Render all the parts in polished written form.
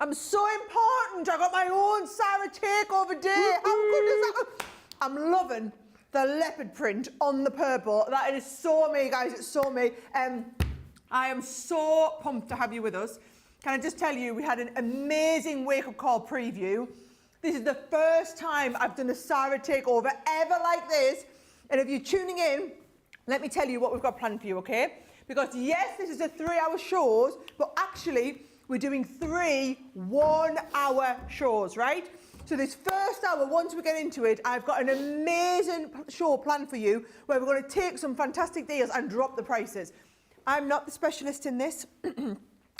I'm so important. I got my own Sara Takeover day. How good is that? I'm loving the leopard print on the purple. That is so me, guys. It's so me. I am so pumped to have you with us. Can I just tell you, we had an amazing wake-up call preview. This is the first time I've done a Sara Takeover ever like this. And if you're tuning in, let me tell you what we've got planned for you, okay? Because yes, this is a 3-hour shows, but actually we're doing 3 one-hour shows, right? So this first hour, once we get into it, I've got an amazing show planned for you where we're going to take some fantastic deals and drop the prices. I'm not the specialist in this.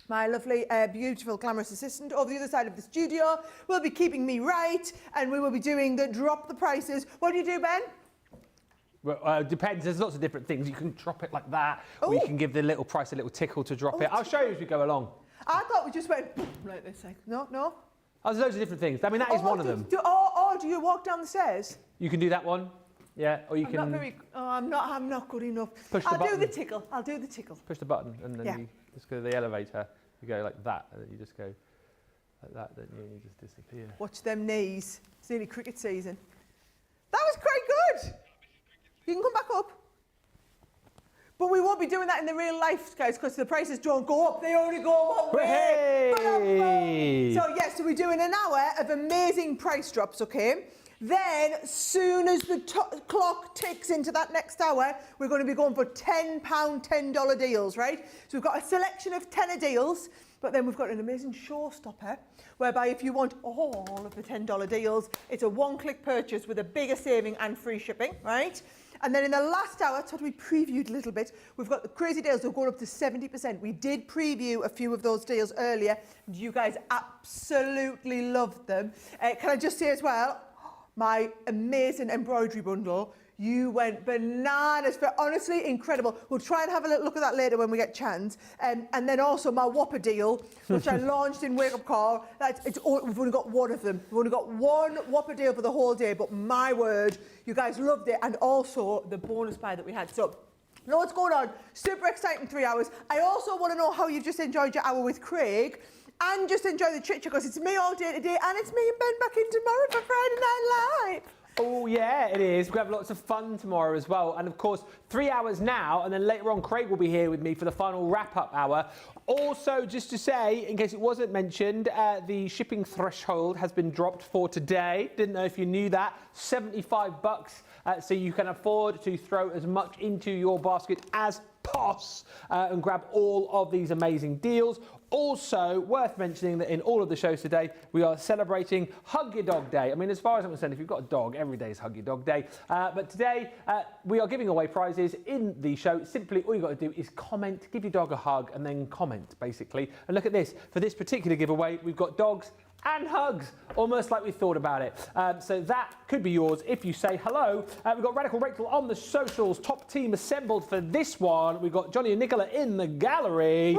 My lovely, beautiful, glamorous assistant over the other side of the studio will be keeping me right, and we will be doing the drop the prices. What do you do, Ben? Well, depends. There's lots of different things. You can drop it like that, or you can give the little price a little tickle to drop it. I'll show you as we go along. I thought we just went like this. Like, no. Oh, there's loads of different things. I mean, that is one of them. Do you walk down the stairs? You can do that one. Yeah, or you can. I'm not good enough. I'll do the tickle. I'll do the tickle. Push the button, and then you just go to the elevator. You go like that, and then you just go like that, then you just disappear. Watch them knees. It's nearly cricket season. That was quite good. You can come back up. But we won't be doing that in the real life, guys, because the prices don't go up. They only go one way. Hey! So, yes, so we're doing an hour of amazing price drops, okay? Then, soon as the clock ticks into that next hour, we're going to be going for £10, $10 deals, right? So we've got a selection of tenner deals, but then we've got an amazing showstopper, whereby if you want all of the $10 deals, it's a one-click purchase with a bigger saving and free shipping, right? And then in the last hour, that's what we previewed a little bit, we've got the crazy deals that are going up to 70%. We did preview a few of those deals earlier, and you guys absolutely loved them. Can I just say as well, my amazing embroidery bundle, you went bananas for, honestly, incredible. We'll try and have a little look at that later when we get chance. And then also my Whopper deal, which I launched in Wake Up Call. We've only got one of them. We've only got one Whopper deal for the whole day, but my word, you guys loved it. And also the bonus buy that we had. So, you know what's going on? Super exciting 3 hours. I also want to know how you've just enjoyed your hour with Craig. And just enjoy the chit-chat, because it's me all day today, and it's me and Ben back in tomorrow for Friday Night Live. Oh yeah, it is. We have lots of fun tomorrow as well. And of course, 3 hours now, and then later on Craig will be here with me for the final wrap-up hour. Also, just to say, in case it wasn't mentioned, the shipping threshold has been dropped for today. Didn't know if you knew that. $75, so you can afford to throw as much into your basket as possible and grab all of these amazing deals. Also, worth mentioning that in all of the shows today, we are celebrating Hug Your Dog Day. I mean, as far as I'm concerned, if you've got a dog, every day is Hug Your Dog Day. But today, we are giving away prizes in the show. Simply, all you've got to do is comment, give your dog a hug, and then comment, basically. And look at this. For this particular giveaway, we've got dogs and hugs, almost like we thought about it. So that could be yours if you say hello. We've got Radical Rachel on the socials, top team assembled for this one. We've got Johnny and Nicola in the gallery.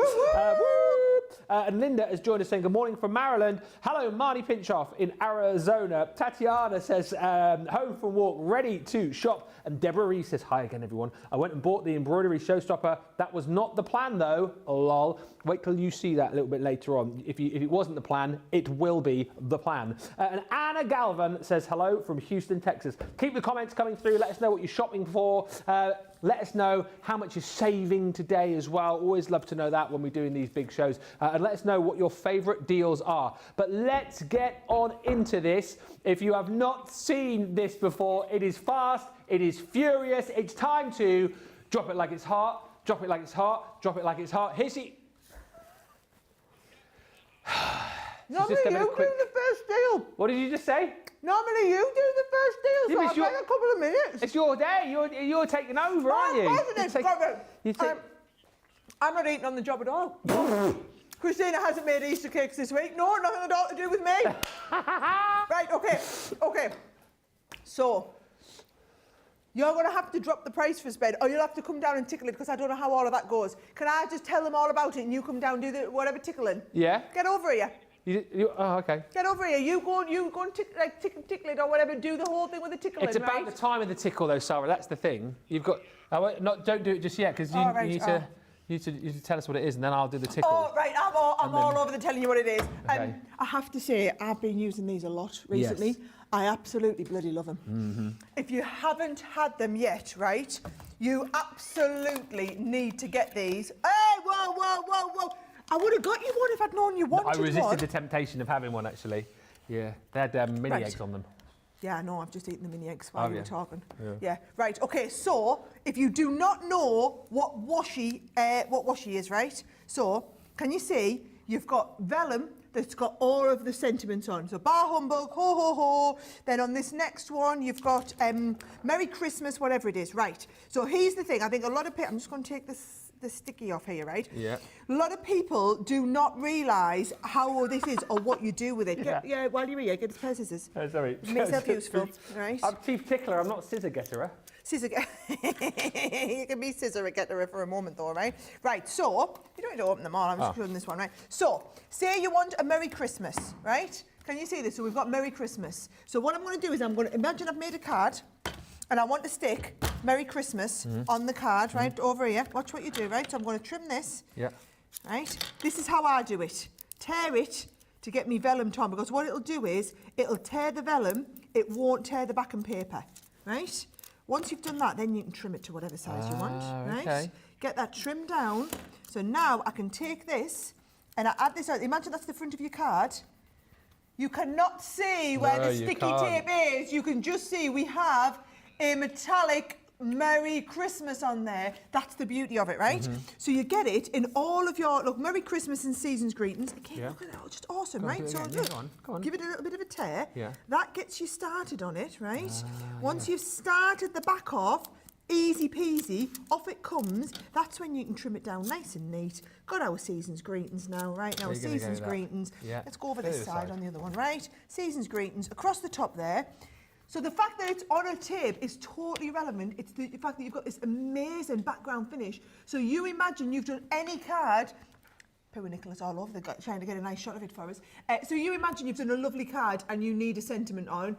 And Linda has joined us saying good morning from Maryland. Hello, Marnie Pinchoff in Arizona. Tatiana says home from walk, ready to shop. And Deborah Reese says hi again, everyone. I went and bought the embroidery showstopper. That was not the plan, though. Lol. Wait till you see that a little bit later on. If it wasn't the plan, it will be the plan. And Anna Galvan says hello from Houston, Texas. Keep the comments coming through. Let us know what you're shopping for. Let us know how much you're saving today as well. Always love to know that when we're doing these big shows. And let us know what your favourite deals are. But let's get on into this. If you have not seen this before, it is fast, it is furious. It's time to drop it like it's hot, drop it like it's hot, drop it like it's hot. Here's the... Normally you do the first deal. What did you just say? Normally you do the first deal, so I'll take a couple of minutes. It's your day. You're taking over, aren't you? I'm not eating on the job at all. Christina hasn't made Easter cakes this week. No, nothing at all to do with me. Right, okay. So, you're going to have to drop the price for bed, or you'll have to come down and tickle it, because I don't know how all of that goes. Can I just tell them all about it and you come down and do the whatever tickling? Yeah. Get over here. Oh, okay. Get over here. You go and tickle it or whatever. Do the whole thing with the tickling. It's about the time of the tickle, though, Sarah. That's the thing. You've got. Don't do it just yet, because you need to. You should tell us what it is, and then I'll do the tickle. Oh, right, I'm all over the telling you what it is. Okay. I have to say, I've been using these a lot recently. Yes. I absolutely bloody love them. If you haven't had them yet, right, you absolutely need to get these. Hey, whoa, whoa, whoa, whoa. I would have got you one if I'd known you wanted one. I resisted the temptation of having one, actually. Yeah, they had mini eggs on them. Yeah, I know, I've just eaten the mini eggs while you were talking. Yeah. Right, okay, so if you do not know what washi is, right? So, can you see, you've got vellum that's got all of the sentiments on. So, bar humbug, ho, ho, ho. Then on this next one, you've got Merry Christmas, whatever it is. Right, so here's the thing. I think a lot of people, I'm just going to take the sticky off here, right? Yeah. A lot of people do not realise how this is or what you do with it. Yeah. While you're here, get a pair of scissors. Oh, sorry. Make yourself useful, right? I'm chief tickler, I'm not scissor getterer. You can be scissor getterer for a moment though, right? Right, so, you don't need to open them all, I'm just doing this one, right? So, say you want a Merry Christmas, right? Can you see this? So we've got Merry Christmas. So what I'm going to do is I'm going to, imagine I've made a card, and I want to stick Merry Christmas on the card, right, over here. Watch what you do, right? So I'm going to trim this, right? This is how I do it. Tear it to get me vellum on, because what it'll do is, it'll tear the vellum, it won't tear the backing paper, right? Once you've done that, then you can trim it to whatever size you want, right? Okay. Get that trimmed down. So now I can take this, and I add this out. Imagine that's the front of your card. You cannot see where the sticky tape is. You can just see we have a metallic Merry Christmas on there. That's the beauty of it, right? So you get it in all of your, look, Merry Christmas and season's greetings. Again, look at that, just awesome, right? So look, go on. give it a little bit of a tear. Yeah. That gets you started on it, right? Once you've started the back off, easy peasy, off it comes. That's when you can trim it down nice and neat. Got our season's greetings now, right? Now season's greetings. Yeah. Let's go over this side on the other one, right? Season's greetings across the top there. So the fact that it's on a tape is totally irrelevant. It's the fact that you've got this amazing background finish. So you imagine you've done any card. Poor Nicholas all over, they're trying to get a nice shot of it for us. So you imagine you've done a lovely card and you need a sentiment on.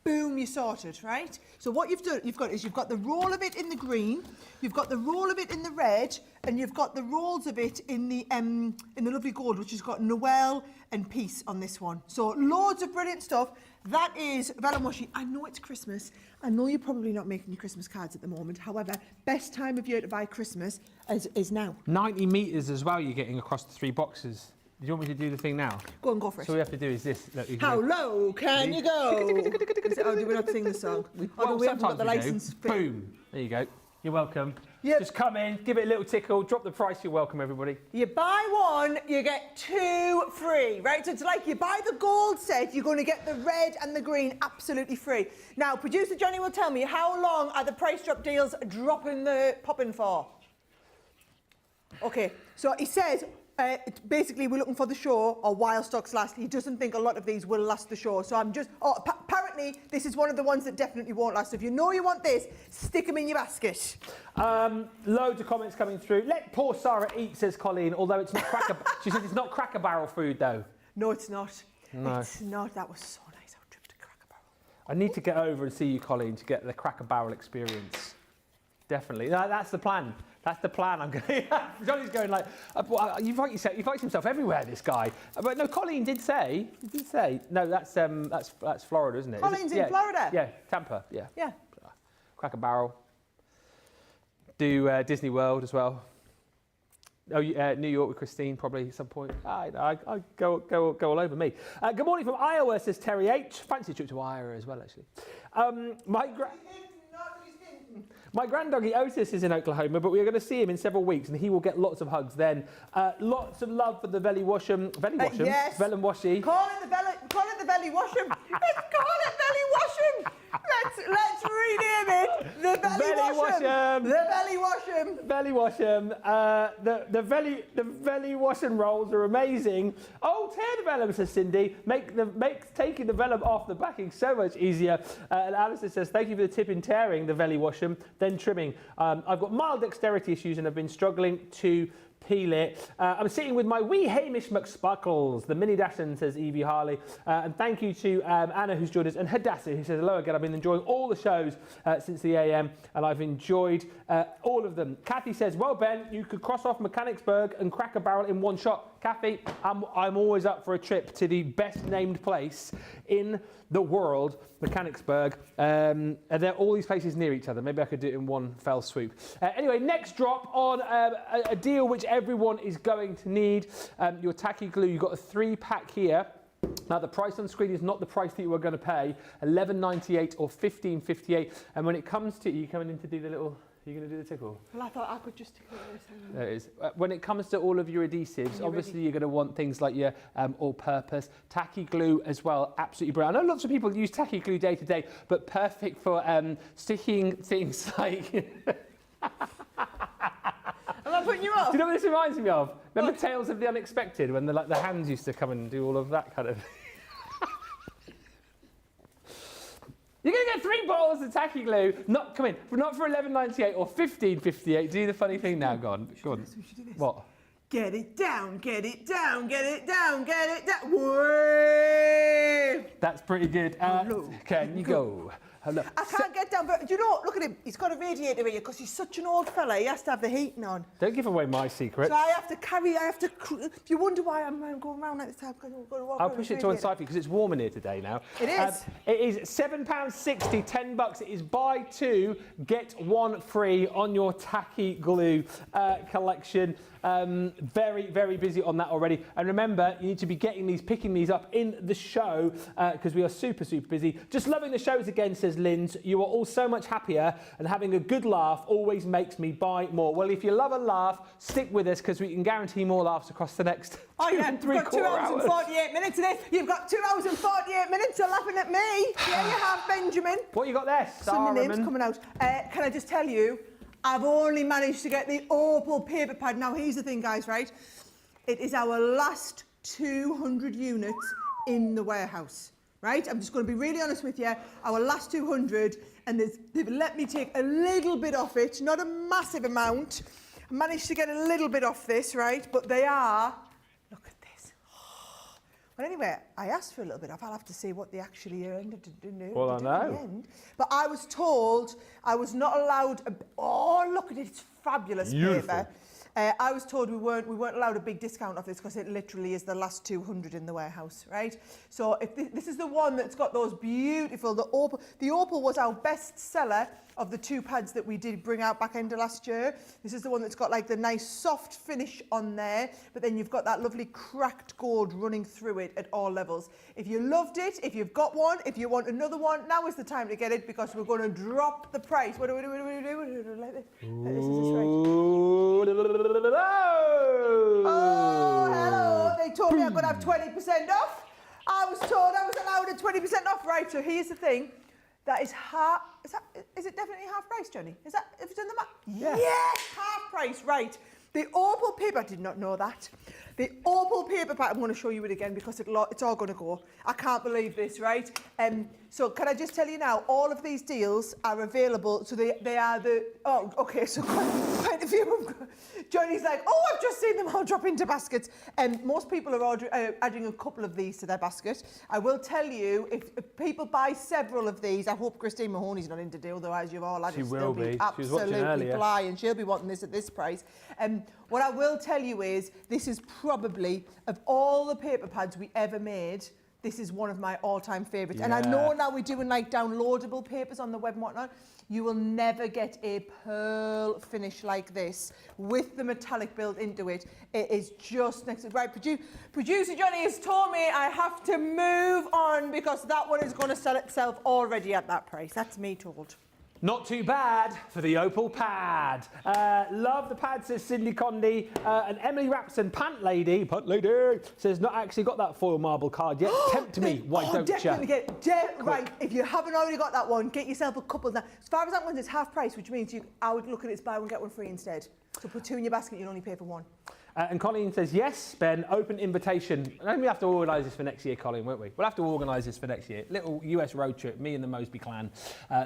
Boom, you're sorted, right? So what you've got the roll of it in the green, you've got the roll of it in the red, and you've got the rolls of it in the lovely gold, which has got Noel and Peace on this one. So loads of brilliant stuff. That is vellum washi. I know it's Christmas. I know you're probably not making your Christmas cards at the moment. However, best time of year to buy Christmas is now. 90 metres as well you're getting across the 3 boxes. Do you want me to do the thing now? Go on, go for it. So all we have to do is this. Look, How low can you go? Oh, do we not sing the song? We haven't got the license. Boom. There you go. You're welcome. Yep. Just come in, give it a little tickle, drop the price, you're welcome, everybody. You buy one, you get 2 free, right? So it's like you buy the gold set, you're going to get the red and the green absolutely free. Now, producer Johnny will tell me, how long are the price drop deals popping for? Okay, so he says, basically we're looking for the show or while stocks last. He doesn't think a lot of these will last the show. So I'm just, apparently this is one of the ones that definitely won't last. So if you know you want this, stick them in your basket. Loads of comments coming through. Let poor Sara eat, says Colleen, although it's not cracker. She says it's not Cracker Barrel food though. No, it's not. No. It's not. That was so nice. Our trip to Cracker Barrel. I need to get over and see you, Colleen, to get the Cracker Barrel experience. Definitely. No, that's the plan. That's the plan. I'm going. Johnny's going like, he fights himself everywhere. This guy. But no, Colleen did say. No, that's Florida, isn't it? Colleen's in Florida. Yeah, Tampa. Yeah. Yeah. Cracker Barrel. Do Disney World as well. Oh, New York with Christine probably at some point. I go all over me. Good morning from Iowa, says Terry H. Fancy a trip to Iowa as well, actually. My granddoggy Otis is in Oklahoma, but we're going to see him in several weeks, and he will get lots of hugs then. Lots of love for the vellum washi. Call it the belly washum. Let's call it belly washum. Let's rename it the belly washum. The belly washum. Belly washum. The belly washum rolls are amazing. Oh, tear the vellum, says Cindy. Make taking the vellum off the backing so much easier. And Alison says, thank you for the tip in tearing the belly washum, then trimming. I've got mild dexterity issues and I've been struggling to peel it. I'm sitting with my wee Hamish McSparkles, the mini Dashin, says Evie Harley. And thank you to Anna, who's joined us, and Hadassah, who says, hello again. I've been enjoying all the shows since the AM, and I've enjoyed all of them. Kathy says, well, Ben, you could cross off Mechanicsburg and Cracker Barrel in one shot. Kathy, I'm always up for a trip to the best named place in the world, Mechanicsburg. And there are all these places near each other. Maybe I could do it in one fell swoop. Anyway, next drop on a deal which everyone is going to need. Your Tacky glue, you've got a 3-pack here. Now the price on screen is not the price that you were going to pay, $11.98 or $15.58. And when it comes to, you coming in to do the little, you're going to do the tickle? Well, I thought I could just tickle this. There it is. When it comes to all of your adhesives, obviously you're going to want things like your all-purpose Tacky glue as well. Absolutely brilliant. I know lots of people use Tacky glue day to day, but perfect for sticking things like. Am I putting you off? Do you know what this reminds me of? Remember Tales of the Unexpected, when the hands used to come and do all of that kind of. You're going to get 3 bottles of Tacky glue. Not for $11.98 or $15.58. Do the funny thing now. Go on. Go on. We should do this. What? Get it down, get it down, get it down, get it down. Whoa! That's pretty good. Can you go? Hello. I can't get down, but do you know what? Look at him. He's got a radiator here because he's such an old fella. He has to have the heating on. Don't give away my secret. So I have to carry, if you wonder why I'm going around like this time, because I'm going to walk I'll around push this it to one radiator. side for you because it's warm in here today now. It is. It is £7.60, $10. It is buy 2, get 1 free on your Tacky glue collection. Very, very busy on that already. And remember, you need to be picking these up in the show because we are super, super busy. Just loving the shows again, says Linz. You are all so much happier, and having a good laugh always makes me buy more. Well, if you love a laugh, stick with us because we can guarantee more laughs across the next 2 and 3/4 You've got 2 hours and 48 minutes of this. You've got 2 hours and 48 minutes of laughing at me. Yeah, you have, Benjamin. What you got there, Some names Sara? coming out. Can I just tell you, I've only managed to get the Opal paper pad. Now, here's the thing, guys, right? It is our last 200 units in the warehouse, right? I'm just going to be really honest with you. Our last 200, and they've let me take a little bit off it, not a massive amount. I managed to get a little bit off this, right? But they are, look at this. Well, anyway, I asked for a little bit off. I'll have to see what they actually ended to do. Well, I know. End. But I was told I was not allowed. Oh, look at it! It's fabulous paper. I was told we weren't allowed a big discount off this because it literally is the last 200 in the warehouse, right? So if this is the one that's got those beautiful, the Opal was our best seller of the 2 pads that we did bring out back end of last year. This is the one that's got like the nice soft finish on there, but then you've got that lovely cracked gold running through it at all levels. If you loved it, if you've got one, if you want another one, now is the time to get it because we're going to drop the price. What do we do? Like this. Like this, is this right? Oh, hello. They told me I'm going to have 20% off. I was told I was allowed a 20% off. Right, so here's the thing. That is half, is it definitely half price, Johnny? Is that, if it's in the map? Yeah. Yes, half price, right. The Opal paper, I did not know that. The Opal paper pack, I'm going to show you it again because it's all going to go. I can't believe this, right? So can I just tell you now, all of these deals are available. So they are the, oh, okay, so quite a few of them. Johnny's like, oh, I've just seen them all drop into baskets. Most people are adding a couple of these to their basket. I will tell you, if people buy several of these, I hope Christine Mahoney's not in today, otherwise you've all had She it. will be. She was watching Absolutely earlier. flying. She'll be wanting this at this price. What I will tell you is, this is probably, of all the paper pads we ever made, this is one of my all-time favourites. Yeah. And I know now we're doing like downloadable papers on the web and whatnot. You will never get a pearl finish like this with the metallic built into it. It is just next to, right, producer Johnny has told me I have to move on because that one is going to sell itself already at that price. That's me told. Not too bad for the Opal pad. Love the pad, says Cindy Condy. And Emily Rapson, Pant Lady, says not actually got that foil marble card yet. Tempt me, why don't definitely you? Right, if you haven't already got that one, get yourself a couple now. As far as that one is half price, which means I would look at it as buy one, get one free instead. So put 2 in your basket, you'll only pay for 1. And Colleen says, yes, Ben, open invitation. And we have to organise this for next year, Colleen, won't we? We'll have to organise this for next year. Little US road trip, me and the Moseby clan.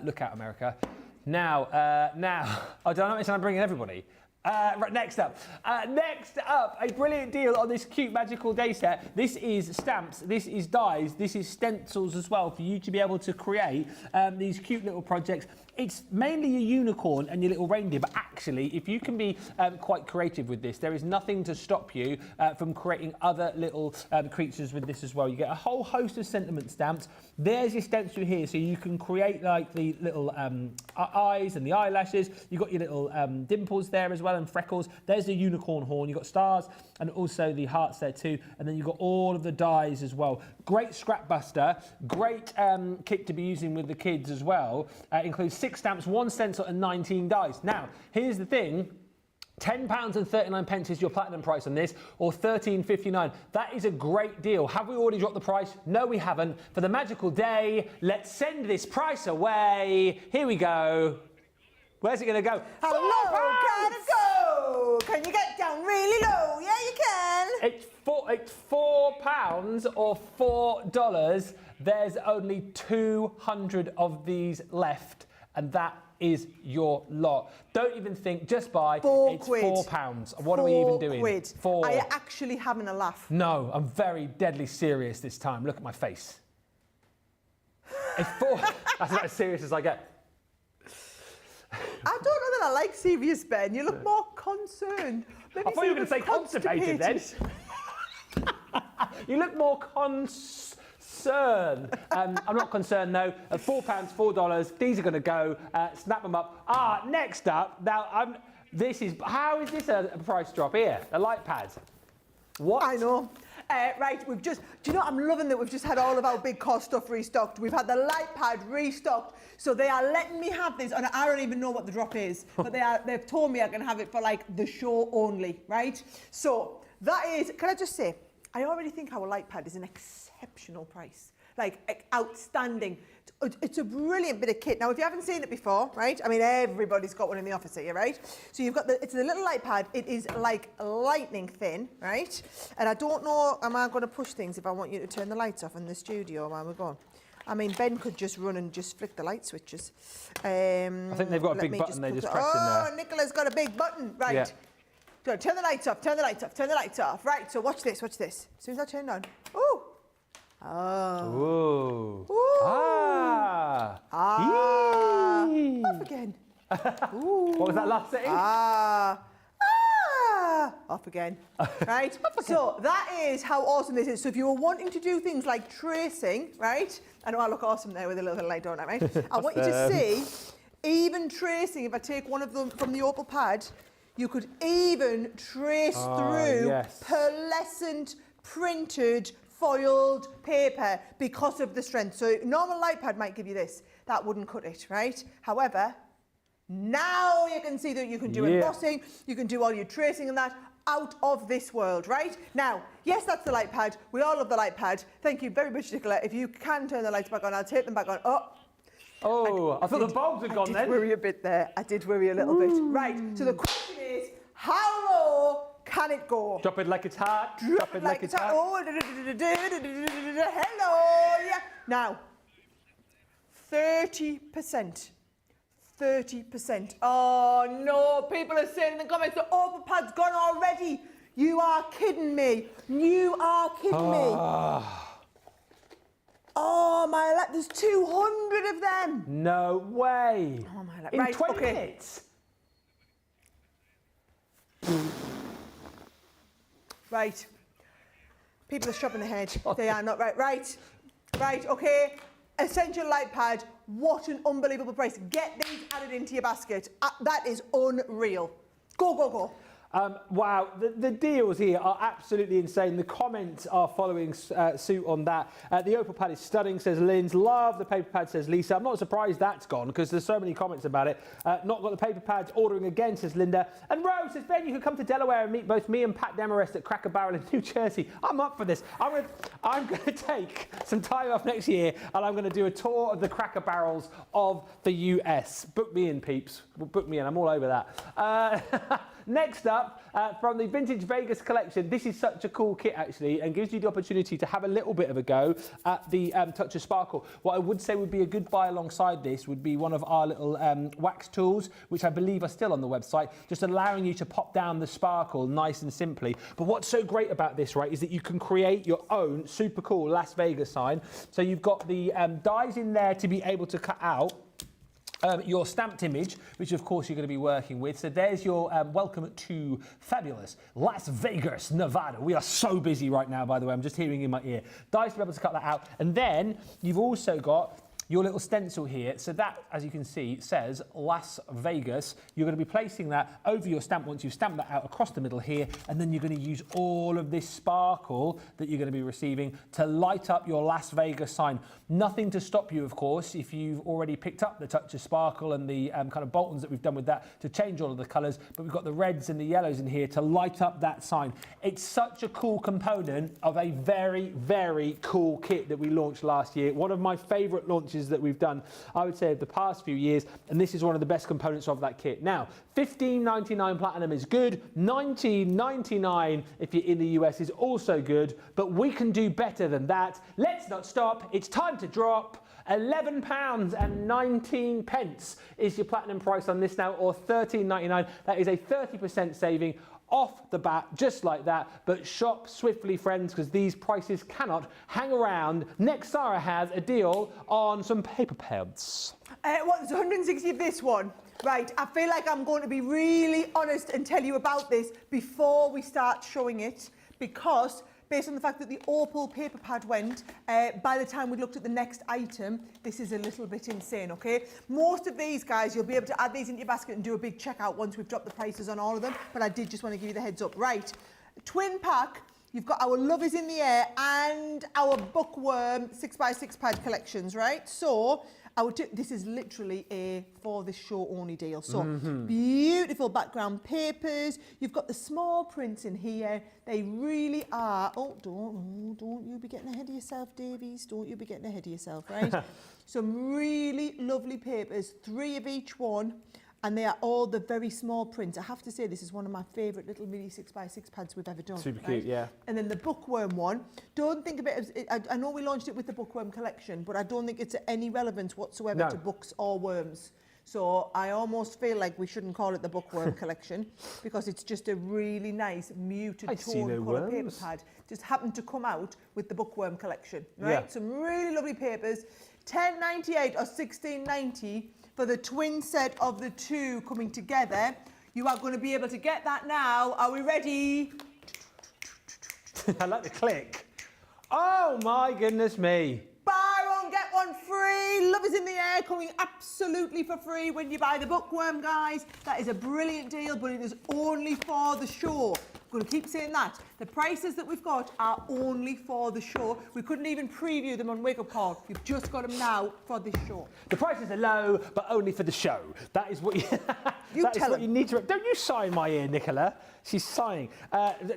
Look out, America. Now, I don't know if I'm bringing everybody. Right, next up, a brilliant deal on this cute magical day set. This is stamps, this is dies, this is stencils as well for you to be able to create these cute little projects. It's mainly a unicorn and your little reindeer, but actually, if you can be quite creative with this, there is nothing to stop you from creating other little creatures with this as well. You get a whole host of sentiment stamps. There's your stencil here, so you can create like the little eyes and the eyelashes. You've got your little dimples there as well and freckles. There's the unicorn horn. You've got stars and also the hearts there too. And then you've got all of the dies as well. Great scrap buster. Great kit to be using with the kids as well. Includes 6 stamps, 1 stencil and 19 dies. Now, here's the thing. £10.39 is your platinum price on this, or £13.59. That is a great deal. Have we already dropped the price? No, we haven't. For the magical day, let's send this price away. Here we go. Where's it going to go? Hello, can it go? Can you get down really low? Yeah, you can. It's £4 or $4. There's only 200 of these left, and that is your lot. Don't even think, just buy. It's £4. What are we even doing? £4. Are you actually having a laugh? No, I'm very deadly serious this time. Look at my face. It's £4. That's about as serious as I get. I don't know that I like serious, Ben. You look more concerned. I thought you were going to say constipated then. You look more concerned. I'm not concerned, no. At £4, $4, these are going to go. Snap them up. Next up. Now, how is this a price drop here? A light pad. What? I know. Right, do you know, I'm loving that we've just had all of our big cost stuff restocked. We've had the light pad restocked. So they are letting me have this, and I don't even know what the drop is, but they've told me I can have it for like the show only, right? So that is, can I just say, I already think our light pad is an exceptional price. Like, outstanding. It's a brilliant bit of kit. Now, if you haven't seen it before, right? I mean, everybody's got one in the office here, right? So you've got it's the little light pad. It is like lightning thin, right? And I don't know, am I going to push things if I want you to turn the lights off in the studio while we're gone? I mean, Ben could just run and just flick the light switches. I think they've got a big button they just press in there. Oh, Nicola's got a big button, right. Yeah. So turn the lights off, turn the lights off, turn the lights off. Right, so watch this, watch this. As soon as I turn it on, ooh. Oh. Ooh. Ooh. Ah. Off again. Ooh. What was that last thing? Off again. Right? Off again. So that is how awesome this is. So if you were wanting to do things like tracing, right? I know I look awesome there with a little bit of light, don't I, right? I want you to see, even tracing, if I take one of them from the Opal pad, you could even trace through pearlescent printed foiled paper because of the strength. So normal light pad might give you this. That wouldn't cut it, right? However, now you can see that you can do embossing, you can do all your tracing and that out of this world, right? Now, yes, that's the light pad. We all love the light pad. Thank you very much, Nicola. If you can turn the lights back on, I'll take them back on. I thought the bulbs had gone then. I did worry a bit there. I did worry a little bit. Right, so the question is, how low can it go? Drop it like it's hot. Drop it like it's hot. Oh, hello. Yeah. Now, 30%. 30%. Oh no, people are saying in the comments the Opal pad's gone already. You are kidding me. You are kidding me. Oh my, there's 200 of them. No way. Oh my, in 20 minutes. Right. People are shopping ahead. They are not right. Right, okay. Essential light pad. What an unbelievable price. Get these added into your basket. That is unreal. Go, go, go. Wow, the deals here are absolutely insane. The comments are following suit on that. The Opal pad is stunning, says Lynn's. Love the paper pad, says Lisa. I'm not surprised that's gone because there's so many comments about it. Not got the paper pads, ordering again, says Linda. And Rose says, Ben, you could come to Delaware and meet both me and Pat Demarest at Cracker Barrel in New Jersey. I'm up for this. I'm going to take some time off next year and I'm going to do a tour of the Cracker Barrels of the US. Book me in, peeps. Book me in. I'm all over that. Next up, from the Vintage Vegas collection, this is such a cool kit actually, and gives you the opportunity to have a little bit of a go at the Touch of Sparkle. What I would say would be a good buy alongside this would be one of our little wax tools, which I believe are still on the website, just allowing you to pop down the sparkle nice and simply. But what's so great about this, right, is that you can create your own super cool Las Vegas sign. So you've got the dies in there to be able to cut out your stamped image, which of course you're going to be working with. So there's your welcome to fabulous Las Vegas, Nevada. We are so busy right now, by the way. I'm just hearing in my ear. Dies to be able to cut that out. And then you've also got your little stencil here. So that, as you can see, says Las Vegas. You're going to be placing that over your stamp once you've stamped that out across the middle here, and then you're going to use all of this sparkle that you're going to be receiving to light up your Las Vegas sign. Nothing to stop you, of course, if you've already picked up the Touch of Sparkle and the kind of Boltons that we've done with that to change all of the colours, but we've got the reds and the yellows in here to light up that sign. It's such a cool component of a very, very cool kit that we launched last year. One of my favourite launches that we've done, I would say, of the past few years, and this is one of the best components of that kit. Now, $15.99 platinum is good, $19.99 if you're in the US is also good, but we can do better than that. Let's not stop, it's time to drop. £11.19 is your platinum price on this now, or $13.99. That is a 30% saving off the bat, just like that. But shop swiftly, friends, because these prices cannot hang around. Next, Sara has a deal on some paper pads. There's 160 of this one. Right, I feel like I'm going to be really honest and tell you about this before we start showing it, because based on the fact that the Opal paper pad went, by the time we looked at the next item, this is a little bit insane, okay? Most of these, guys, you'll be able to add these into your basket and do a big checkout once we've dropped the prices on all of them, but I did just want to give you the heads up. Right, twin pack, you've got our Love Is In The Air and our Bookworm 6x6 pad collections, right? So, this is literally a for this show only deal. So beautiful background papers. You've got the small prints in here. They really are. Oh, don't you be getting ahead of yourself, Davies. Don't you be getting ahead of yourself, right? Some really lovely papers, 3 of each one. And they are all the very small prints. I have to say, this is one of my favourite little mini 6x6 pads we've ever done. Super right? cute, yeah. And then the Bookworm one, don't think of it as, I know we launched it with the Bookworm collection, but I don't think it's any relevance whatsoever to books or worms. So I almost feel like we shouldn't call it the Bookworm collection, because it's just a really nice muted tone colour paper pad. Just happened to come out with the Bookworm collection, right? Yeah. Some really lovely papers, $10.98 or $16.90. For the twin set of the two coming together. You are going to be able to get that now. Are we ready? I like the click. Oh my goodness me. Buy one, get one free. Love Is In The Air, coming absolutely for free when you buy the Bookworm, guys. That is a brilliant deal, but it is only for the show. I'm going to keep saying that. The prices that we've got are only for the show. We couldn't even preview them on Wake Up Call. You've just got them now for this show. The prices are low, but only for the show. That is what you, you need to... Don't you sigh in my ear, Nicola. She's sighing.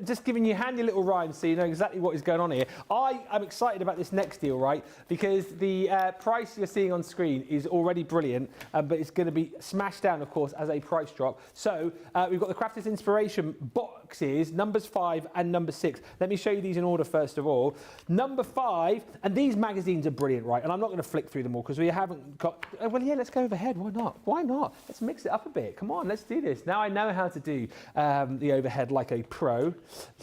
Just giving you handy little rhymes so you know exactly what is going on here. I am excited about this next deal, right? Because the price you're seeing on screen is already brilliant, but it's going to be smashed down, of course, as a price drop. So we've got the Crafters Inspiration boxes, numbers 5 and number 6. Let me show you these in order first of all. Number 5, and these magazines are brilliant, right? And I'm not going to flick through them all because we haven't got... well, yeah, let's go overhead. Why not? Why not? Let's mix it up a bit. Come on, let's do this. Now I know how to do the overhead like a pro.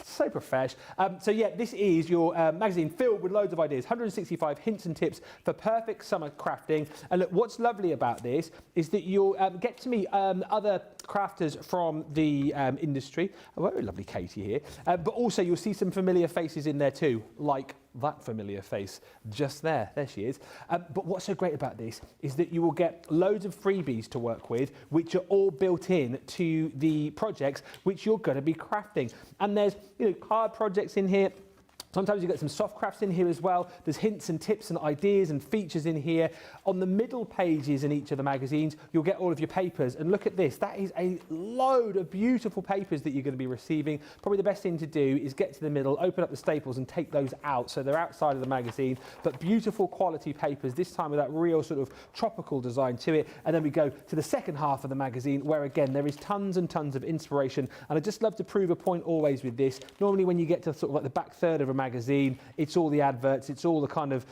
So profesh. So yeah, this is your magazine filled with loads of ideas. 165 hints and tips for perfect summer crafting. And look, what's lovely about this is that you'll get to meet other crafters from the industry. Oh, very lovely Katie here. But also you'll see some familiar faces in there too, like that familiar face just there. There she is. But what's so great about this is that you will get loads of freebies to work with, which are all built in to the projects which you're going to be crafting. And there's card projects in here. Sometimes you get some soft crafts in here as well. There's hints and tips and ideas and features in here. On the middle pages in each of the magazines, you'll get all of your papers. And look at this, that is a load of beautiful papers that you're going to be receiving. Probably the best thing to do is get to the middle, open up the staples and take those out. So they're outside of the magazine, but beautiful quality papers, this time with that real sort of tropical design to it. And then we go to the second half of the magazine, where again, there is tons and tons of inspiration. And I just love to prove a point always with this. Normally when you get to sort of like the back third of a magazine, it's all the adverts, it's all the kind of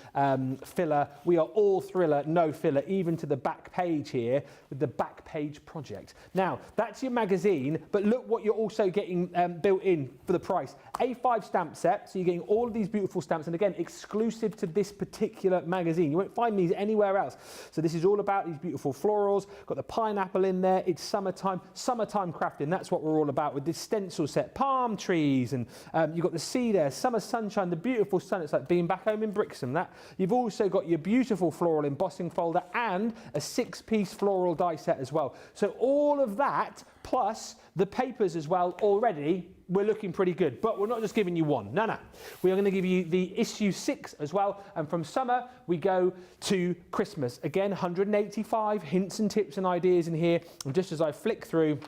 filler. We are all thriller, no filler, even to the back page here with the back page project. Now, that's your magazine, but look what you're also getting built in for the price. A5 stamp set, so you're getting all of these beautiful stamps, and again, exclusive to this particular magazine. You won't find these anywhere else. So this is all about these beautiful florals, got the pineapple in there, it's summertime crafting, that's what we're all about with this stencil set. Palm trees, and you've got the sea there, summer sunshine, the beautiful sun, it's like being back home in Brixham, that. You've also got your beautiful floral embossing folder and a 6-piece floral die set as well. So all of that, plus the papers as well, already, we're looking pretty good. But we're not just giving you one, no. We are going to give you the issue 6 as well. And from summer, we go to Christmas. Again, 185 hints and tips and ideas in here. And just as I flick through,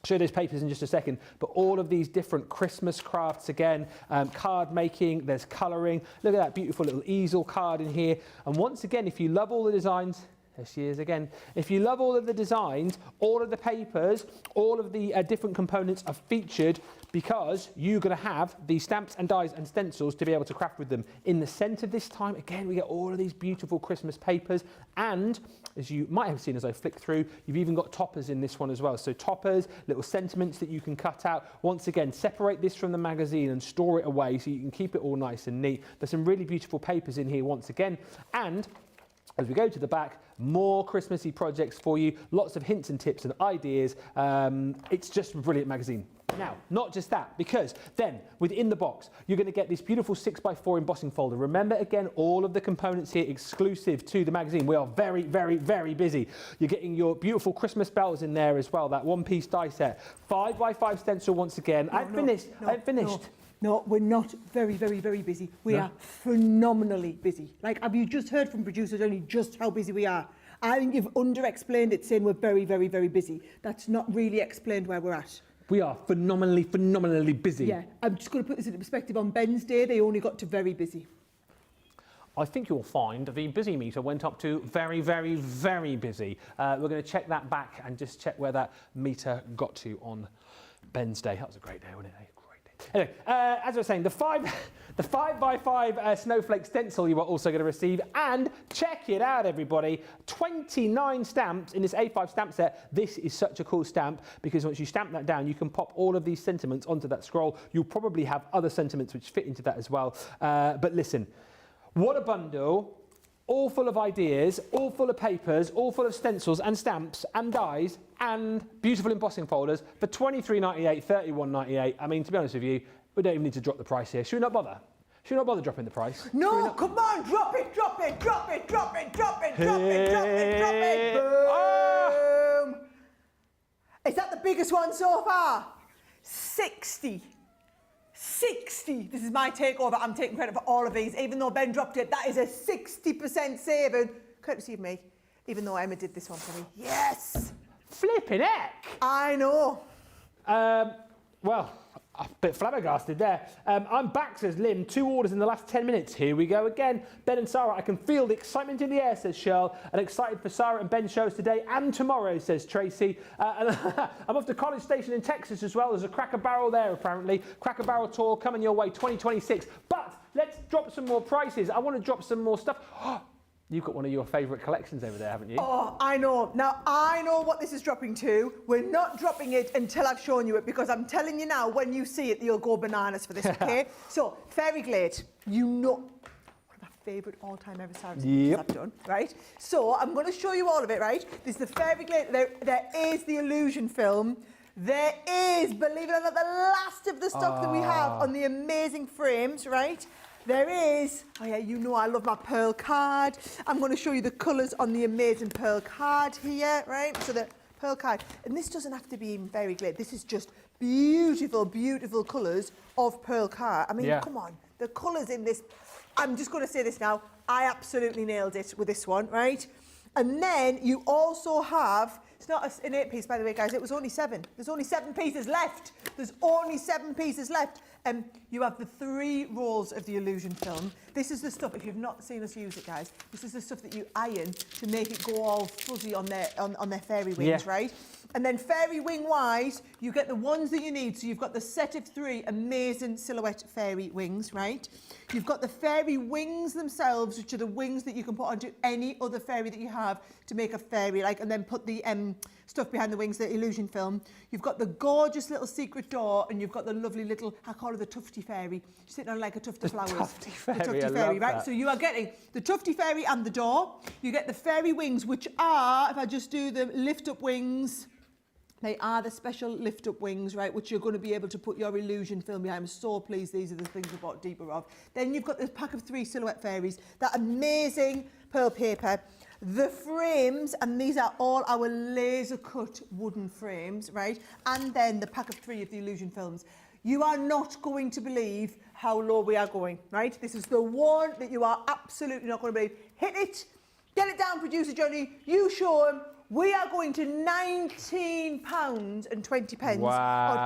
show those papers in just a second, but all of these different Christmas crafts again, card making, there's colouring. Look at that beautiful little easel card in here. And once again, if you love all the designs, there she is again. If you love all of the designs, all of the papers, all of the different components are featured, because you're going to have these stamps and dies and stencils to be able to craft with them. In the centre this time, again, we get all of these beautiful Christmas papers, and as you might have seen as I flick through, you've even got toppers in this one as well. So toppers, little sentiments that you can cut out. Once again, separate this from the magazine and store it away so you can keep it all nice and neat. There's some really beautiful papers in here once again, and as we go to the back, more Christmassy projects for you, lots of hints and tips and ideas. It's just a brilliant magazine. Now, not just that, because then within the box, you're going to get this beautiful 6x4 embossing folder. Remember, again, all of the components here exclusive to the magazine. We are very, very, very busy. You're getting your beautiful Christmas bells in there as well, that 1-piece die set. 5x5 stencil once again. I haven't finished. No, we're not very, very, very busy. We are phenomenally busy. Like, have you just heard from producers only just how busy we are? I think you've under-explained it, saying we're very, very, very busy. That's not really explained where we're at. We are phenomenally, phenomenally busy. Yeah, I'm just going to put this into perspective. On Ben's day, they only got to very busy. I think you'll find the busy meter went up to very, very, very busy. We're going to check that back and just check where that meter got to on Ben's day. That was a great day, wasn't it? Anyway, as I was saying, the 5x5 snowflake stencil you are also going to receive, and check it out, everybody, 29 stamps in this A5 stamp set. This is such a cool stamp, because once you stamp that down, you can pop all of these sentiments onto that scroll. You'll probably have other sentiments which fit into that as well. But listen, what a bundle. All full of ideas, all full of papers, all full of stencils and stamps and dies and beautiful embossing folders for $23.98, $31.98. I mean, to be honest with you, we don't even need to drop the price here. Should we not bother? Should we not bother dropping the price? No, come on, drop it, drop it, drop it, drop it, drop it, drop it, drop it, drop it. Boom. Oh. Is that the biggest one so far? 60. This is my takeover. I'm taking credit for all of these. Even though Ben dropped it, that is a 60% saving. Courtesy of me. Even though Emma did this one for me. Yes! Flipping heck! I know. Well, a bit flabbergasted there. I'm back, says Lim. 2 orders in the last 10 minutes. Here we go again. Ben and Sara, I can feel the excitement in the air, says Cheryl. And excited for Sara and Ben's shows today and tomorrow, says Tracy. And I'm off to College Station in Texas as well. There's a Cracker Barrel there, apparently. Cracker Barrel tour coming your way, 2026. But let's drop some more prices. I want to drop some more stuff. You've got one of your favourite collections over there, haven't you? Oh, I know. Now, I know what this is dropping to. We're not dropping it until I've shown you it, because I'm telling you now, when you see it, you'll go bananas for this, okay? So, Fairy Glade, you know, one of my favourite all-time ever Sarah's I've done, right? So, I'm going to show you all of it, right? This is the Fairy Glade. There is the illusion film. There is, believe it or not, the last of the stock that we have on the amazing frames, right? There is, oh yeah, you know I love my pearl card. I'm going to show you the colours on the amazing pearl card here, right? So the pearl card, and this doesn't have to be in Fairy Glade. This is just beautiful, beautiful colours of pearl card. I mean, Yeah. come on, the colours in this, I'm just going to say this now, I absolutely nailed it with this one, right? And then you also have, it's not an 8-piece, by the way, guys, it was only 7. There's only 7 pieces left. There's only 7 pieces left. You have the 3 rolls of the illusion film. This is the stuff, if you've not seen us use it, guys, this is the stuff that you iron to make it go all fuzzy on their fairy wings, right? And then fairy wing wise, you get the ones that you need. So you've got the set of 3 amazing silhouette fairy wings, right? You've got the fairy wings themselves, which are the wings that you can put onto any other fairy that you have to make a fairy, like, and then put the stuff behind the wings, the illusion film. You've got the gorgeous little secret door, and you've got the lovely little, I call her the tufty fairy, sitting on like a tuft of flowers. Tufty fairy, the tufty fairy, right? That. So you are getting the tufty fairy and the door. You get the fairy wings, which are, if I just do the lift up wings, they are the special lift-up wings, right, which you're going to be able to put your illusion film behind. I'm so pleased these are the things I bought deeper of. Then you've got this pack of 3 silhouette fairies, that amazing pearl paper, the frames, and these are all our laser-cut wooden frames, right, and then the pack of 3 of the illusion films. You are not going to believe how low we are going, right? This is the one that you are absolutely not going to believe. Hit it, get it down, producer Johnny, you show him. We are going to £19.20 Wow. or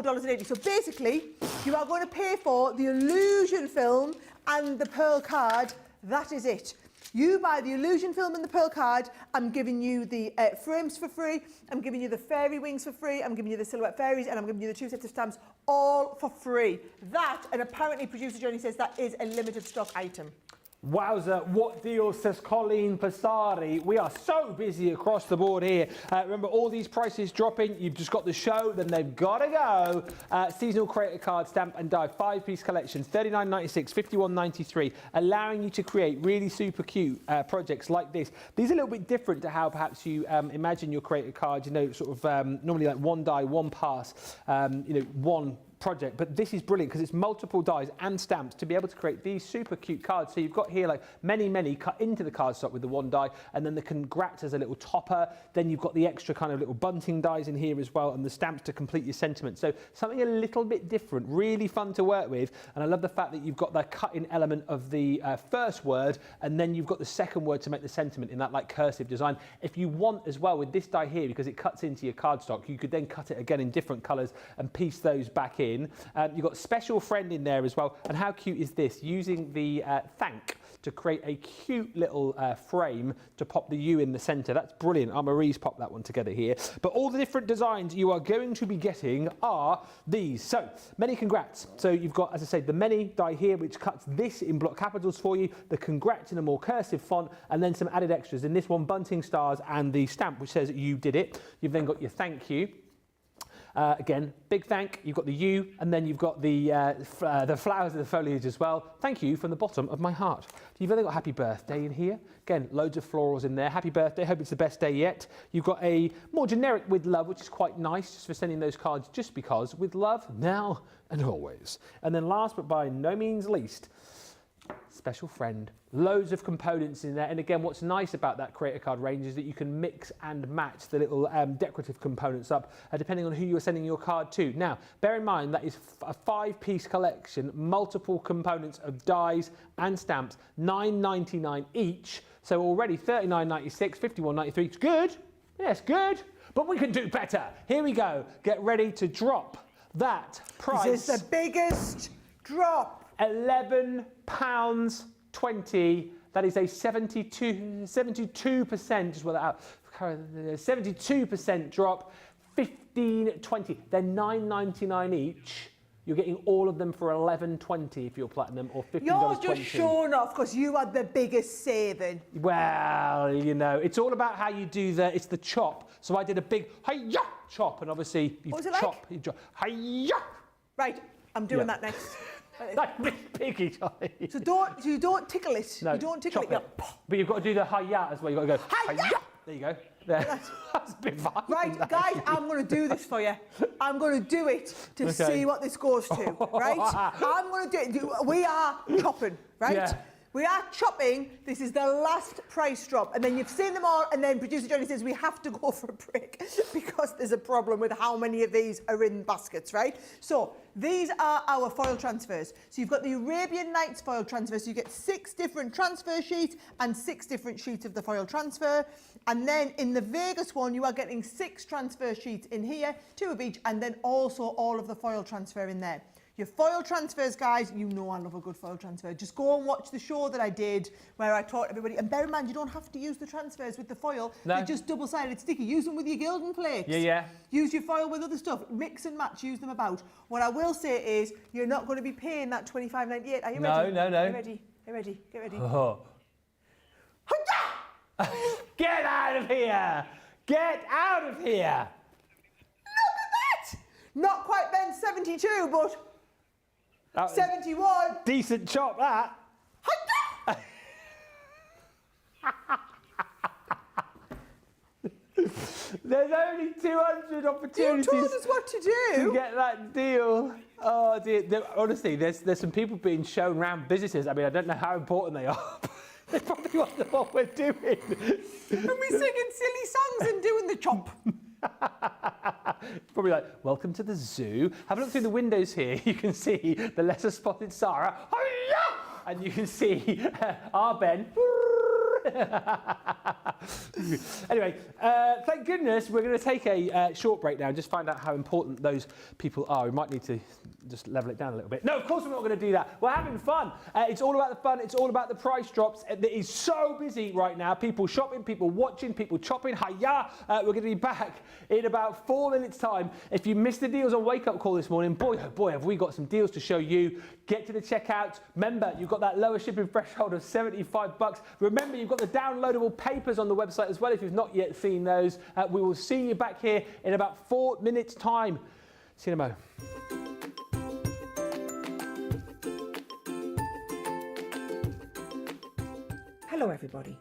$24.80. So basically, you are going to pay for the illusion film and the pearl card. That is it. You buy the illusion film and the pearl card. I'm giving you the frames for free. I'm giving you the fairy wings for free. I'm giving you the silhouette fairies, and I'm giving you the 2 sets of stamps, all for free. That, and apparently producer Johnny says that is a limited stock item. Wowza, what deal, says Colleen Passari. We are so busy across the board here. Remember, all these prices dropping. You've just got the show, then they've got to go. Seasonal creator card, stamp and die, 5-piece collections, $39.96, $51.93, allowing you to create really super cute projects like this. These are a little bit different to how perhaps you imagine your creator card, you know, sort of normally like 1 die, 1 pass, you know, 1 project, but this is brilliant because it's multiple dies and stamps to be able to create these super cute cards. So you've got here like many cut into the cardstock with the 1 die, and then the congrats as a little topper. Then you've got the extra kind of little bunting dies in here as well, and the stamps to complete your sentiment. So something a little bit different, really fun to work with. And I love the fact that you've got the cut-in element of the first word, and then you've got the second word to make the sentiment in that like cursive design. If you want as well with this die here, because it cuts into your cardstock, you could then cut it again in different colours and piece those back in. You've got special friend in there as well. And how cute is this? Using the thank to create a cute little frame to pop the U in the centre. That's brilliant. Marie's popped that one together here. But all the different designs you are going to be getting are these. So many congrats. So you've got, as I say, the many die here, which cuts this in block capitals for you, the congrats in a more cursive font, and then some added extras. In this one, bunting stars and the stamp, which says you did it. You've then got your thank you. Again, big thank, you've got the U, and then you've got the flowers of the foliage as well. Thank you from the bottom of my heart. You've then got happy birthday in here. Again, loads of florals in there. Happy birthday, hope it's the best day yet. You've got a more generic with love, which is quite nice, just for sending those cards just because. With love, now and always. And then last but by no means least, special friend. Loads of components in there, and again, what's nice about that creator card range is that you can mix and match the little decorative components up depending on who you're sending your card to. Now, bear in mind that is a 5-piece collection, multiple components of dies and stamps, $9.99 each. So already $39.96, $51.93. It's good. Yes, good. But we can do better. Here we go. Get ready to drop that price. This is the biggest drop. £11.20. That is a 72%, just work that out, 72% drop, $15.20. They're $9.99 each. You're getting all of them for $11.20 if you're platinum, or $15.20. You're just showing off because you are the biggest saving. Well, you know, it's all about how you do it's the chop. So I did a big hi-ya chop, and obviously you chop, you drop, hi-ya. Right, I'm doing that next. Like Miss Piggy, Johnny. So you don't tickle it. No, you don't tickle it. But you've got to do the hi-ya as well. You've got to go hi-ya. There you go. There. That's a bit violent. Right, guys, I'm going to do this for you. I'm going to do it to see what this goes to, right? I'm going to do it. We are chopping, right? Yeah. We are chopping. This is the last price drop. And then you've seen them all. And then producer Johnny says we have to go for a break because there's a problem with how many of these are in baskets, right? So these are our foil transfers. So you've got the Arabian Nights foil transfer. So you get 6 different transfer sheets and 6 different sheets of the foil transfer. And then in the Vegas one, you are getting 6 transfer sheets in here, 2 of each, and then also all of the foil transfer in there. Your foil transfers, guys, you know I love a good foil transfer. Just go and watch the show that I did where I taught everybody. And bear in mind, you don't have to use the transfers with the foil. No. They're just double-sided sticky. Use them with your gilding flakes. Yeah. Use your foil with other stuff. Mix and match. Use them about. What I will say is you're not going to be paying that $25.98. Are you ready? No. Are you ready? Get ready. Oh. Get out of here! Get out of here! Look at that! Not quite Ben's 72, but... 71. Decent chop, that. There's only 200 opportunities. You told us what to do. To get that deal. Oh dear. Honestly, there's some people being shown around businesses. I mean, I don't know how important they are. They probably wonder what we're doing. And we're singing silly songs and doing the chop. Probably like, welcome to the zoo. Have a look through the windows here. You can see the lesser spotted Sara. And you can see our Ben. Anyway, thank goodness we're going to take a short break now and just find out how important those people are. We might need to just level it down a little bit. No, of course we're not going to do that. We're having fun. It's all about the fun. It's all about the price drops. It is so busy right now. People shopping, people watching, people chopping. Hiya! We're going to be back in about 4 minutes' time. If you missed the deals on Wake Up Call this morning, boy, oh boy, have we got some deals to show you. Get to the checkout. Remember, you've got that lower shipping threshold of $75. Remember, you've got the downloadable papers on the website as well if you've not yet seen those. We will see you back here in about 4 minutes' time. See you in a mo. Hello everybody.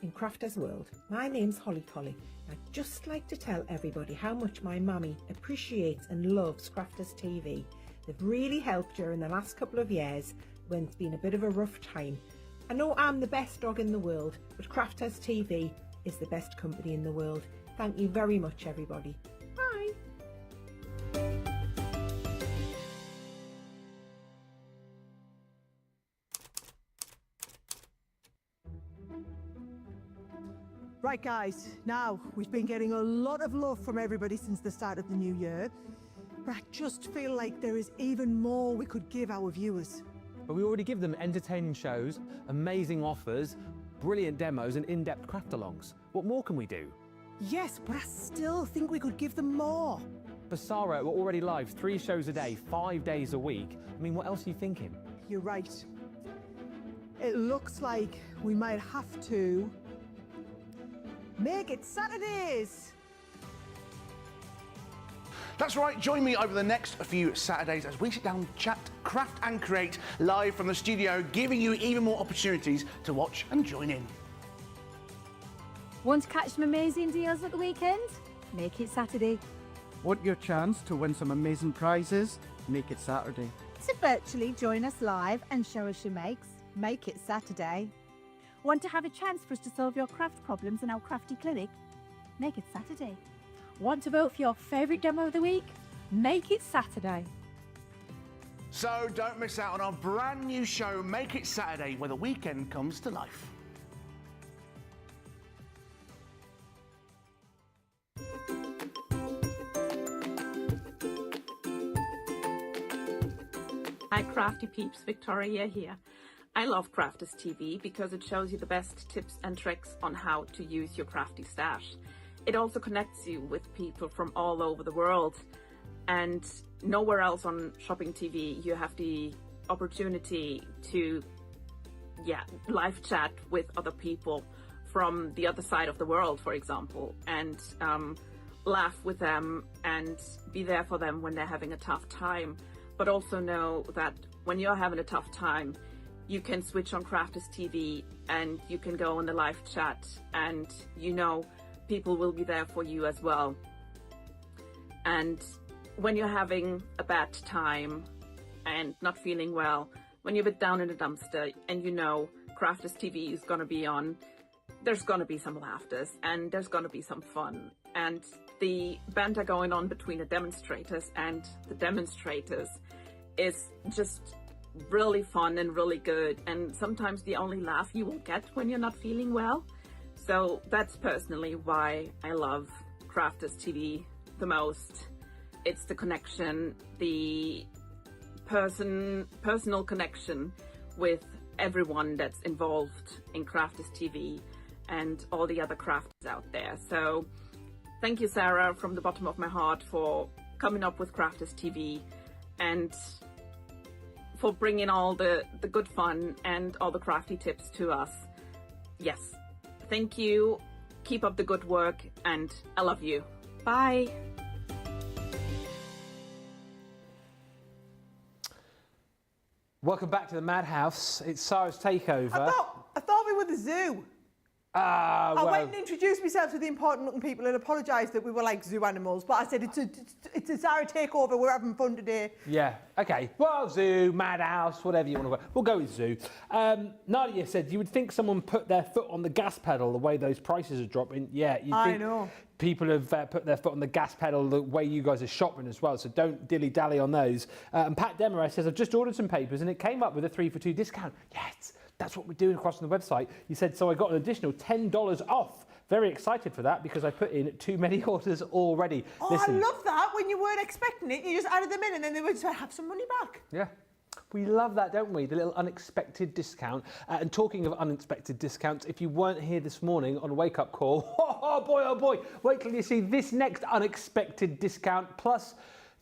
In Crafters World, my name's Holly Collie. I'd just like to tell everybody how much my mummy appreciates and loves Crafters TV. They've really helped during the last couple of years when it's been a bit of a rough time. I know I'm the best dog in the world, but Crafters TV is the best company in the world. Thank you very much, everybody. Bye. Right, guys, now we've been getting a lot of love from everybody since the start of the new year, but I just feel like there is even more we could give our viewers. But we already give them entertaining shows, amazing offers, brilliant demos and in-depth craft-alongs. What more can we do? Yes, but I still think we could give them more. For Sara, we're already live 3 shows a day, 5 days a week. I mean, what else are you thinking? You're right. It looks like we might have to make it Saturdays. That's right, join me over the next few Saturdays as we sit down, chat, craft and create live from the studio, giving you even more opportunities to watch and join in. Want to catch some amazing deals at the weekend? Make it Saturday. Want your chance to win some amazing prizes? Make it Saturday. To virtually join us live and show us your makes? Make it Saturday. Want to have a chance for us to solve your craft problems in our crafty clinic? Make it Saturday. Want to vote for your favourite demo of the week? Make it Saturday. So don't miss out on our brand new show, Make It Saturday, where the weekend comes to life. Hi Crafty Peeps, Victoria here. I love Crafters TV because it shows you the best tips and tricks on how to use your crafty stash. It also connects you with people from all over the world, and nowhere else on shopping TV you have the opportunity to live chat with other people from the other side of the world, for example, and laugh with them and be there for them when they're having a tough time. But also know that when you're having a tough time, you can switch on Crafters TV and you can go on the live chat, and you know people will be there for you as well. And when you're having a bad time and not feeling well, when you're a bit down in the dumpster and you know Crafters TV is going to be on, there's going to be some laughters and there's going to be some fun. And the banter going on between the demonstrators and the demonstrators is just really fun and really good. And sometimes the only laugh you will get when you're not feeling well. So that's personally why I love Crafters TV the most. It's the connection, the personal connection with everyone that's involved in Crafters TV and all the other crafters out there. So thank you, Sara, from the bottom of my heart for coming up with Crafters TV and for bringing all the good fun and all the crafty tips to us. Yes, thank you. Keep up the good work and I love you. Bye. Welcome back to the Madhouse. It's Sara's Takeover. I thought we were the zoo. Ah, well. I went and introduced myself to the important looking people and apologised that we were like zoo animals, but I said it's a Sara Takeover, we're having fun today. Yeah, okay. Well, zoo, madhouse, whatever you want to go. We'll go with zoo. Nadia said you would think someone put their foot on the gas pedal the way those prices are dropping. Yeah, I know. People have put their foot on the gas pedal the way you guys are shopping as well, so don't dilly-dally on those. And Pat Demarest says, I've just ordered some papers and it came up with a 3 for 2 discount. Yes, that's what we're doing across on the website. You said, so I got an additional $10 off. Very excited for that because I put in too many orders already. Oh, Listen, I love that. When you weren't expecting it, you just added them in and then they would say, have some money back. Yeah. We love that, don't we? The little unexpected discount. And talking of unexpected discounts, if you weren't here this morning on Wake Up Call, oh boy, wait till you see this next unexpected discount plus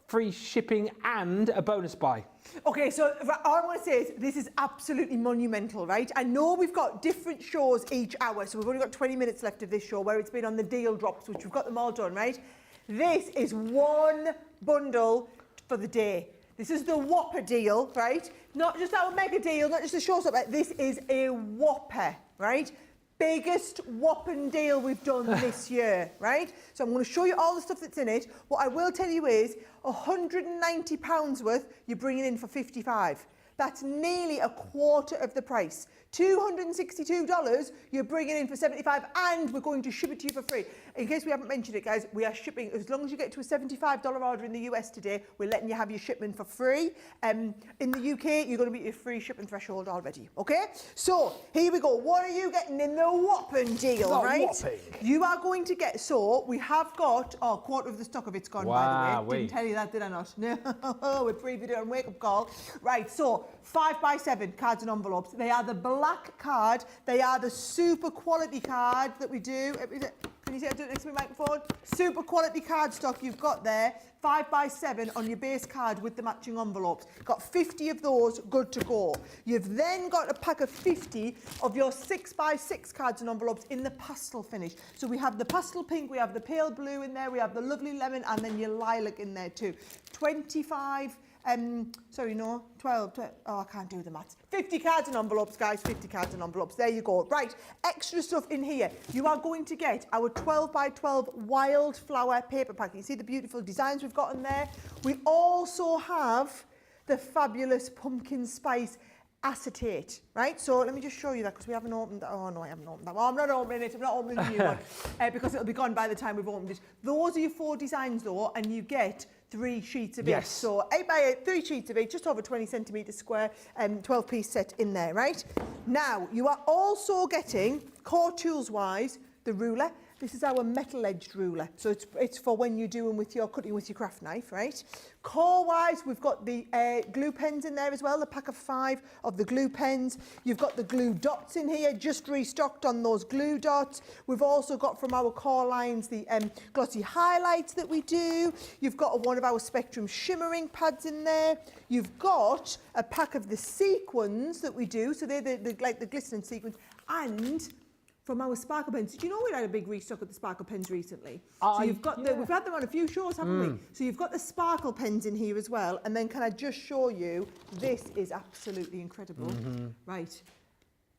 free shipping and a bonus buy. Okay, so all I want to say is this is absolutely monumental, right? I know we've got different shows each hour, so we've only got 20 minutes left of this show where it's been on the deal drops, which we've got them all done, right? This is one bundle for the day. This is the Whopper deal, right? Not just our mega deal, not just a showstopper. This is a Whopper, right? Biggest whopping deal we've done this year, right? So I'm going to show you all the stuff that's in it. What I will tell you is £190 worth you're bringing in for $55. That's nearly a quarter of the price. $262 you're bringing in for $75 and we're going to ship it to you for free. In case we haven't mentioned it, guys, we are shipping, as long as you get to a $75 order in the US today, we're letting you have your shipment for free. In the UK, you're going to be your free shipping threshold already, okay? So, here we go. What are you getting in the whopping deal, right? Whopping. You are going to get, so we have got, a quarter of the stock of it's gone, by the way. Didn't tell you that, did I not? No, we previewed it on Wake Up Call. Right, so 5x7 cards and envelopes. They are the black card. They are the super quality card that we do. Can you see I do it next to my microphone? Super quality card stock you've got there. 5x7 on your base card with the matching envelopes. Got 50 of those good to go. You've then got a pack of 50 of your 6x6 cards and envelopes in the pastel finish. So we have the pastel pink, we have the pale blue in there, we have the lovely lemon, and then your lilac in there too. 25... 12, oh, I can't do the maths. 50 cards and envelopes, guys, 50 cards and envelopes. There you go. Right, extra stuff in here. You are going to get our 12x12 wildflower paper pack. You see the beautiful designs we've got in there? We also have the fabulous pumpkin spice acetate, right? So let me just show you that because we haven't opened that. Oh no, I haven't opened that. Well, I'm not opening it. I'm not opening the new one because it'll be gone by the time we've opened it. Those are your 4 designs though, and you get 3 sheets of each. So 8x8, 3 sheets of each, just over 20 centimetres square, 12-piece set in there, right? Now, you are also getting, core tools wise, the ruler. This is our metal-edged ruler. So it's for when you're doing with your cutting with your craft knife, right? Core-wise, we've got the glue pens in there as well, the pack of 5 of the glue pens. You've got the glue dots in here, just restocked on those glue dots. We've also got from our core lines the glossy highlights that we do. You've got one of our Spectrum shimmering pads in there. You've got a pack of the sequins that we do, so they're like the glistening sequins, and from our sparkle pens. Did you know we had a big restock of the sparkle pens recently? So you've got we've had them on a few shows, haven't we? So you've got the sparkle pens in here as well. And then can I just show you, this is absolutely incredible. Right,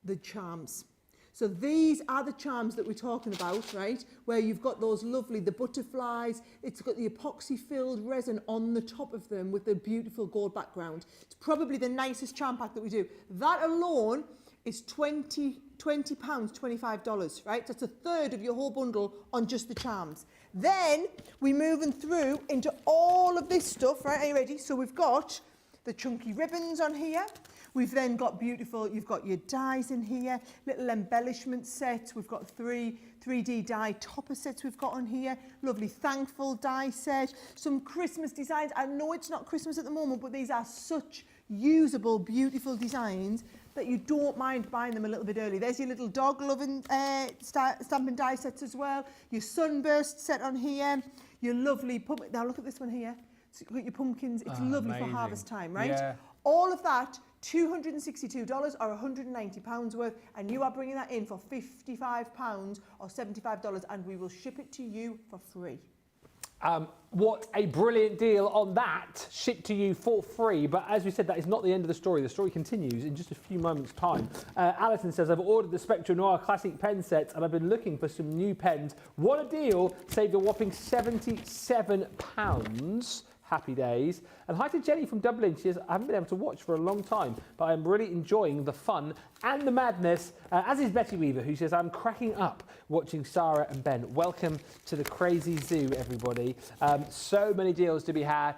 the charms. So these are the charms that we're talking about, right? Where you've got those lovely, the butterflies, it's got the epoxy filled resin on the top of them with the beautiful gold background. It's probably the nicest charm pack that we do. That alone is £20, $25, right? That's a third of your whole bundle on just the charms. Then we're moving through into all of this stuff, right? Are you ready? So we've got the chunky ribbons on here. We've then got beautiful, you've got your dies in here, little embellishment sets. We've got 3D die topper sets we've got on here. Lovely thankful die set. Some Christmas designs. I know it's not Christmas at the moment, but these are such usable, beautiful designs that you don't mind buying them a little bit early. There's your little dog loving stamp and die sets as well. Your sunburst set on here. Your lovely pumpkin. Now look at this one here. So you've got your pumpkins. It's lovely amazing. for harvest time, right? Yeah. All of that, $262 or £190 worth, and you are bringing that in for £55 or $75, and we will ship it to you for free. What a brilliant deal on that, shipped to you for free. But as we said, that is not the end of the story. The story continues in just a few moments' time. Alison says, I've ordered the Spectrum Noir Classic pen sets and I've been looking for some new pens. What a deal. Saved a whopping £77. Happy days. And hi to Jenny from Dublin. She says, I haven't been able to watch for a long time, but I'm really enjoying the fun and the madness, as is Betty Weaver, who says, I'm cracking up watching Sara and Ben. Welcome to the crazy zoo, everybody. So many deals to be had.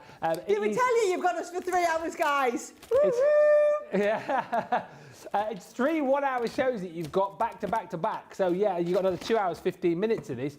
Did we tell you you've got us for 3 hours, guys? Yeah. It's 3 one-hour shows that you've got back to back to back. So, yeah, you've got another 2 hours, 15 minutes of this.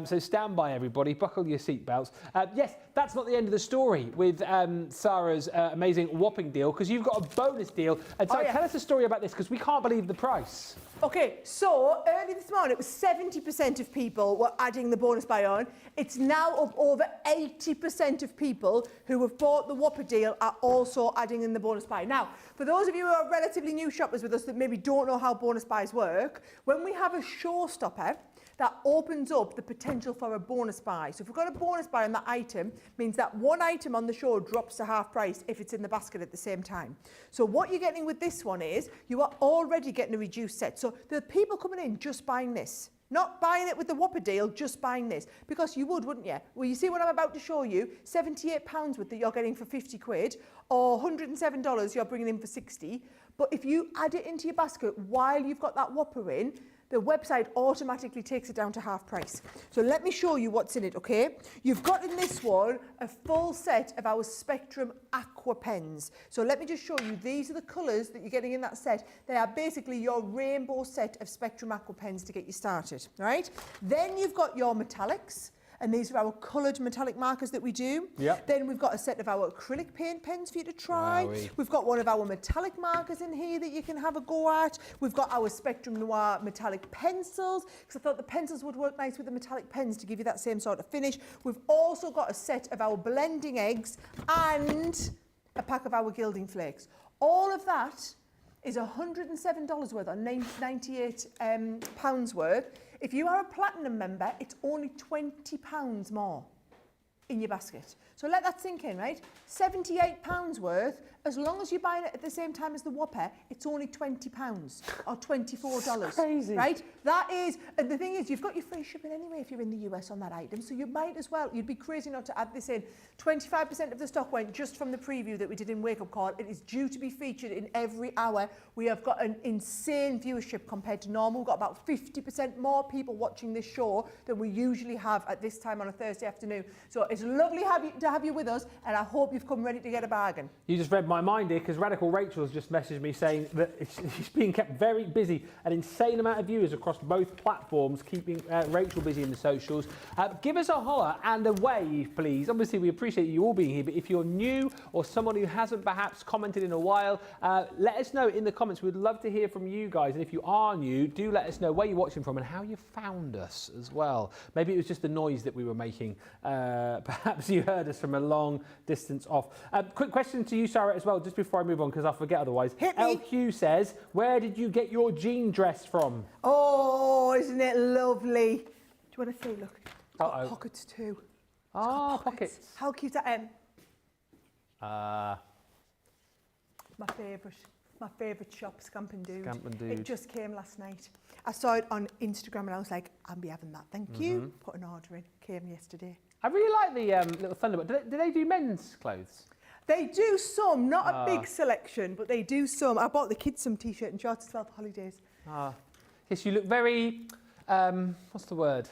So stand by, everybody. Buckle your seatbelts. Yes, that's not the end of the story with Sara's amazing whopping deal, because you've got a bonus deal. And so tell us a story about this, because we can't believe the price. Okay, so early this morning, it was 70% of people were adding the bonus buy on. It's now up over 80% of people who have bought the Whopper deal are also adding in the bonus buy. Now, for those of you who are relatively new shoppers with us that maybe don't know how bonus buys work, when we have a showstopper, that opens up the potential for a bonus buy. So if we've got a bonus buy on that item, means that one item on the show drops to half price if it's in the basket at the same time. So what you're getting with this one is you are already getting a reduced set. So there are people coming in just buying this. Not buying it with the Whopper deal, just buying this. Because you would, wouldn't you? Well, you see what I'm about to show you, £78 worth that you're getting for 50 quid, or $107 you're bringing in for 60. But if you add it into your basket while you've got that Whopper in, the website automatically takes it down to half price. So let me show you what's in it, okay? You've got in this one a full set of our Spectrum Aqua pens. So let me just show you, these are the colours that you're getting in that set. They are basically your rainbow set of Spectrum Aqua pens to get you started, right? Then you've got your metallics. And these are our coloured metallic markers that we do. Yep. Then we've got a set of our acrylic paint pens for you to try. Wowie. We've got one of our metallic markers in here that you can have a go at. We've got our Spectrum Noir metallic pencils, because I thought the pencils would work nice with the metallic pens to give you that same sort of finish. We've also got a set of our blending eggs and a pack of our gilding flakes. All of that is $107 worth, or £98 worth. If you are a platinum member, it's only £20 more in your basket. So let that sink in, right? £78 worth. As long as you're buying it at the same time as the Whopper, it's only £20 or $24. Crazy. Right? That is, and the thing is, you've got your free shipping anyway if you're in the US on that item, so you might as well. You'd be crazy not to add this in. 25% of the stock went just from the preview that we did in Wake Up Call. It is due to be featured in every hour. We have got an insane viewership compared to normal. We've got about 50% more people watching this show than we usually have at this time on a Thursday afternoon. So it's lovely to have you with us, and I hope you've come ready to get a bargain. You just read my mind here, because Radical Rachel's just messaged me saying that she's being kept very busy. An insane amount of viewers across both platforms, keeping Rachel busy in the socials. Give us a holler and a wave, please. Obviously, we appreciate you all being here, but if you're new or someone who hasn't perhaps commented in a while, let us know in the comments. We'd love to hear from you guys. And if you are new, do let us know where you're watching from and how you found us as well. Maybe it was just the noise that we were making. Perhaps you heard us from a long distance off. Quick question to you, Sara, as well, just before I move on, because I'll forget otherwise. Hit me. LQ says, where did you get your jean dress from? Oh, isn't it lovely? Do you want to see? Look, it's got Uh-oh. pockets too. Ah, pockets. How cute I am. My favourite. My favourite shop, Scamp and Dude. Scamp and Dude. It just came last night. I saw it on Instagram and I was like, I'll be having that. Thank you. Put an order in. Came yesterday. I really like the little Thunderbird. Do they do men's clothes? They do some, not a big selection, but they do some. I bought the kids some t-shirt and shorts as well for holidays. Yes, you look very, what's the word?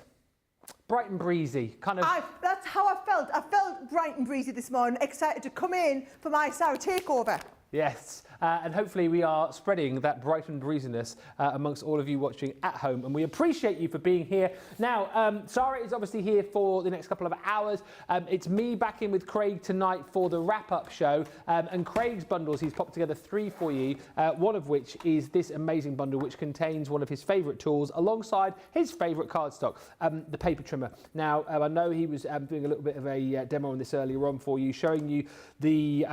Bright and breezy, kind of. That's how I felt. I felt bright and breezy this morning, excited to come in for my Sara takeover. Yes, and hopefully we are spreading that bright and breeziness amongst all of you watching at home, and we appreciate you for being here. Now, Sara is obviously here for the next couple of hours. It's me back in with Craig tonight for the wrap-up show, and Craig's bundles, he's popped together 3 for you, one of which is this amazing bundle which contains one of his favourite tools alongside his favourite cardstock, the paper trimmer. Now, I know he was doing a little bit of a demo on this earlier on for you, showing you the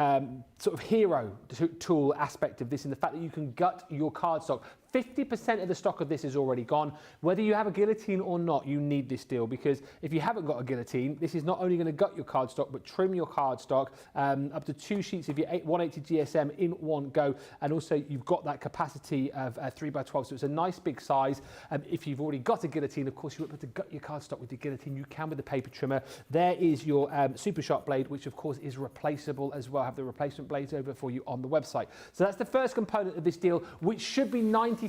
sort of hero tool aspect of this, and the fact that you can gut your cardstock. 50% of the stock of this is already gone. Whether you have a guillotine or not, you need this deal, because if you haven't got a guillotine, this is not only going to gut your cardstock, but trim your cardstock up to 2 sheets of your 180 GSM in one go. And also you've got that capacity of 3x12, so it's a nice big size. If you've already got a guillotine, of course, you're able to gut your cardstock with your guillotine. You can with the paper trimmer. There is your super sharp blade, which of course is replaceable as well. I have the replacement blades over for you on the website. So that's the first component of this deal, which should be £95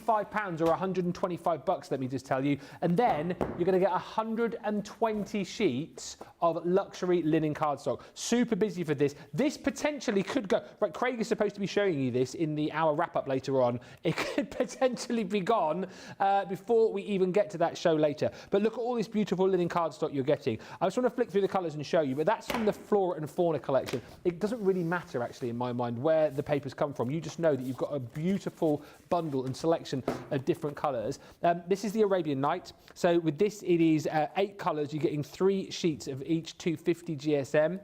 or 125 bucks, let me just tell you. And then you're going to get 120 sheets of luxury linen cardstock. Super busy for this. This potentially could go, right, Craig is supposed to be showing you this in the hour wrap-up later on. It could potentially be gone before we even get to that show later. But look at all this beautiful linen cardstock you're getting. I just want to flick through the colours and show you, but that's from the Flora and Fauna collection. It doesn't really matter, actually, in my mind, where the papers come from. You just know that you've got a beautiful bundle and selection of different colours. This is the Arabian Night. So with this, it is 8 colours. You're getting 3 sheets of each 250 GSM.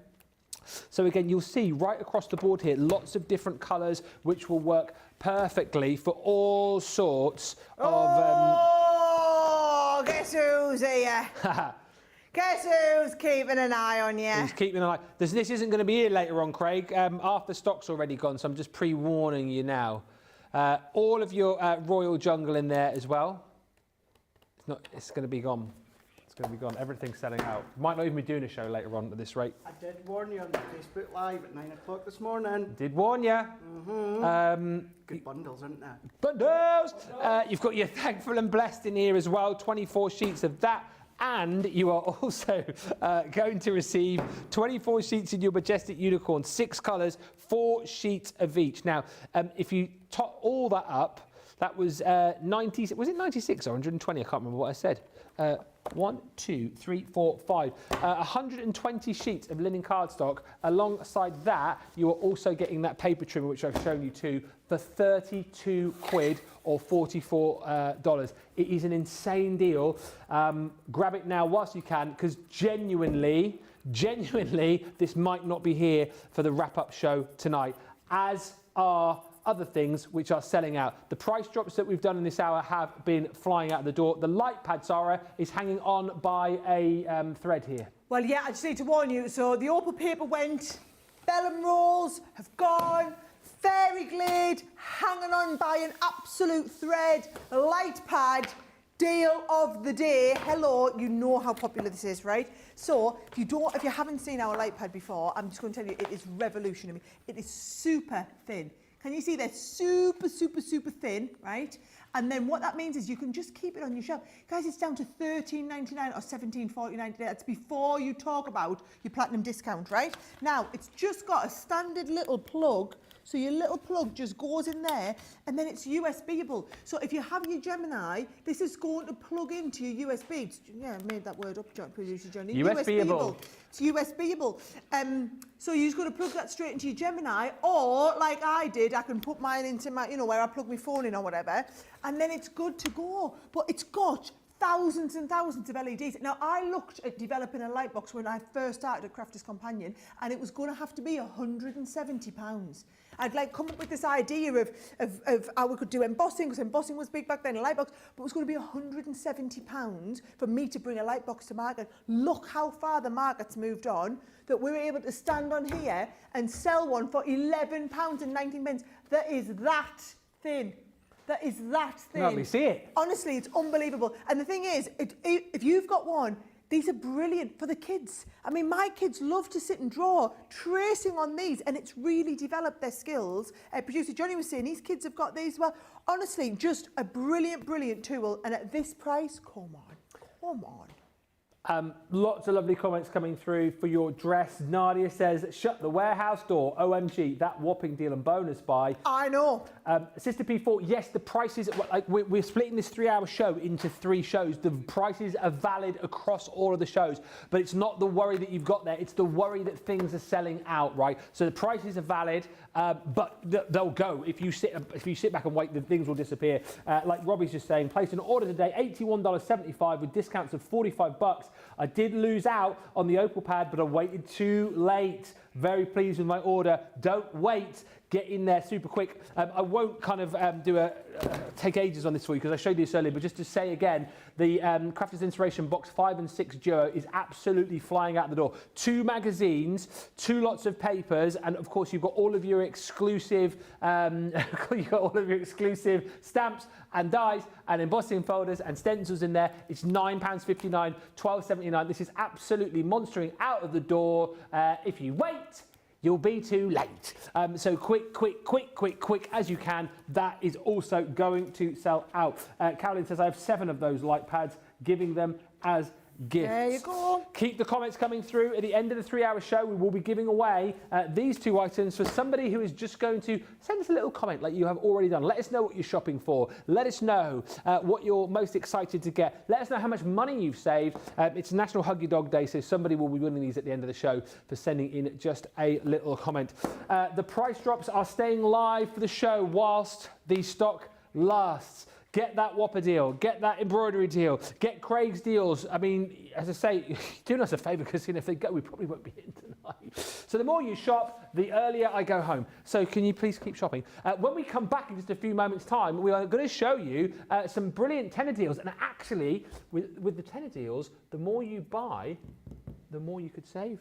So again, you'll see right across the board here, lots of different colours, which will work perfectly for all sorts of... Oh, guess who's here? Guess who's keeping an eye on you? He's keeping an eye. This isn't going to be here later on, Craig. Half the stock's already gone, so I'm just pre-warning you now. All of your royal jungle in there as well. It's going to be gone. It's going to be gone. Everything's selling out. Might not even be doing a show later on at this rate. I did warn you on Facebook Live at 9 o'clock this morning. Did warn you. Good bundles, aren't there? Bundles! You've got your Thankful and Blessed in here as well. 24 sheets of that. And you are also going to receive 24 sheets in your Majestic Unicorn, 6 colours, 4 sheets of each. Now, if you top all that up, that was 90, was it 96 or 120? I can't remember what I said. 1, 2, 3, 4, 5. 120 sheets of linen cardstock. Alongside that, you are also getting that paper trimmer, which I've shown you too, for 32 quid or $44. It is an insane deal. Grab it now whilst you can, because genuinely, this might not be here for the wrap-up show tonight, as are other things which are selling out. The price drops that we've done in this hour have been flying out the door. The light pad, Sara, is hanging on by a thread here. Well, yeah, I just need to warn you. So the Opal paper went, vellum rolls have gone, fairy Glade hanging on by an absolute thread, light pad, deal of the day. Hello, you know how popular this is, right? So if you haven't seen our light pad before, I'm just going to tell you, it is revolutionary. It is super thin. Can you see they're super, super, super thin, right? And then what that means is you can just keep it on your shelf. Guys, it's down to $13.99 or $17.49 today. That's before you talk about your platinum discount, right? Now, it's just got a standard little plug. So your little plug just goes in there, and then it's USB-able. So if you have your Gemini, this is going to plug into your USB. Yeah, I made that word up, producer Johnny. USB-able. It's USB-able. So you're just going to plug that straight into your Gemini, or like I did, I can put mine into my, where I plug my phone in or whatever, and then it's good to go. But it's got thousands and thousands of LEDs. Now, I looked at developing a light box when I first started at Crafters Companion, and it was going to have to be £170. I'd like come up with this idea of how we could do embossing, because embossing was big back then, a light box, but it was going to be £170 for me to bring a light box to market. Look how far the market's moved on, that we were able to stand on here and sell one for £11.19. That is that thin. That is that thin. Lovely, see it. Honestly, it's unbelievable. And the thing is, if you've got one, these are brilliant for the kids. I mean, my kids love to sit and draw, tracing on these, and it's really developed their skills. Producer Johnny was saying his kids have got these. Well, honestly, just a brilliant, brilliant tool. And at this price, come on. Lots of lovely comments coming through for your dress. Nadia says, shut the warehouse door. OMG, that whopping deal and bonus buy. I know. Sister P4, yes, the prices, like we're splitting this 3-hour show into 3 shows. The prices are valid across all of the shows, but it's not the worry that you've got there. It's the worry that things are selling out, right? So the prices are valid, but they'll go. If you sit back and wait, the things will disappear. Like Robbie's just saying, place an order today, $81.75 with discounts of $45. I did lose out on the Opal pad, but I waited too late. Very pleased with my order. Don't wait. Get in there super quick. I won't kind of take ages on this for you because I showed you this earlier, but just to say again, the Crafters Inspiration Box 5 and 6 Duo is absolutely flying out the door. 2 magazines, 2 lots of papers, and of course you've got all of your exclusive, stamps and dies and embossing folders and stencils in there. It's £9.59, £12.79. This is absolutely monstering out of the door. If you wait, you'll be too late. So quick as you can. That is also going to sell out. Caroline says, I have 7 of those light pads, giving them as gifts. There you go. Keep the comments coming through. At the end of the 3-hour show, we will be giving away these 2 items for somebody who is just going to send us a little comment like you have already done. Let us know what you're shopping for. Let us know what you're most excited to get. Let us know how much money you've saved. It's National Hug Your Dog Day, so somebody will be winning these at the end of the show for sending in just a little comment. The price drops are staying live for the show whilst the stock lasts. Get that Whopper deal, get that embroidery deal, get Craig's deals. I mean, as I say, doing us a favour because if they go, we probably won't be in tonight. So the more you shop, the earlier I go home. So can you please keep shopping? When we come back in just a few moments' time, we are going to show you some brilliant tenner deals. And actually, with the tenner deals, the more you buy, the more you could save.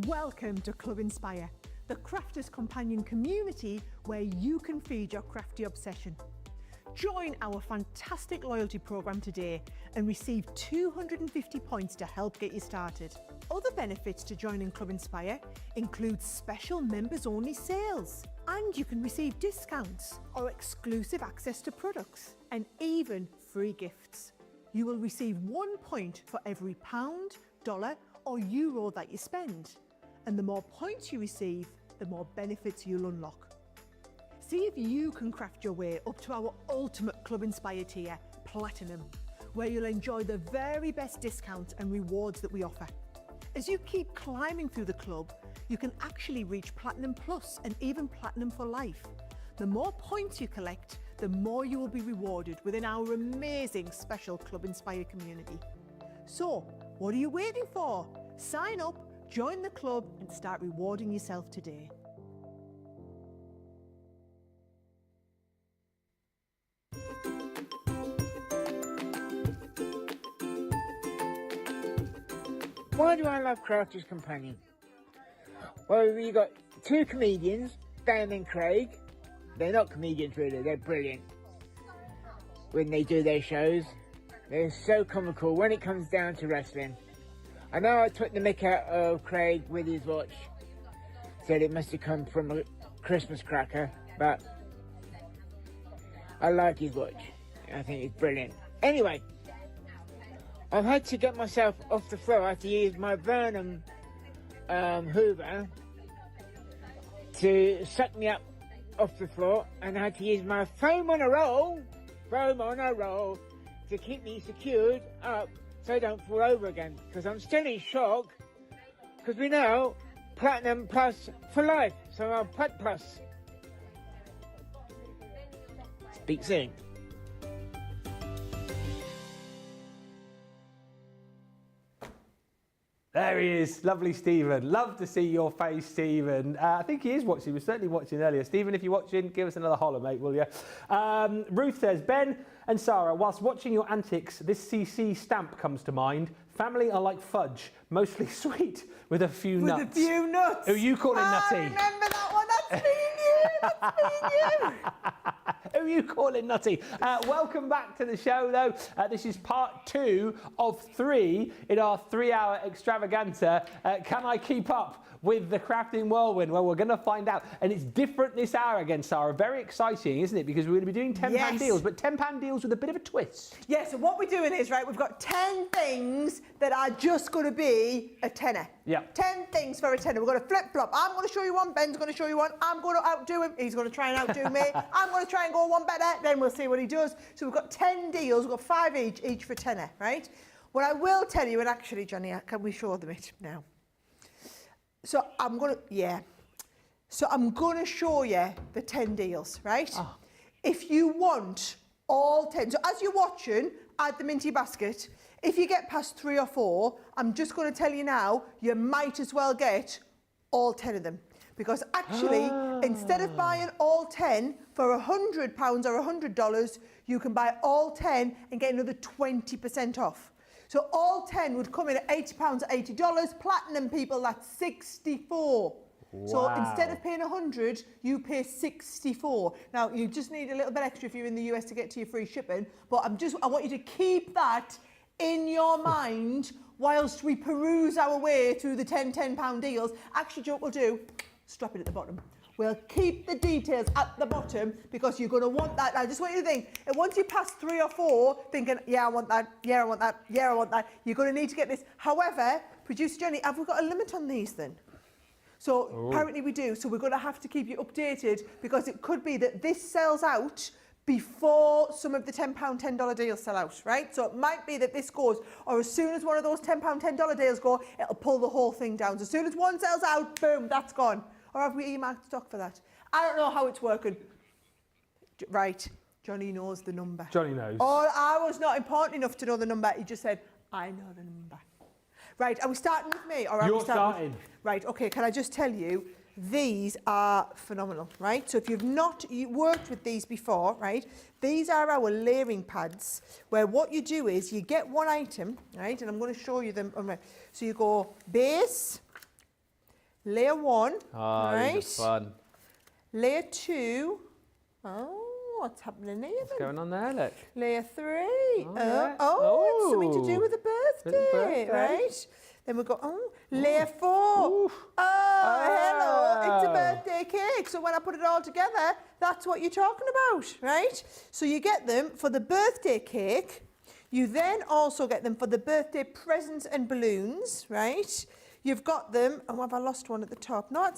Welcome to Club Inspire, the Crafters Companion community where you can feed your crafty obsession. Join our fantastic loyalty program today and receive 250 points to help get you started. Other benefits to joining Club Inspire include special members-only sales, and you can receive discounts or exclusive access to products, and even free gifts. You will receive 1 point for every pound, dollar, or euro that you spend. And the more points you receive, the more benefits you'll unlock. See if you can craft your way up to our ultimate Club Inspire tier, Platinum, where you'll enjoy the very best discounts and rewards that we offer. As you keep climbing through the club, you can actually reach Platinum Plus and even Platinum for life. The more points you collect, the more you will be rewarded within our amazing special Club Inspire community. So, what are you waiting for? Sign up, join the club and start rewarding yourself today. Why do I love Crafters Companion? Well, we got 2 comedians, Dan and Craig. They're not comedians really, they're brilliant when they do their shows. They're so comical when it comes down to wrestling. I know I took the mick out of Craig with his watch. Said it must have come from a Christmas cracker, but I like his watch. I think it's brilliant. Anyway, I've had to get myself off the floor. I had to use my Burnham Hoover to suck me up off the floor, and I had to use my foam on a roll to keep me secured up so I don't fall over again, because I'm still in shock, because we know Platinum Plus for life, so I'm Plat Plus. Speak soon. There he is, lovely Stephen. Love to see your face, Stephen. I think he is watching. He was certainly watching earlier. Stephen, if you're watching, give us another holler, mate, will you? Ruth says, Ben and Sara, whilst watching your antics, this CC stamp comes to mind. Family are like fudge, mostly sweet with a few nuts. With a few nuts. Who you calling nutty? I remember that one. That's me and you. That's me and you. Who are you calling nutty? Welcome back to the show, though. This is part 2 of 3 in our 3-hour extravaganza. Can I keep up with the crafting whirlwind? Well, we're going to find out. And it's different this hour again, Sara. Very exciting, isn't it? Because we're going to be doing £10 deals, but £10 deals with a bit of a twist. Yeah, so what we're doing is, right, we've got 10 things that are just going to be a tenner. Yeah. 10 things for a tenner. We're going to flip-flop. I'm going to show you one, Ben's going to show you one, I'm going to outdo him, he's going to try and outdo me, I'm going to try and go one better, then we'll see what he does. So we've got 10 deals, we've got 5 each for a tenner, right? What I will tell you, and actually, Johnny, can we show them it now? So I'm going to show you the 10 deals, right? Oh. If you want all 10, so as you're watching, add them into your basket. If you get past 3 or 4, I'm just going to tell you now, you might as well get all 10 of them. Because actually, instead of buying all 10 for £100 or $100, you can buy all 10 and get another 20% off. So all 10 would come in at £80 or $80. Platinum people, that's 64. Wow. So instead of paying 100, you pay 64. Now, you just need a little bit extra if you're in the US to get to your free shipping. But I want you to keep that in your mind whilst we peruse our way through the £10 deals. Actually, Joe, what we'll do, strap it at the bottom. We'll keep the details at the bottom because you're going to want that. I just want you to think, and once you pass 3 or 4, thinking, yeah, I want that, yeah, I want that, yeah, I want that, you're going to need to get this. However, Producer Jenny, have we got a limit on these then? So apparently we do. So we're going to have to keep you updated because it could be that this sells out before some of the £10 $10 deals sell out, right? So it might be that this goes, or as soon as one of those £10 $10 deals go, it'll pull the whole thing down. So as soon as one sells out, boom, that's gone. Or have we earmarked stock for that? I don't know how it's working. Right, Johnny knows the number. Johnny knows. Oh, I was not important enough to know the number. He just said, I know the number. Right, are we starting with me? Or are You're we starting starting. Right, okay, can I just tell you, these are phenomenal, right? So if you've not worked with these before, right, these are our layering pads, where what you do is you get one item, right, and I'm going to show you them. So you go base, layer 1, right? These are fun. Layer 2, what's happening here What's going on there, look? Layer 3, it's something to do with the birthday, right? Then we go, layer 4. Hello, it's a birthday cake. So when I put it all together, that's what you're talking about, right? So you get them for the birthday cake. You then also get them for the birthday presents and balloons, right? You've got them, have I lost one at the top? No,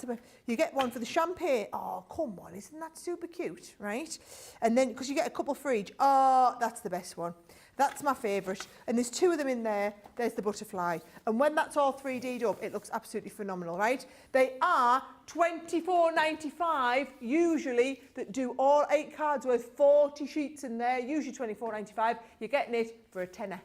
you get one for the champagne. Oh, come on, isn't that super cute, right? And then, because you get a couple for each. Oh, that's the best one. That's my favourite. And there's 2 of them in there. There's the butterfly. And when that's all 3D'd up, it looks absolutely phenomenal, right? They are $24.95, usually, that do all 8 cards worth 40 sheets in there, usually $24.95. You're getting it for a tenner.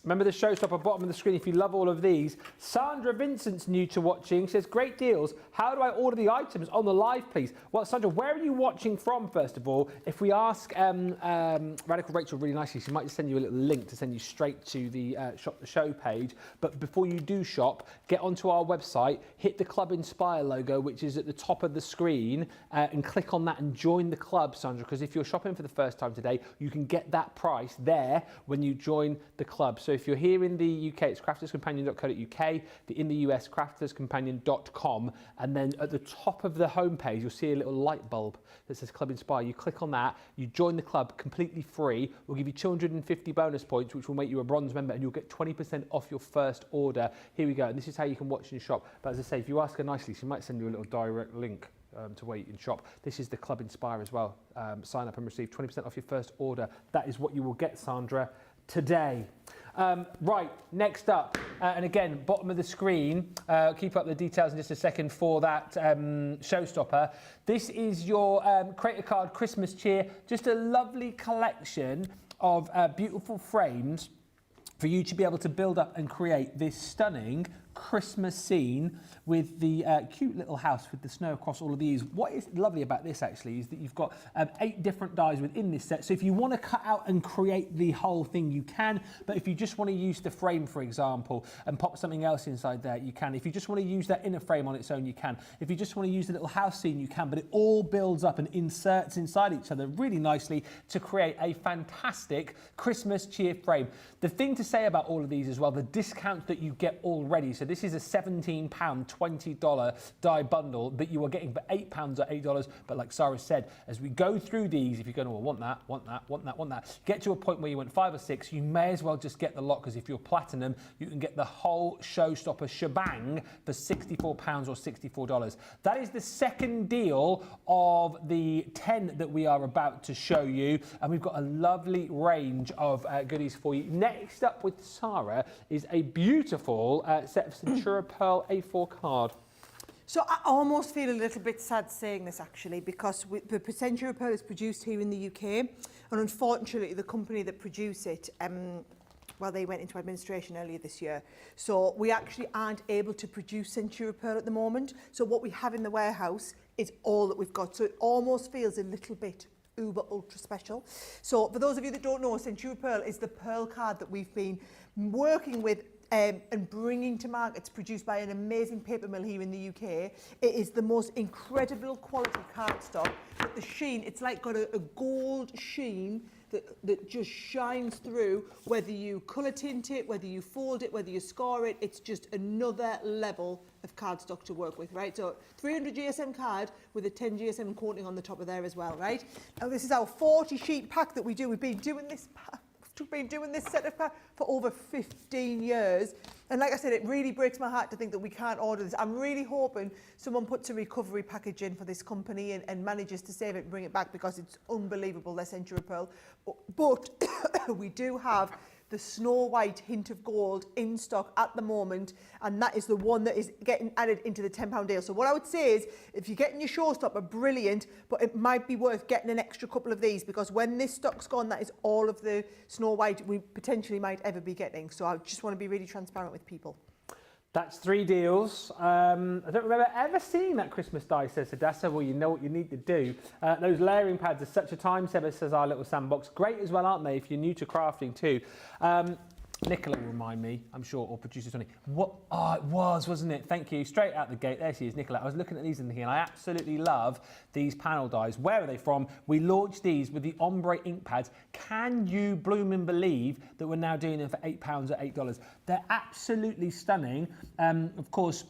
Remember the showstopper bottom of the screen if you love all of these. Sandra Vincent's new to watching, says, great deals. How do I order the items on the live, please? Well, Sandra, where are you watching from, first of all? If we ask Radical Rachel really nicely, she might just send you a little link to send you straight to the Shop the Show page. But before you do shop, get onto our website, hit the Club Inspire logo, which is at the top of the screen, and click on that and join the club, Sandra, because if you're shopping for the first time today, you can get that price there when you join the club. So if you're here in the UK, it's crafterscompanion.co.uk, in the US, crafterscompanion.com, and then at the top of the homepage, you'll see a little light bulb that says Club Inspire. You click on that, you join the club completely free. We'll give you 250 bonus points, which will make you a bronze member, and you'll get 20% off your first order. Here we go, and this is how you can watch and shop. But as I say, if you ask her nicely, she might send you a little direct link to where you can shop. This is the Club Inspire as well. Sign up and receive 20% off your first order. That is what you will get, Sandra, today. Right, next up, and again, bottom of the screen, keep up the details in just a second for that showstopper. This is your Create a Card Christmas cheer, just a lovely collection of beautiful frames for you to be able to build up and create this stunning Christmas scene with the cute little house with the snow across all of these. What is lovely about this actually is that you've got 8 different dies within this set. So if you want to cut out and create the whole thing, you can. But if you just want to use the frame, for example, and pop something else inside there, you can. If you just want to use that inner frame on its own, you can. If you just want to use the little house scene, you can. But it all builds up and inserts inside each other really nicely to create a fantastic Christmas cheer frame. The thing to say about all of these as well, the discounts that you get already. So this is a £17, $20 die bundle that you are getting for £8 or $8. But like Sara said, as we go through these, if you're going to want that, get to a point where you want 5 or 6, you may as well just get the lot, because if you're platinum, you can get the whole showstopper shebang for £64 or $64. That is the second deal of the 10 that we are about to show you, and we've got a lovely range of goodies for you. Next up with Sara is a beautiful set of Centura Pearl A4 card. So I almost feel a little bit sad saying this actually, because the Centura Pearl is produced here in the UK, and unfortunately the company that produce it, well, they went into administration earlier this year. So we actually aren't able to produce Centura Pearl at the moment. So what we have in the warehouse is all that we've got. So it almost feels a little bit uber ultra special. So for those of you that don't know, Centura Pearl is the pearl card that we've been working with and bringing to market. It's produced by an amazing paper mill here in the UK. It is the most incredible quality cardstock, but the sheen, it's like got a gold sheen that just shines through, whether you colour tint it, whether you fold it, whether you score it. It's just another level of cardstock to work with, right? So 300 GSM card with a 10 GSM coating on the top of there as well, right? Now this is our 40 sheet pack that we do. We've been doing this pack. We've been doing this set of pack for over 15 years. And like I said, it really breaks my heart to think that we can't order this. I'm really hoping someone puts a recovery package in for this company and manages to save it and bring it back, because it's unbelievable, their Centura Pearl. But we do have the Snow White Hint of Gold in stock at the moment, and that is the one that is getting added into the £10 deal. So what I would say is, if you're getting your showstopper, brilliant, but it might be worth getting an extra couple of these, because when this stock's gone, that is all of the Snow White we potentially might ever be getting. So I just want to be really transparent with people. That's 3 deals. I don't remember ever seeing that Christmas die, says Hadassah. Well, you know what you need to do. Those layering pads are such a time saver, says our little sandbox. Great as well, aren't they, if you're new to crafting too. Nicola will remind me, I'm sure, or producer Tony. What? Oh, it was, wasn't it? Thank you. Straight out the gate. There she is, Nicola. I was looking at these and thinking, I absolutely love these panel dies. Where are they from? We launched these with the ombre ink pads. Can you bloom and believe that we're now doing them for £8 or $8? They're absolutely stunning. Of course,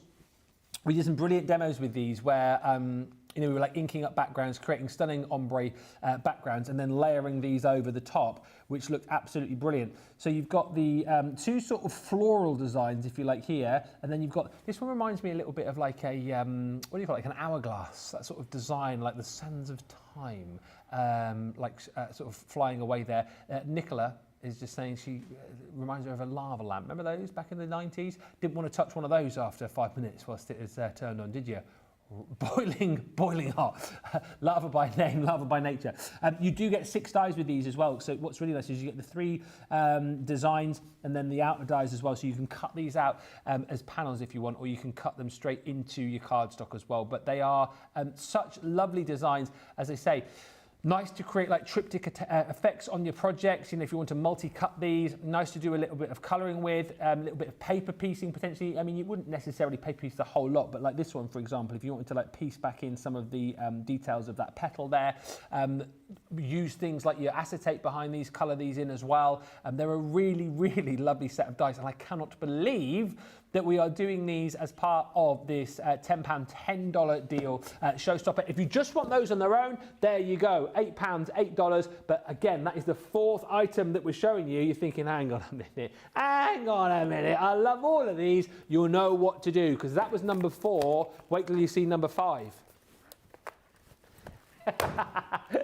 we did some brilliant demos with these where you know, we were like inking up backgrounds, creating stunning ombre backgrounds, and then layering these over the top, which looked absolutely brilliant. So you've got the 2 sort of floral designs, if you like, here, and then you've got, this one reminds me a little bit of like a, what do you call it, like an hourglass, that sort of design, like the sands of time, sort of flying away there. Nicola is just saying she reminds her of a lava lamp. Remember those back in the 90s? Didn't want to touch one of those after 5 minutes whilst it was turned on, did you? Boiling hot. Lava by name, lava by nature. You do get 6 dies with these as well. So what's really nice is you get the 3 designs and then the outer dies as well. So you can cut these out as panels if you want, or you can cut them straight into your cardstock as well. But they are such lovely designs, as I say. Nice to create like triptych effects on your projects. You know, if you want to multi-cut these, nice to do a little bit of colouring with, a little bit of paper piecing potentially. I mean, you wouldn't necessarily paper piece the whole lot, but like this one, for example, if you wanted to like piece back in some of the details of that petal there, use things like your acetate behind these, colour these in as well. They're a really, really lovely set of dice, and I cannot believe that we are doing these as part of this £10, $10 deal showstopper. If you just want those on their own, there you go, £8, $8. But again, that is the 4th item that we're showing you. You're thinking, hang on a minute, I love all of these. You'll know what to do, because that was number 4. Wait till you see number 5.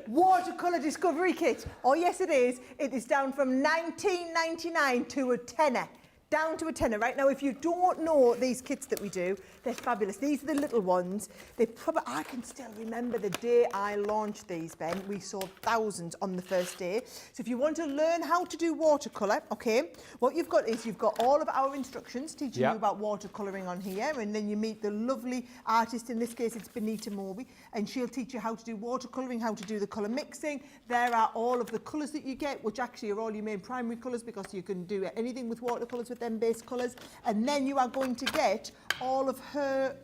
Watercolor discovery kit. Oh yes it is. It is down from $19.99 to a tenner. Down to a tenner. Right now, if you don't know these kits that we do, they're fabulous. These are the little ones. I can still remember the day I launched these, Ben. We sold thousands on the first day. So if you want to learn how to do watercolor, okay, what you've got is you've got all of our instructions teaching you about watercoloring on here, and then you meet the lovely artist. In this case, it's Ben Moseby, and she'll teach you how to do watercoloring, how to do the color mixing. There are all of the colors that you get, which actually are all your main primary colors, because you can do anything with watercolors with them base colors. And then you are going to get all of her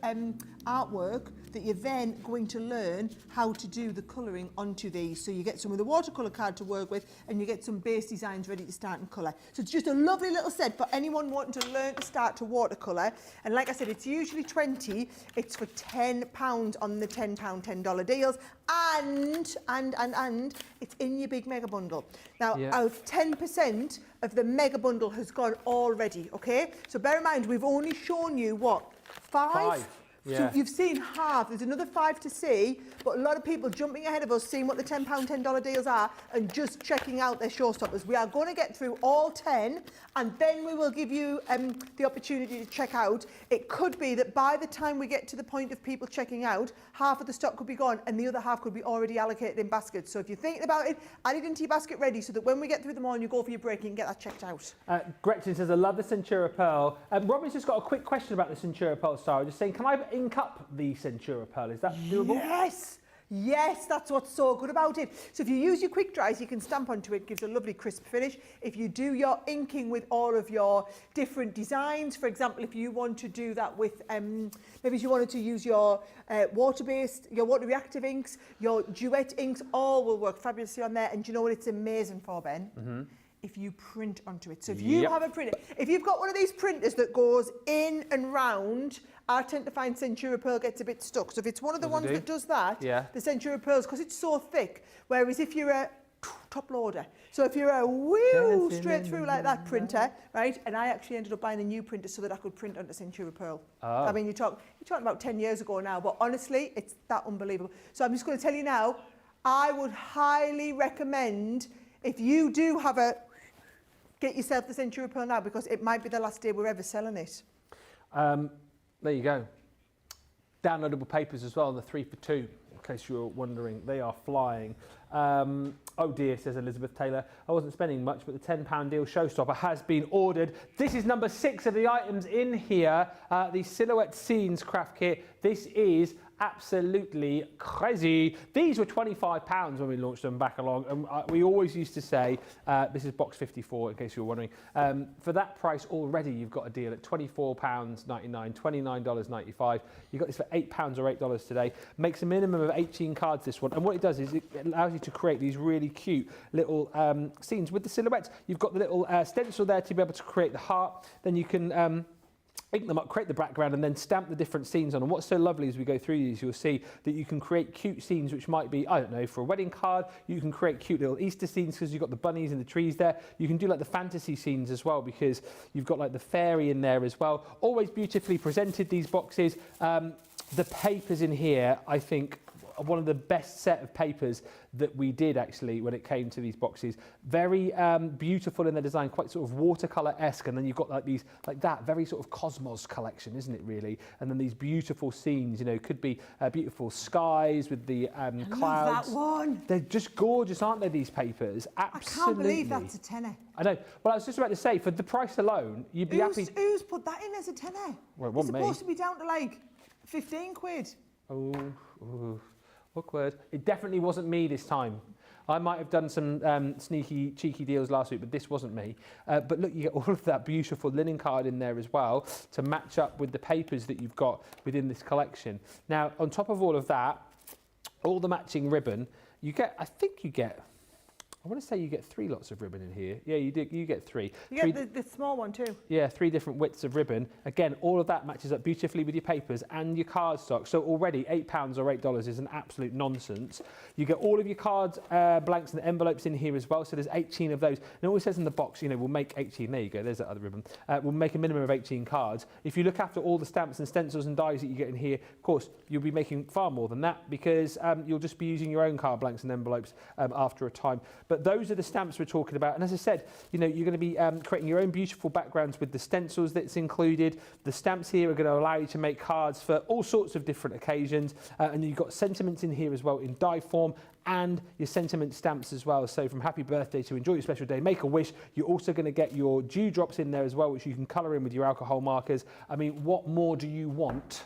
artwork that you're then going to learn how to do the colouring onto these. So you get some of the watercolour card to work with, and you get some base designs ready to start and colour. So it's just a lovely little set for anyone wanting to learn to start to watercolour. And like I said, it's usually 20. It's for £10 on the £10, $10 deals. And it's in your big mega bundle. Now, 10% of the mega bundle has gone already, okay? So bear in mind, we've only shown you, what, five? Yeah. So you've seen half. There's another 5 to see, but a lot of people jumping ahead of us, seeing what the £10, $10 deals are, and just checking out their showstoppers. We are going to get through all 10, and then we will give you the opportunity to check out. It could be that by the time we get to the point of people checking out, half of the stock could be gone, and the other half could be already allocated in baskets. So if you're thinking about it, add it into your basket ready, so that when we get through them all and you go for your break, you can get that checked out. Gretchen says, I love the Centura Pearl. Robin's just got a quick question about the Centura Pearl, Sara. Just saying, can I ink up the Centura Pearl? Is that doable? Yes! Yes, that's what's so good about it. So if you use your quick dries, you can stamp onto it, gives a lovely crisp finish. If you do your inking with all of your different designs, for example, if you want to do that with, maybe you wanted to use your water-based, your water reactive inks, your duet inks, all will work fabulously on there. And do you know what it's amazing for, Ben? Mm-hmm. If you print onto it. So if you have a printer, if you've got one of these printers that goes in and round, I tend to find Centura Pearl gets a bit stuck. So if it's one of the ones that does that, the Centura Pearl's, because it's so thick, whereas if you're a top loader, so if you're a wheel straight through like that printer, right, and I actually ended up buying a new printer so that I could print onto Centura Pearl. Oh. I mean, you're talking about 10 years ago now, but honestly, it's that unbelievable. So I'm just going to tell you now, I would highly recommend, if you do have get yourself the Centura Pearl now, because it might be the last day we're ever selling it. There you go. Downloadable papers as well, the 3 for 2, in case you were wondering. They are flying. Oh dear, says Elizabeth Taylor. I wasn't spending much, but the £10 deal showstopper has been ordered. This is number 6 of the items in here. The Silhouette Scenes craft kit. This is absolutely crazy. These were £25 when we launched them back along, and we always used to say, this is box 54 in case you were wondering, for that price already you've got a deal at £24.99, $29.95. You've got this for £8 or $8 today. Makes a minimum of 18 cards, this one, and what it does is it allows you to create these really cute little scenes with the silhouettes. You've got the little stencil there to be able to create the heart, then you can ink them up, create the background, and then stamp the different scenes on. And what's so lovely as we go through these, you'll see that you can create cute scenes which might be, I don't know, for a wedding card. You can create cute little Easter scenes because you've got the bunnies and the trees there. You can do like the fantasy scenes as well because you've got like the fairy in there as well. Always beautifully presented, these boxes. The papers in here, I think, one of the best set of papers that we did actually when it came to these boxes. Very beautiful in their design, quite sort of watercolor-esque, and then you've got like these, like that, very sort of cosmos collection, isn't it really? And then these beautiful scenes, you know, could be beautiful skies with the clouds. I love that one. They're just gorgeous, aren't they, these papers? Absolutely. I can't believe that's a tenner. I know. Well, I was just about to say, for the price alone, you'd be happy. Who's put that in as a tenner? Well, it wasn't me. It's supposed to be down to like 15 quid. Oh. Awkward. It definitely wasn't me this time. I might have done some sneaky, cheeky deals last week, but this wasn't me. But look, you get all of that beautiful linen card in there as well to match up with the papers that you've got within this collection. Now, on top of all of that, all the matching ribbon, you get, I think you get I want to say you get 3 lots of ribbon in here. Yeah, you do. You get 3. You get the small one too. Yeah, 3 different widths of ribbon. Again, all of that matches up beautifully with your papers and your cardstock. So already £8 or $8 is an absolute nonsense. You get all of your cards, blanks and envelopes in here as well. So there's 18 of those. And it always says in the box, you know, we'll make 18. There you go. There's that other ribbon. We'll make a minimum of 18 cards. If you look after all the stamps and stencils and dies that you get in here, of course, you'll be making far more than that because you'll just be using your own card blanks and envelopes after a time. But those are the stamps we're talking about. And as I said, you know, you're going to be creating your own beautiful backgrounds with the stencils that's included. The stamps here are going to allow you to make cards for all sorts of different occasions. And you've got sentiments in here as well in die form and your sentiment stamps as well. So from happy birthday to enjoy your special day, make a wish. You're also going to get your dewdrops in there as well, which you can colour in with your alcohol markers. I mean, what more do you want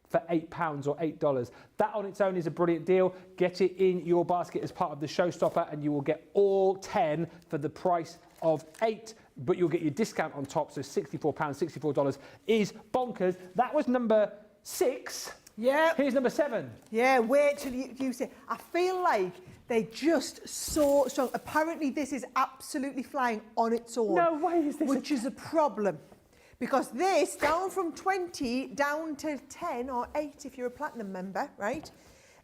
for £8 or $8? That on its own is a brilliant deal. Get it in your basket as part of the showstopper and you will get all 10 for the price of 8, but you'll get your discount on top, so £64, $64 is bonkers. That was number 6. Yeah. Here's number 7. Yeah, wait till you see. I feel like they're just so strong. Apparently this is absolutely flying on its own. No way is this. Which is a problem. Because this, down from 20 down to 10 or 8 if you're a platinum member, right?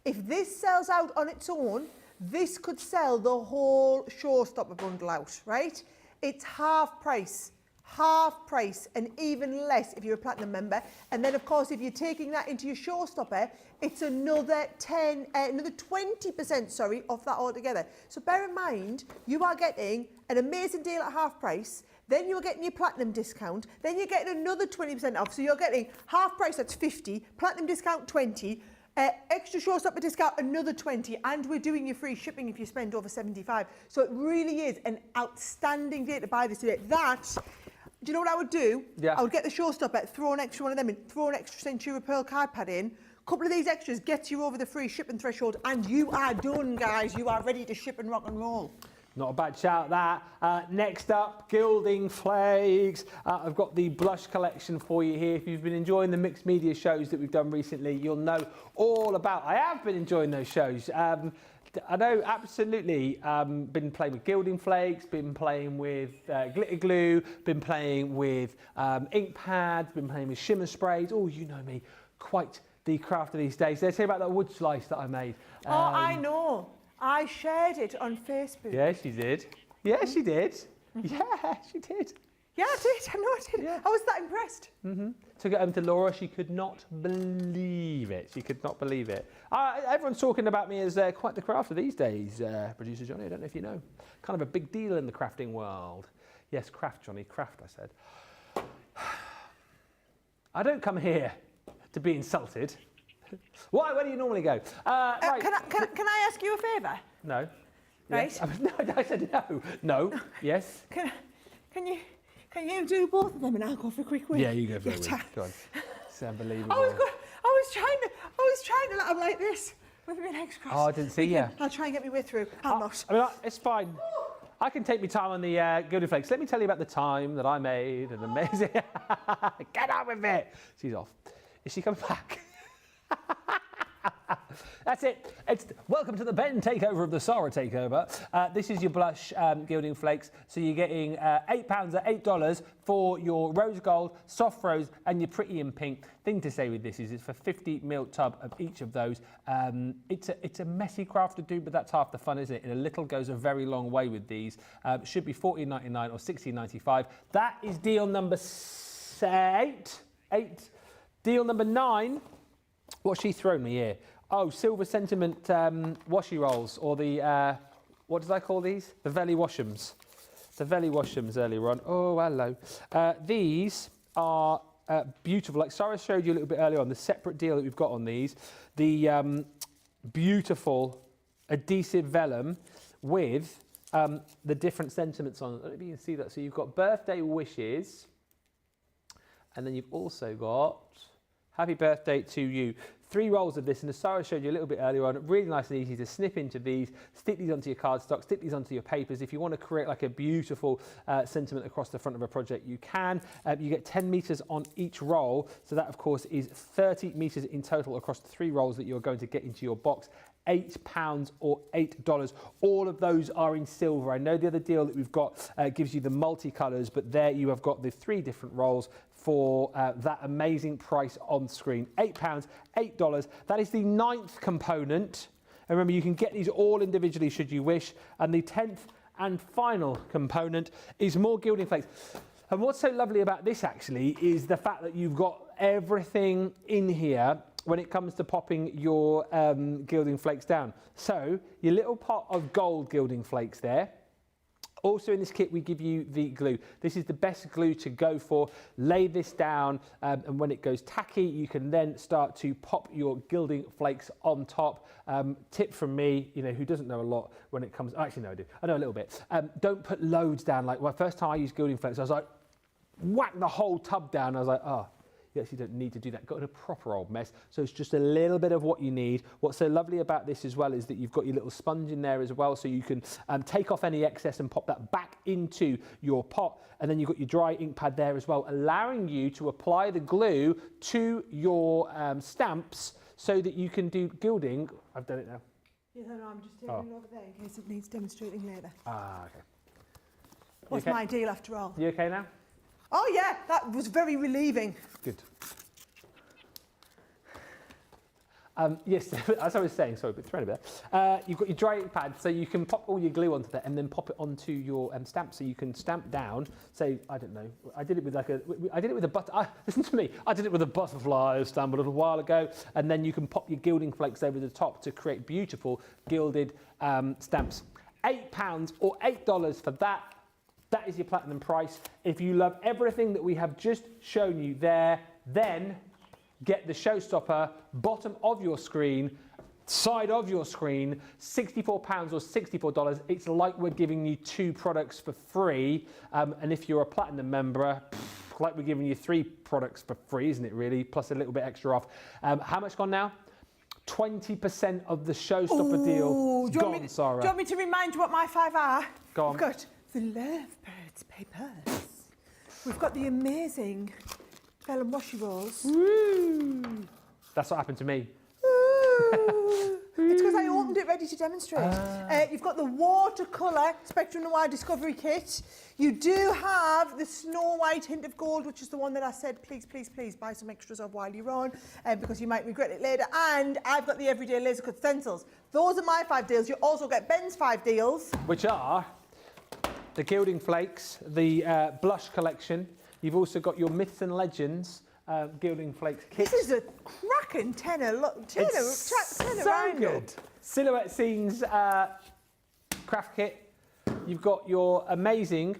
If this sells out on its own, this could sell the whole showstopper bundle out, right? It's half price, and even less if you're a platinum member. And then, of course, if you're taking that into your showstopper, it's another 20%, sorry, off that altogether. So bear in mind, you are getting an amazing deal at half price. Then you're getting your platinum discount. Then you're getting another 20% off. So you're getting half price, that's 50, platinum discount 20, extra showstopper discount another 20, and we're doing your free shipping if you spend over 75. So it really is an outstanding day to buy this today. That, do you know what I would do? Yeah. I would get the showstopper, throw an extra one of them in, throw an extra Centura Pearl card pad in, a couple of these extras gets you over the free shipping threshold, and you are done, guys. You are ready to ship and rock and roll. Not a bad shout, that. Next up, gilding flakes. I've got the blush collection for you here. If you've been enjoying the mixed media shows that we've done recently, you'll know all about. I have been enjoying those shows. I know, absolutely. Been playing with gilding flakes, been playing with glitter glue, been playing with ink pads, been playing with shimmer sprays. Oh, you know me, quite the crafter these days. Let's hear about that wood slice that I made. Oh, I know. I shared it on Facebook. Yeah, she did. Yeah, she did. Yeah, she did. Yeah, I did. I know I did. Yeah. I was that impressed. Took it home to Laura. She could not believe it. She could not believe it. Everyone's talking about me as quite the crafter these days, producer Johnny. I don't know if you know. Kind of a big deal in the crafting world. Yes, craft, Johnny, craft, I said. I don't come here to be insulted. Why? Where do you normally go? Right. Can I ask you a favour? No. Right. Yes. No, I said no. No. Yes. Can you do both of them and I'll go for a quick win? Yeah, you go for a win. Go on. It's unbelievable. I was trying to let them like this with my legs crossed. Oh, I didn't see you. I'll try and get my way through. I'll not. I mean, it's fine. I can take my time on the gilding flakes. Let me tell you about the time that I made an amazing... Get on with it. She's off. Is she coming back? That's it. Welcome to the Ben takeover of the Sara takeover. This is your blush gilding flakes. So you're getting £8 at $8 for your rose gold, soft rose, and your pretty in pink. Thing to say with this is it's for 50ml tub of each of those. It's a messy craft to do, but that's half the fun, isn't it? And a little goes a very long way with these. Should be $14.99 or $16.95. That is deal number 8. Deal number 9. What's she thrown me here? Oh, silver sentiment washi rolls, or the, what did I call these? The Veli washums. The Veli washums earlier on. Oh, hello. These are beautiful. Like Sara showed you a little bit earlier on, the separate deal that we've got on these. The beautiful adhesive vellum with the different sentiments on it. I don't know if you can see that. So you've got birthday wishes, and then you've also got happy birthday to you. 3 rolls of this, and as Sara showed you a little bit earlier on, really nice and easy to snip into these, stick these onto your cardstock, stick these onto your papers. If you want to create like a beautiful sentiment across the front of a project, you can. You get 10 meters on each roll, so that of course is 30 meters in total across the 3 rolls that you're going to get into your box. £8 or $8. All of those are in silver. I know the other deal that we've got gives you the multicolours, but there you have got the 3 different rolls for that amazing price on screen. £8, $8. That is the 9th component. And remember, you can get these all individually should you wish. And the 10th and final component is more gilding flakes. And what's so lovely about this actually is the fact that you've got everything in here when it comes to popping your gilding flakes down. So your little pot of gold gilding flakes there. Also in this kit, we give you the glue. This is the best glue to go for. Lay this down, and when it goes tacky, you can then start to pop your gilding flakes on top. Tip from me, you know, who doesn't know a lot when it comes, actually no, I do. I know a little bit. Don't put loads down. Like, well, first time I used gilding flakes, I was like, whack the whole tub down. I was like, oh. You actually don't need to do that. Got a proper old mess. So it's just a little bit of what you need. What's so lovely about this as well is that you've got your little sponge in there as well, so you can take off any excess and pop that back into your pot. And then you've got your dry ink pad there as well, allowing you to apply the glue to your stamps so that you can do gilding. I've done it now. Yeah, no, I'm just taking it over there in case it needs demonstrating later. Ah, okay. What's my deal after all? You okay now? Oh yeah, that was very relieving. Good. Yes, as I was saying, sorry, but thrown a bit. You've got your dry ink pad, so you can pop all your glue onto that and then pop it onto your stamp, so you can stamp down. Say, I don't know, I did it with listen to me. I did it with a butterfly stamp a little while ago, and then you can pop your gilding flakes over the top to create beautiful gilded stamps. £8 or $8 for that. That is your platinum price. If you love everything that we have just shown you there, then get the showstopper, bottom of your screen, side of your screen, £64 or $64. It's like we're giving you 2 products for free. And if you're a platinum member, like we're giving you 3 products for free, isn't it really? Plus a little bit extra off. How much gone now? 20% of the showstopper deal gone, Sara. Do you want me to remind you what my 5 are? Go on. We've got the Lovebirds papers. We've got the amazing vellum washi rolls. Woo. That's what happened to me. It's because I opened it ready to demonstrate. You've got the Watercolor Spectrum Noir Discovery Kit. You do have the Snow White Hint of Gold, which is the one that I said, please, please, please buy some extras of while you're on, because you might regret it later. And I've got the Everyday Laser Cut Stencils. Those are my 5 deals. You also get Ben's 5 deals. Which are the Gilding Flakes, the Blush Collection. You've also got your Myths and Legends Gilding Flakes kit. This is a cracking tenner so good. Silhouette Scenes craft kit. You've got your amazing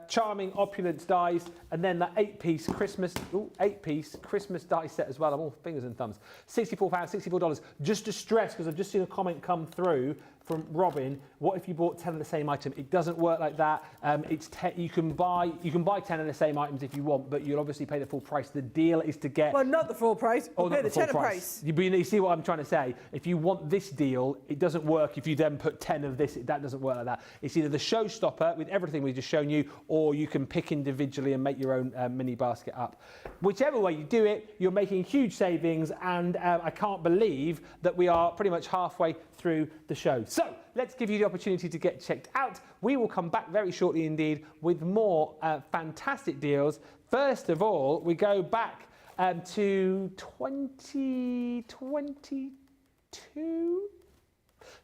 charming opulence dies, and then that 8-piece Christmas die set as well. I'm all fingers and thumbs. £64, $64. Just to stress, because I've just seen a comment come through from Robin. What if you bought 10 of the same item? It doesn't work like that. You can buy 10 of the same items if you want, but you'll obviously pay the full price. The deal is to get. Well, not the full price. Oh, pay not the full tenner price. You see what I'm trying to say? If you want this deal, it doesn't work. If you then put 10 of this, that doesn't work like that. It's either the showstopper with everything we've just shown you, or you can pick individually and make your own mini basket up. Whichever way you do it, you're making huge savings, and I can't believe that we are pretty much halfway through the show. So let's give you the opportunity to get checked out. We will come back very shortly indeed with more fantastic deals. First of all, we go back to 2022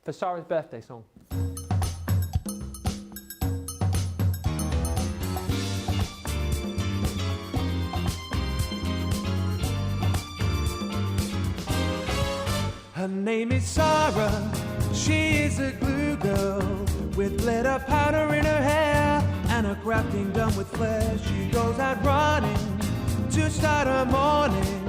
for Sara's birthday song. Her name is Sara, she is a glue girl, with glitter powder in her hair, and her crafting done with flair. She goes out running to start her morning,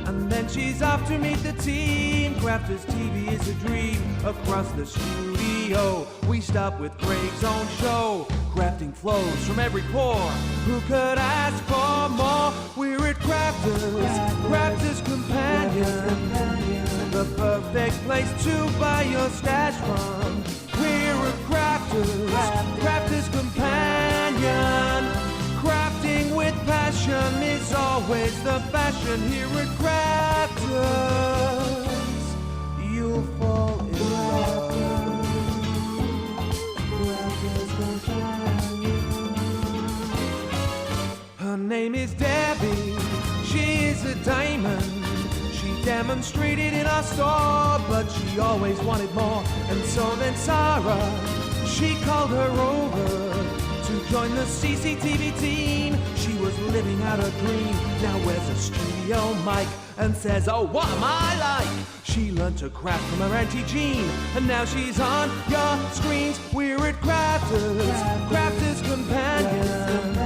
and then she's off to meet the team. Crafters TV is a dream across the studio. We stop with Craig's own show, crafting flows from every pore. Who could ask for more? We're at Crafters Companion, the perfect place to buy your stash from. We're at Crafters Companion. Crafting with passion is always the fashion here at Crafters. You'll you'll fall in love. Her name is Debbie, she is a diamond. She demonstrated in our store, but she always wanted more. And so then Sara, she called her over to join the CCTV team. She was living out a dream, now wears a studio mic and says, oh, what am I like? She learned to craft from her Auntie Jean, and now she's on your screens. We're at Crafters Companion,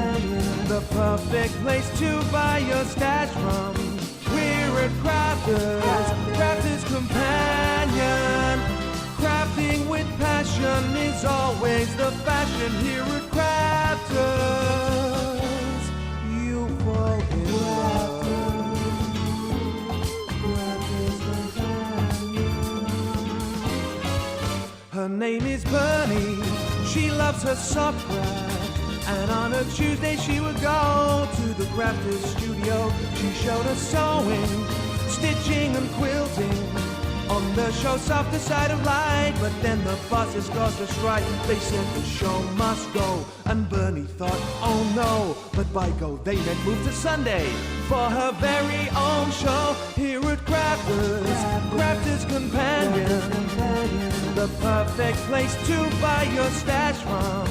the perfect place to buy your stash from. We're at Crafters Companion. Crafting with passion is always the fashion here at Crafters. You fall in love. Her name is Bernie, she loves her soft craft, and on a Tuesday she would go to the crafter's studio. She showed us sewing, stitching and quilting on the showstopper side of life. But then the bosses caused a strike, they said the show must go, and Bernie thought, oh no, but by go they meant move to Sunday for her very own show here at Crafters Companion, the perfect place to buy your stash from.